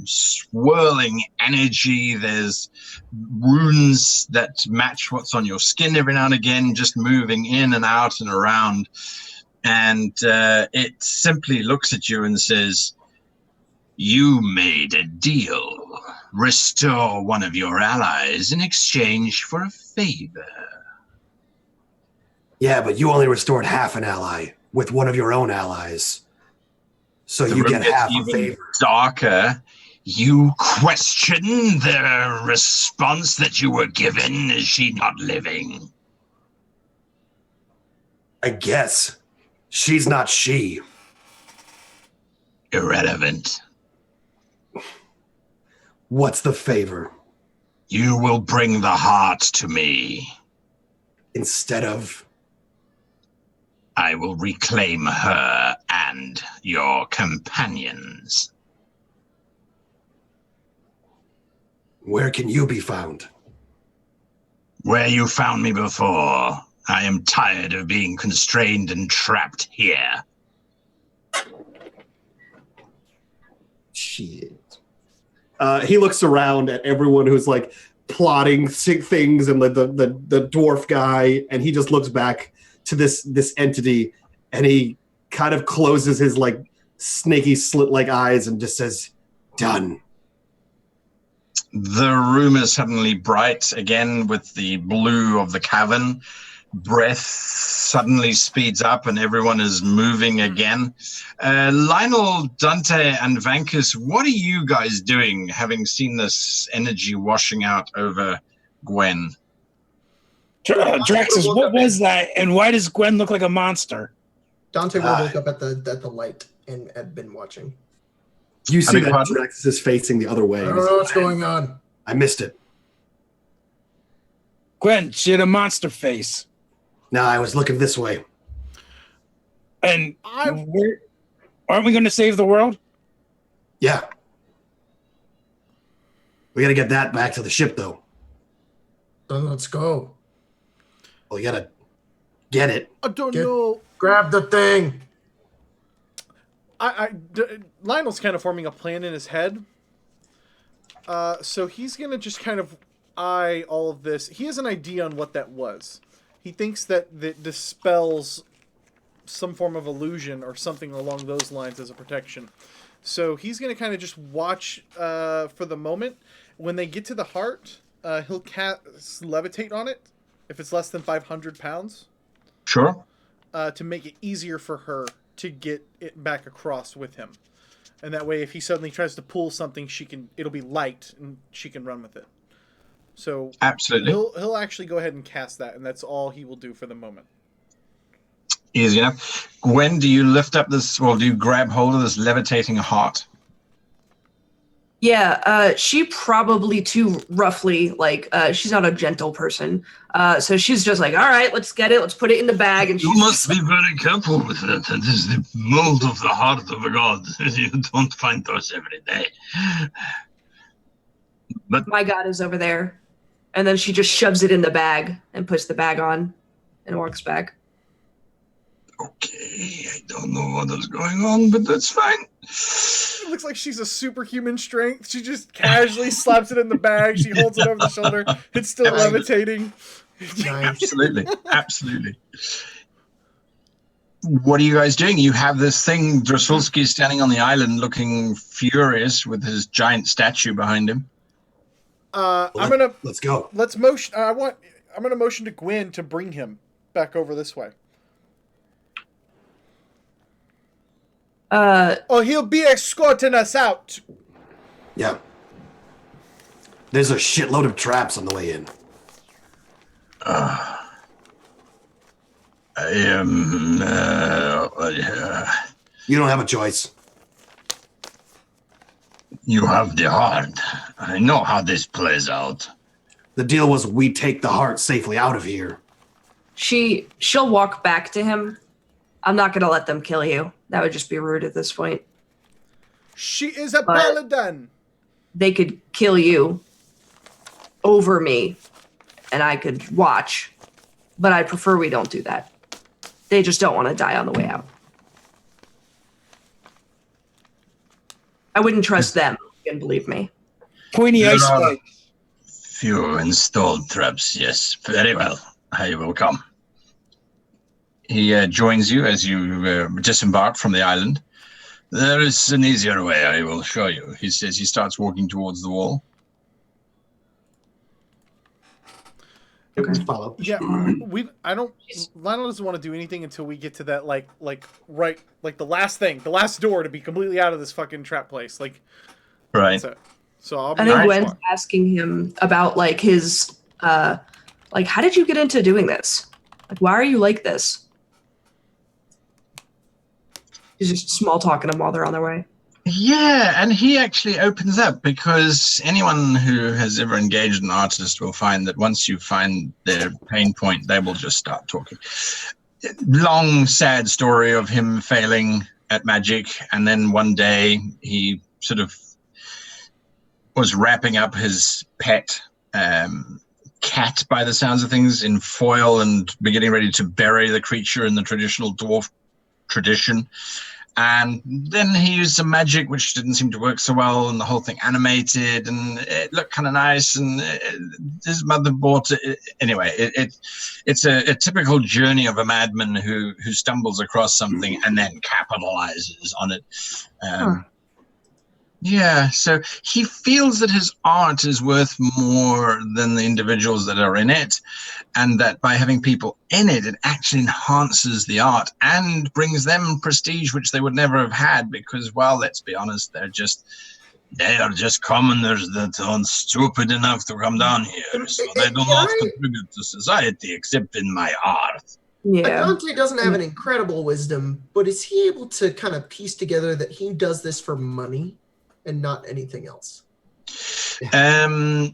swirling energy. There's runes that match what's on your skin every now and again, just moving in and out and around. And it simply looks at you and says, "You made a deal. Restore one of your allies in exchange for a favor." Yeah, but you only restored half an ally with one of your own allies. So you get half a favor. Darker, you question the response that you were given. Is she not living? I guess. She's not she. Irrelevant. What's the favor? You will bring the heart to me. Instead of? I will reclaim her and your companions. Where can you be found? Where you found me before. I am tired of being constrained and trapped here. Shit. He looks around at everyone who's like plotting sick things and the dwarf guy, and he just looks back to this entity, and he kind of closes his like snaky slit-like eyes and just says, "Done." The room is suddenly bright again with the blue of the cavern. Breath suddenly speeds up and everyone is moving again. Lionel, Dante, and Vankus, what are you guys doing, having seen this energy washing out over Gwen? Draxus, what was that? And why does Gwen look like a monster? Dante will look up at the light and had been watching. You see that Draxus is facing the other way. I don't know what's going on. I missed it. Gwen, she had a monster face. No, I was looking this way. And aren't we going to save the world? Yeah. We got to get that back to the ship, though. Then let's go. Well, you got to get it. I don't know. Grab the thing. Lionel's kind of forming a plan in his head. So he's going to just kind of eye all of this. He has an idea on what that was. He thinks that dispels some form of illusion or something along those lines as a protection. So he's going to kind of just watch for the moment. When they get to the heart, he'll cast Levitate on it if it's less than 500 pounds. Sure. To make it easier for her to get it back across with him. And that way, if he suddenly tries to pull something, it'll be light and she can run with it. So absolutely, he'll actually go ahead and cast that, and that's all he will do for the moment. Easy enough. Gwen, do you lift up this, or do you grab hold of this levitating heart? Yeah, she probably too roughly, she's not a gentle person. So she's just like, all right, let's get it. Let's put it in the bag. And you must be very careful with it. It is the mold of the heart of a god. You don't find those every day. But my god is over there. And then she just shoves it in the bag and puts the bag on and walks back. Okay, I don't know what is going on, but that's fine. It looks like she's a superhuman strength. She just casually slaps it in the bag. She holds it over the shoulder. It's still levitating. Absolutely. Absolutely. What are you guys doing? You have this thing, Drosulski standing on the island looking furious with his giant statue behind him. Let's go. Let's motion. I'm gonna motion to Gwen to bring him back over this way. He'll be escorting us out. Yeah. There's a shitload of traps on the way in. You don't have a choice. You have the heart. I know how this plays out. The deal was we take the heart safely out of here. She'll walk back to him. I'm not going to let them kill you. That would just be rude at this point. She is a paladin. They could kill you over me, and I could watch. But I prefer we don't do that. They just don't want to die on the way out. I wouldn't trust them, you can believe me. Pointy ice spikes. Few installed traps, yes. Very well. I will come. He joins you as you disembark from the island. There is an easier way, I will show you. He says he starts walking towards the wall. Okay. Follow. Yeah, Lionel doesn't want to do anything until we get to that the last thing, the last door to be completely out of this fucking trap place. Right. So I'll be I think Gwen's asking him about his how did you get into doing this? Why are you like this? He's just small talking them while they're on their way. Yeah, and he actually opens up because anyone who has ever engaged an artist will find that once you find their pain point, they will just start talking. Long, sad story of him failing at magic, and then one day he sort of was wrapping up his pet cat, by the sounds of things, in foil and getting ready to bury the creature in the traditional dwarf tradition. And then he used some magic, which didn't seem to work so well, and the whole thing animated, and it looked kind of nice, and his mother bought it. Anyway, it's a typical journey of a madman who stumbles across something and then capitalizes on it. Yeah, so he feels that his art is worth more than the individuals that are in it, and that by having people in it, it actually enhances the art and brings them prestige, which they would never have had because, well, let's be honest, they are just commoners that aren't stupid enough to come down here, so they do not contribute to society except in my art. Yeah. Dante doesn't have an incredible wisdom, but is he able to kind of piece together that he does this for money and not anything else? I mean,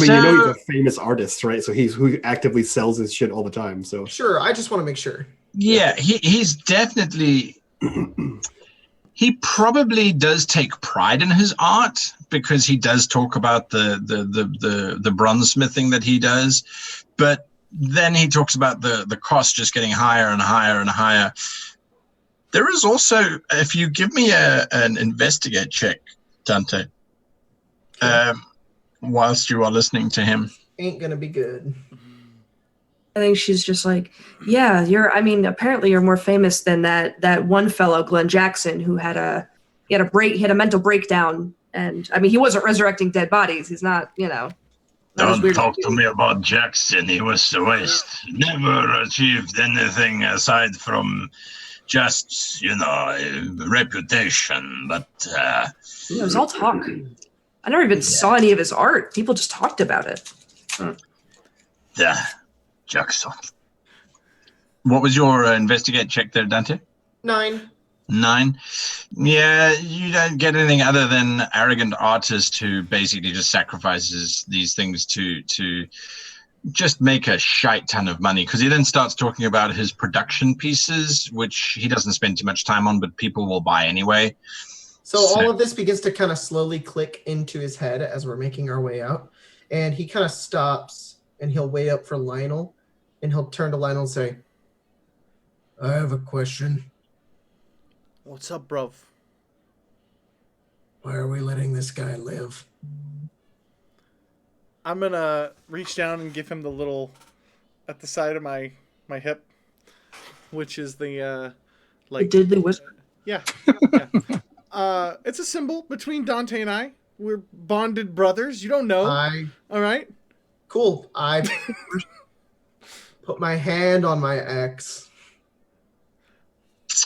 you know he's a famous artist, right? So who actively sells his shit all the time. So sure, I just want to make sure. Yeah, he's definitely. He probably does take pride in his art because he does talk about the bronzesmithing that he does, but then he talks about the cost just getting higher and higher and higher. There is also, if you give me an investigate check, Dante. whilst you are listening to him. Ain't gonna be good. I think she's just like, yeah, apparently you're more famous than that one fellow, Glenn Jackson, who had a mental breakdown. And I mean, he wasn't resurrecting dead bodies. He's not, not as Don't weird talk to me about Jackson. He was the waste. Never achieved anything aside from just, reputation. But it was all talk. I never even saw any of his art. People just talked about it. yeah, Jackson. What was your investigate check there, Dante? 9. 9. Yeah, you don't get anything other than arrogant artist who basically just sacrifices these things to just make a shite ton of money, because he then starts talking about his production pieces, which he doesn't spend too much time on, but people will buy anyway. So all of this begins to kind of slowly click into his head as we're making our way out. And he kind of stops and he'll wait up for Lionel, and he'll turn to Lionel and say, I have a question. What's up, bruv? Why are we letting this guy live? I'm gonna reach down and give him the little at the side of my hip, which is the The diddly whisper. Yeah. It's a symbol between Dante and I. We're bonded brothers. You don't know. All right. Cool. I put my hand on my ex.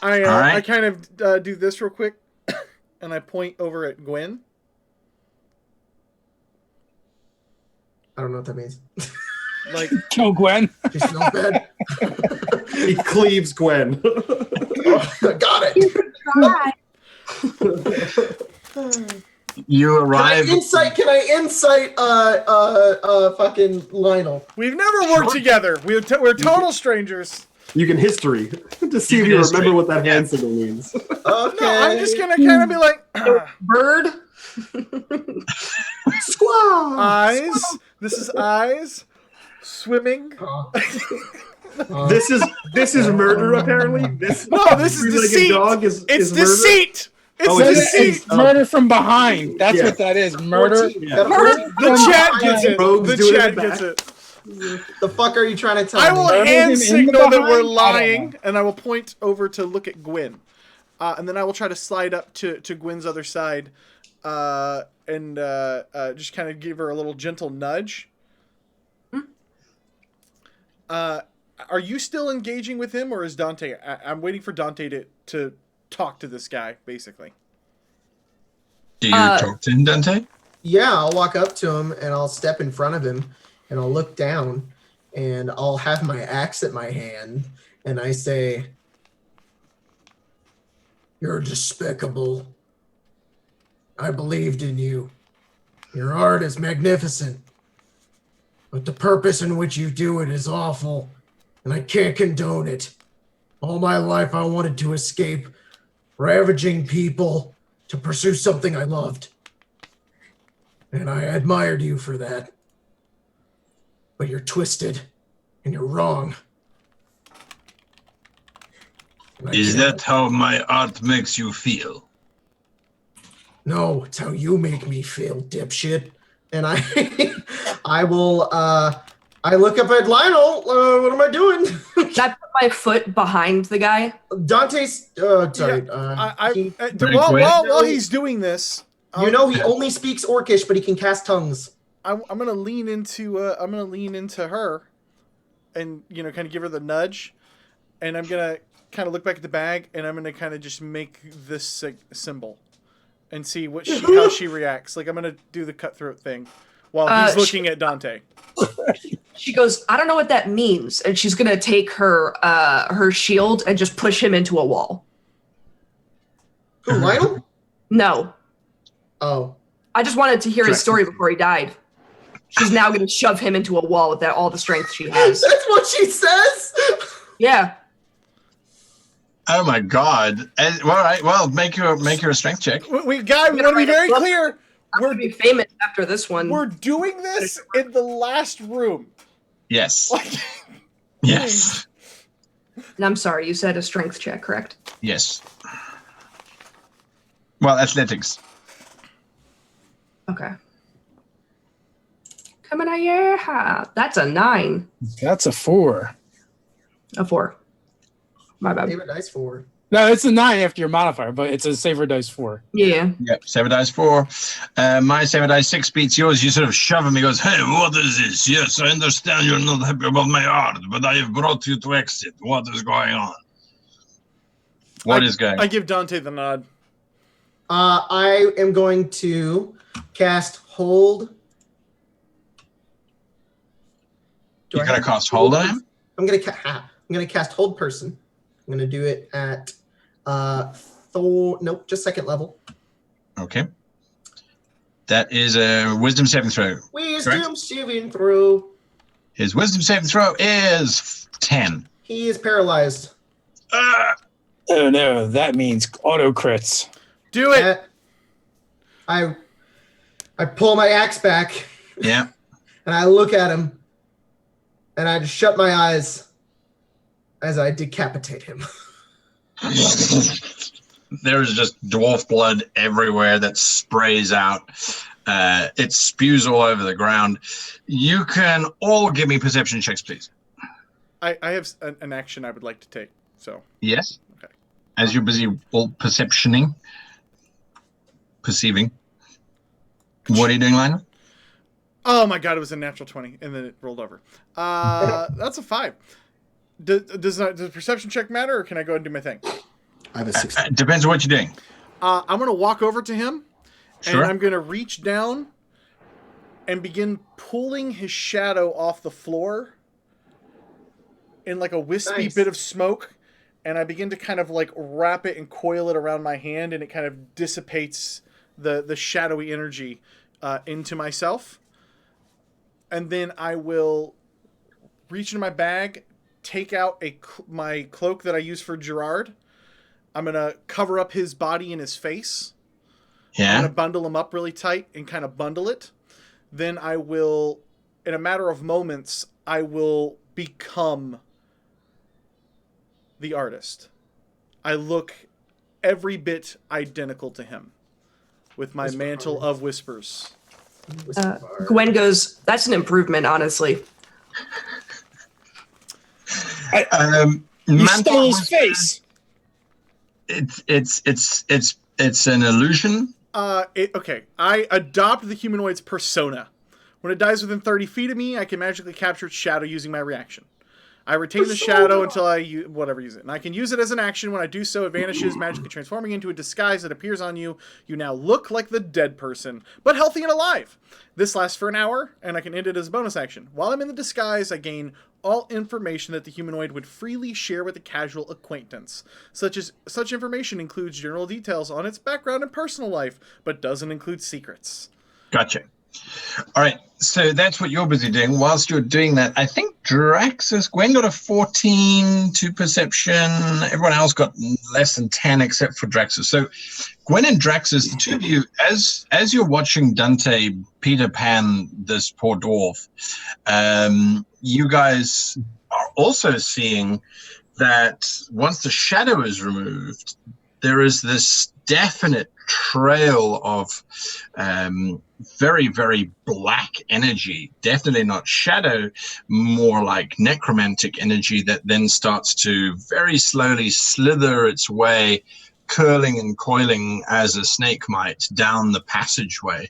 I kind of do this real quick, and I point over at Gwen. I don't know what that means. Like, kill Gwen. She smells bad. He cleaves Gwen. Got it. You arrive. Can I insight fucking Lionel? We've never worked together. We're total strangers. You can history to see if you remember what that hand signal means. Okay. No, I'm just gonna kind of be like, bird. Squaw. Eyes. This is eyes. Swimming. This is murder apparently. This is deceit. Dog is deceit. It's deceit. Murder from behind. That's what that is. Murder. Yeah. The chat gets it. The chat gets it. The fuck are you trying to tell I me? will hand signal that we're lying, and I will point over to look at Gwen. And then I will try to slide up to Gwen's other side and just kind of give her a little gentle nudge. Are you still engaging with him, or is Dante... I'm waiting for Dante to talk to this guy, basically. Do you talk to him, Dante? Yeah, I'll walk up to him, and I'll step in front of him, and I'll look down, and I'll have my axe at my hand, and I say, you're despicable. I believed in you. Your art is magnificent, but the purpose in which you do it is awful, and I can't condone it. All my life I wanted to escape ravaging people to pursue something I loved. And I admired you for that. But you're twisted, and you're wrong. Is that how my art makes you feel? No, it's how you make me feel, dipshit. And I will, I look up at Lionel. What am I doing? Can I put my foot behind the guy? Dante's, sorry. While he's doing this, he only speaks Orcish, but he can cast tongues. I'm gonna lean into her, and kind of give her the nudge, and I'm gonna kind of look back at the bag, and I'm gonna kind of just make this symbol, and see how she reacts. Like I'm gonna do the cutthroat thing while he's looking at Dante. She goes, I don't know what that means, and she's gonna take her shield and just push him into a wall. Who, Lionel? No. Oh. I just wanted to hear his story before he died. She's now going to shove him into a wall with all the strength she has. That's what she says? Yeah. Oh my god. All right, well, make her a strength check. We want to be very clear. I'm going to be famous after this one. We're doing this in the last room. Yes. Yes. And I'm sorry, you said a strength check, correct? Yes. Well, athletics. Okay. Coming out here. That's a 9. That's a 4. A 4. My bad. Favorite dice 4. No, it's a 9 after your modifier, but it's a saver dice 4. Yeah. Yep, saver dice 4. My saver dice 6 beats yours. You sort of shove him. He goes, hey, what is this? Yes, I understand you're not happy about my art, but I have brought you to exit. What is going on? What is going on? I give Dante the nod. I am going to cast Hold. You're going to cast Hold on him? I'm going to cast Hold Person. I'm going to do it at nope, just second level. Okay. That is a wisdom saving throw. Wisdom saving throw. His wisdom saving throw is 10. He is paralyzed. Oh no, that means auto crits. Do it. I pull my axe back. Yeah. And I look at him. And I just shut my eyes as I decapitate him. There's just dwarf blood everywhere that sprays out. It spews all over the ground. You can all give me perception checks, please. I have an action I would like to take. So Yes. Okay. As you're busy all perceptioning, perceiving. What are you doing, Lionel? Oh my god, it was a natural 20, and then it rolled over. That's a 5. Does the perception check matter, or can I go and do my thing? I have a 16. Depends on what you're doing. I'm going to walk over to him, Sure. and I'm going to reach down and begin pulling his shadow off the floor in like a wispy Nice. bit of smoke, and I begin to kind of like wrap it and coil it around my hand, and it kind of dissipates the shadowy energy into myself. And then I will reach into my bag, take out my cloak that I use for Gerard. I'm going to cover up his body and his face. I'm Yeah. going to bundle him up really tight and kind of bundle it. Then I will, in a matter of moments, I will become the artist. I look every bit identical to him with my mantle of whispers. Gwen goes, that's an improvement, honestly. You stole his face. It's an illusion. Okay, I adopt the humanoid's persona. When it dies within 30 feet of me, I can magically capture its shadow using my reaction. I retain the shadow until I use it. And I can use it as an action. When I do so, it vanishes, magically transforming into a disguise that appears on you. You now look like the dead person, but healthy and alive. This lasts for an hour, and I can end it as a bonus action. While I'm in the disguise, I gain all information that the humanoid would freely share with a casual acquaintance. Such information includes general details on its background and personal life, but doesn't include secrets. Gotcha. All right, so that's what you're busy doing. Whilst you're doing that, I think Draxus, Gwen got a 14 to perception. Everyone else got less than 10 except for Draxus. So Gwen and Draxus, the two of you, as you're watching Dante Peter Pan this poor dwarf, you guys are also seeing that once the shadow is removed, there is this definite trail of very, very black energy, definitely not shadow, more like necromantic energy that then starts to very slowly slither its way, curling and coiling as a snake might down the passageway.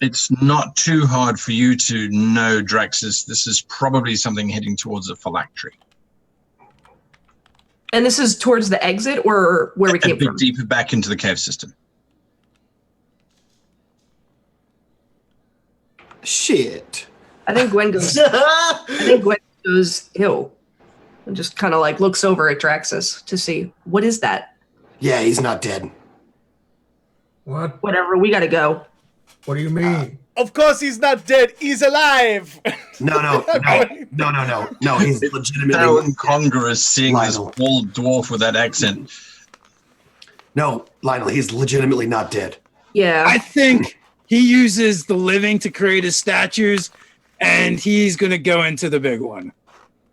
It's not too hard for you to know, Draxus, this is probably something heading towards a phylactery. And this is towards the exit or where we A came bit from? deeper back into the cave system. Shit. I think Gwen goes, ew. And just kind of like looks over at Draxus to see, what is that? Yeah, he's not dead. What? Whatever, we gotta go. What do you mean? Of course he's not dead, he's alive! No. He's So legitimately. incongruous seeing this Lionel. old dwarf with that accent. No, Lionel, he's legitimately not dead. Yeah. I think he uses the living to create his statues, and he's going to go into the big one.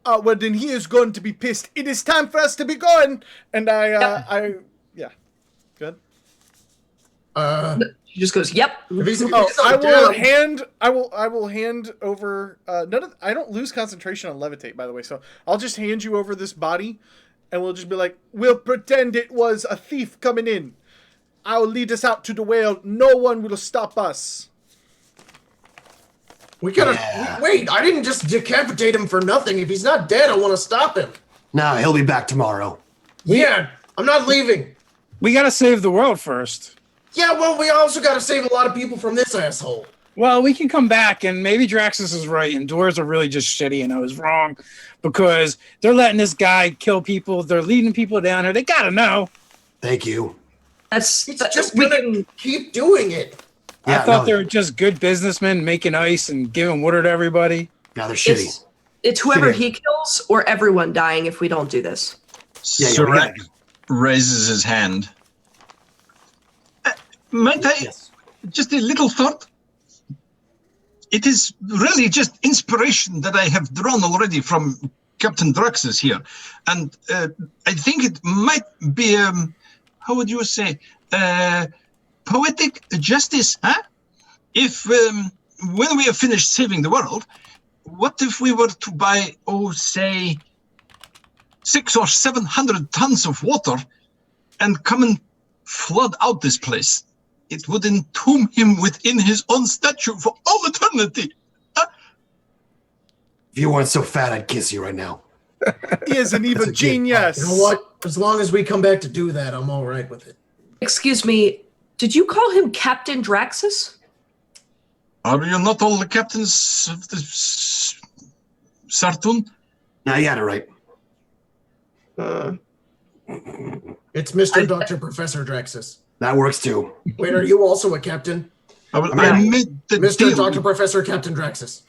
Well, then he is going to be pissed. It is time for us to be going! And yeah. Good. She just goes, "Yep." If he's, if Oh, he's not dead, I will hand over. I don't lose concentration on levitate, by the way. So I'll just hand you over this body, and we'll just be like, we'll pretend it was a thief coming in. I'll lead us out to the whale. No one will stop us. we gotta wait. I didn't just decapitate him for nothing. If he's not dead, I want to stop him. Nah, he'll be back tomorrow. Yeah, I'm not leaving. We gotta save the world first. Yeah, well, we also got to save a lot of people from this asshole. Well, we can come back, and maybe Draxus is right, and dwarves are really just shitty, and I was wrong, because they're letting this guy kill people. They're leading people down here. They gotta know. Thank you. It's just gonna keep doing it. I thought they were just good businessmen making ice and giving water to everybody. Yeah, they're shitty. It's whoever he kills or everyone dying if we don't do this. Serac raises his hand. Might I? Yes. Just a little thought. It is really just inspiration that I have drawn already from Captain Draxus here. And I think it might be, how would you say, poetic justice, huh? If, when we have finished saving the world, what if we were to buy, say, 600 or 700 tons of water and come and flood out this place? It would entomb him within his own statue for all eternity. If you weren't so fat, I'd kiss you right now. He is an evil genius. You know what? As long as we come back to do that, I'm all right with it. Excuse me, did you call him Captain Draxus? Are you not all the captains of the Sartun? Now you had it right. It's Mr. Dr. Professor Draxus. That works too. Wait, are you also a captain? I made the Mr. deal. Dr. Professor Captain Draxus.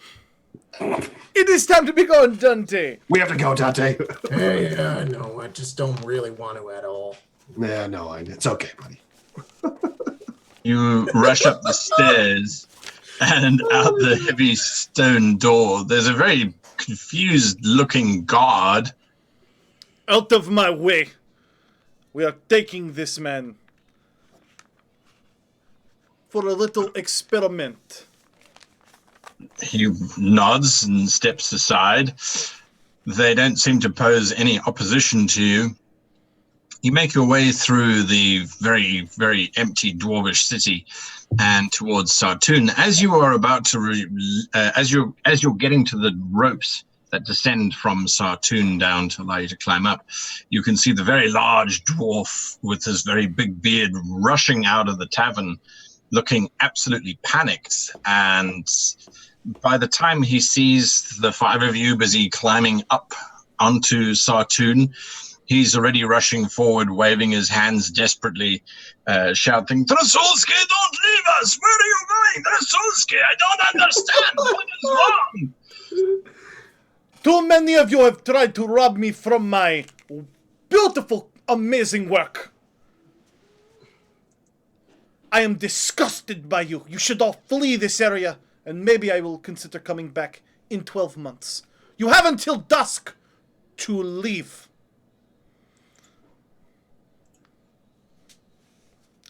It is time to be going, Dante. We have to go, Tate. Hey, no, I just don't really want to at all. Yeah, no, it's okay, buddy. You rush up the stairs and out the heavy stone door. There's a very confused-looking guard. Out of my way. We are taking this man for a little experiment. He nods and steps aside. They don't seem to pose any opposition to you. You make your way through the very, very empty dwarvish city and towards Sartun. As you are about to, as you're getting to the ropes that descend from Sartun down to allow you to climb up, you can see the very large dwarf with his very big beard rushing out of the tavern, looking absolutely panicked. And by the time he sees the five of you busy climbing up onto Sartun, he's already rushing forward, waving his hands desperately, shouting, "Trasolski, don't leave us! Where are you going? Trasolski, I don't understand! What is wrong?" Too many of you have tried to rob me from my beautiful, amazing work. I am disgusted by you. You should all flee this area, and maybe I will consider coming back in 12 months. You have until dusk to leave.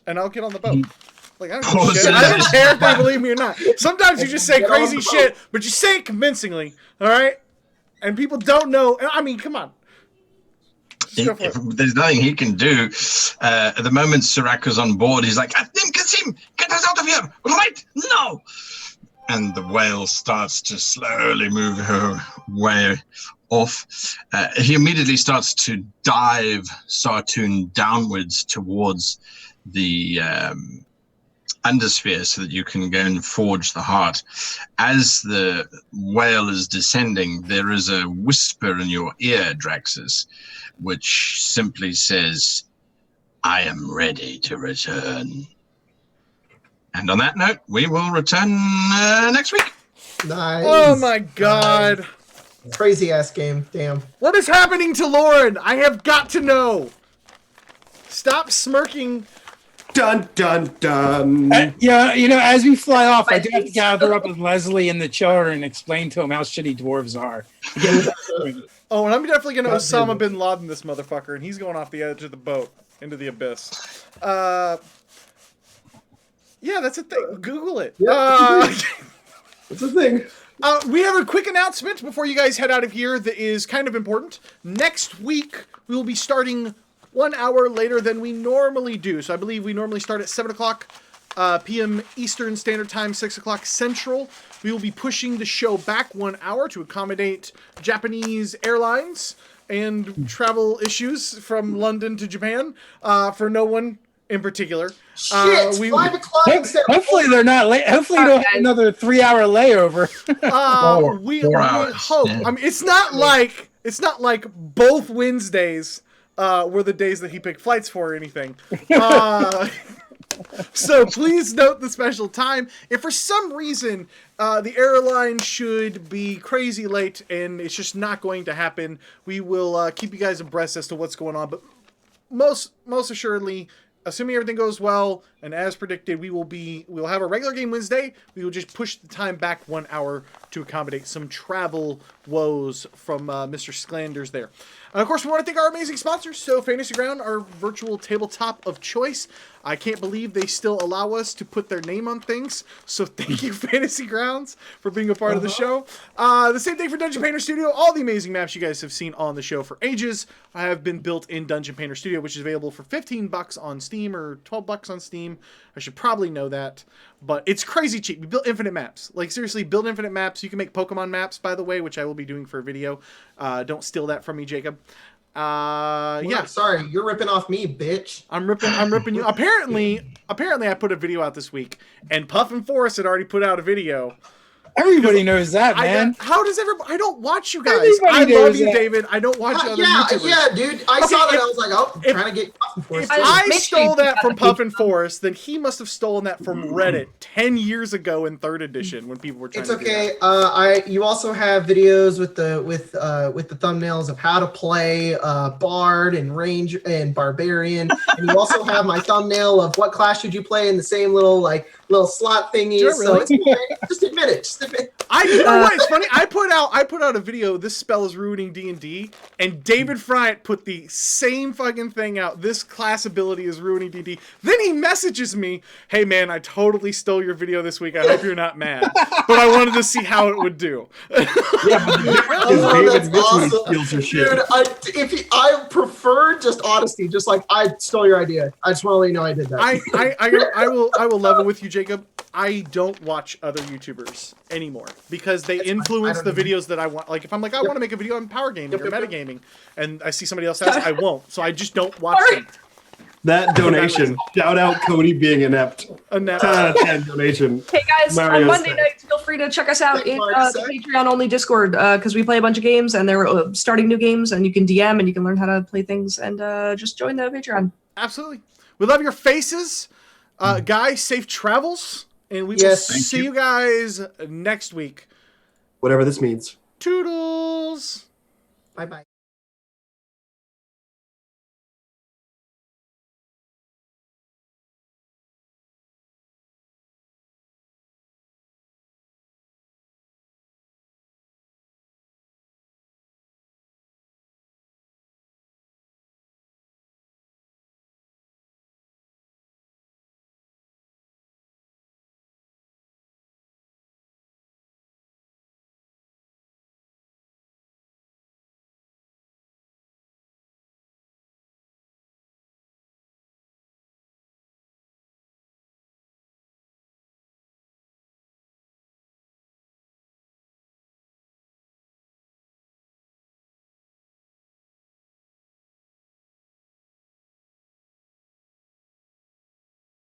And I'll get on the boat. Like, I don't give a shit. I don't care if they believe me or not. Sometimes you just say crazy shit, but you say it convincingly, all right? And people don't know. I mean, come on. There's nothing he can do. At the moment Serac is on board, he's like, Kasim, get us out of here right now! And the whale starts to slowly move her way off. He immediately starts to dive Sartun downwards towards the undersphere so that you can go and forge the heart. As the whale is descending, there is a whisper in your ear, Draxus, which simply says, "I am ready to return." And on that note, we will return next week. Nice. Oh my god. Nice. Crazy ass game. Damn. What is happening to Lauren? I have got to know. Stop smirking. Dun, dun, dun. Yeah, you know, as we fly off, I do have to gather up with Leslie and the children and explain to him how shitty dwarves are. Oh, and I'm definitely going to Osama bin Laden this motherfucker, and he's going off the edge of the boat into the abyss. Yeah, that's a thing. Google it. Yeah, it's a thing. We have a quick announcement before you guys head out of here that is kind of important. Next week, we will be starting 1 hour later than we normally do. So I believe we normally start at 7 o'clock p.m. Eastern Standard Time, 6 o'clock Central. We will be pushing the show back 1 hour to accommodate Japanese airlines and travel issues from London to Japan for no one in particular. Shit, 5 o'clock. Hopefully they're not late. Hopefully you don't have another 3-hour layover. We 4 hours. hope. I mean, it's not like both Wednesdays were the days that he picked flights for or anything. So please note the special time. If for some reason the airline should be crazy late and it's just not going to happen, we will keep you guys abreast as to what's going on. But most assuredly, assuming everything goes well and as predicted, we'll have a regular game Wednesday. We will just push the time back 1 hour to accommodate some travel woes from Mr. SCLANDERS there. And of course, we want to thank our amazing sponsors. So Fantasy Ground, our virtual tabletop of choice. I can't believe they still allow us to put their name on things. So thank you, Fantasy Grounds, for being a part of the show. The same thing for Dungeon Painter Studio. All the amazing maps you guys have seen on the show for ages have been built in Dungeon Painter Studio, which is available for $15 on Steam or $12 on Steam. I should probably know that, but it's crazy cheap. We built infinite maps. Like, seriously, build infinite maps. You can make Pokemon maps, by the way, which I will be doing for a video. Don't steal that from me, Jacob. Yeah. Sorry, you're ripping off me, bitch. I'm ripping you. Apparently I put a video out this week, and Puff and Forrest had already put out a video. Everybody knows that, man. How does everybody? I don't watch you guys. Everybody I love knows you, that. David. I don't watch other YouTubers. Yeah, dude. I saw that. I was like, oh, I'm trying to get Puff and Forrest. If I stole that from Puff and Forrest, then he must have stolen that from Reddit 10 years ago in 3rd edition when people were trying. It's okay. You also have videos with the thumbnails of how to play Bard and Ranger and Barbarian, and you also have my thumbnail of what class should you play in the same little slot thingies. Sure, really? So it's okay. Just admit it. Just admit it. You know what? It's funny. I put out a video. This spell is ruining D&D, and David Friant put the same fucking thing out. This class ability is ruining D&D. Then he messages me, "Hey man, I totally stole your video this week. I hope you're not mad, but I wanted to see how it would do." Yeah, but the difference is David Mitchell steals your shit. Dude, I prefer just honesty. Just like I stole your idea. I just want to let you know I did that. I will level with you, Jacob. I don't watch other YouTubers anymore because they influence the videos that I want. Like if I'm like, I want to make a video on power gaming or metagaming, and I see somebody else has, I won't. So I just don't watch them. That donation. Shout out Cody being inept. 10 out of 10 donation. Hey guys, on Monday nights, feel free to check us out in the Patreon-only Discord because we play a bunch of games and they're starting new games, and you can DM and you can learn how to play things, and just join the Patreon. Absolutely. We love your faces. Guys, safe travels, and we will see you guys next week. Whatever this means. Toodles. Bye-bye.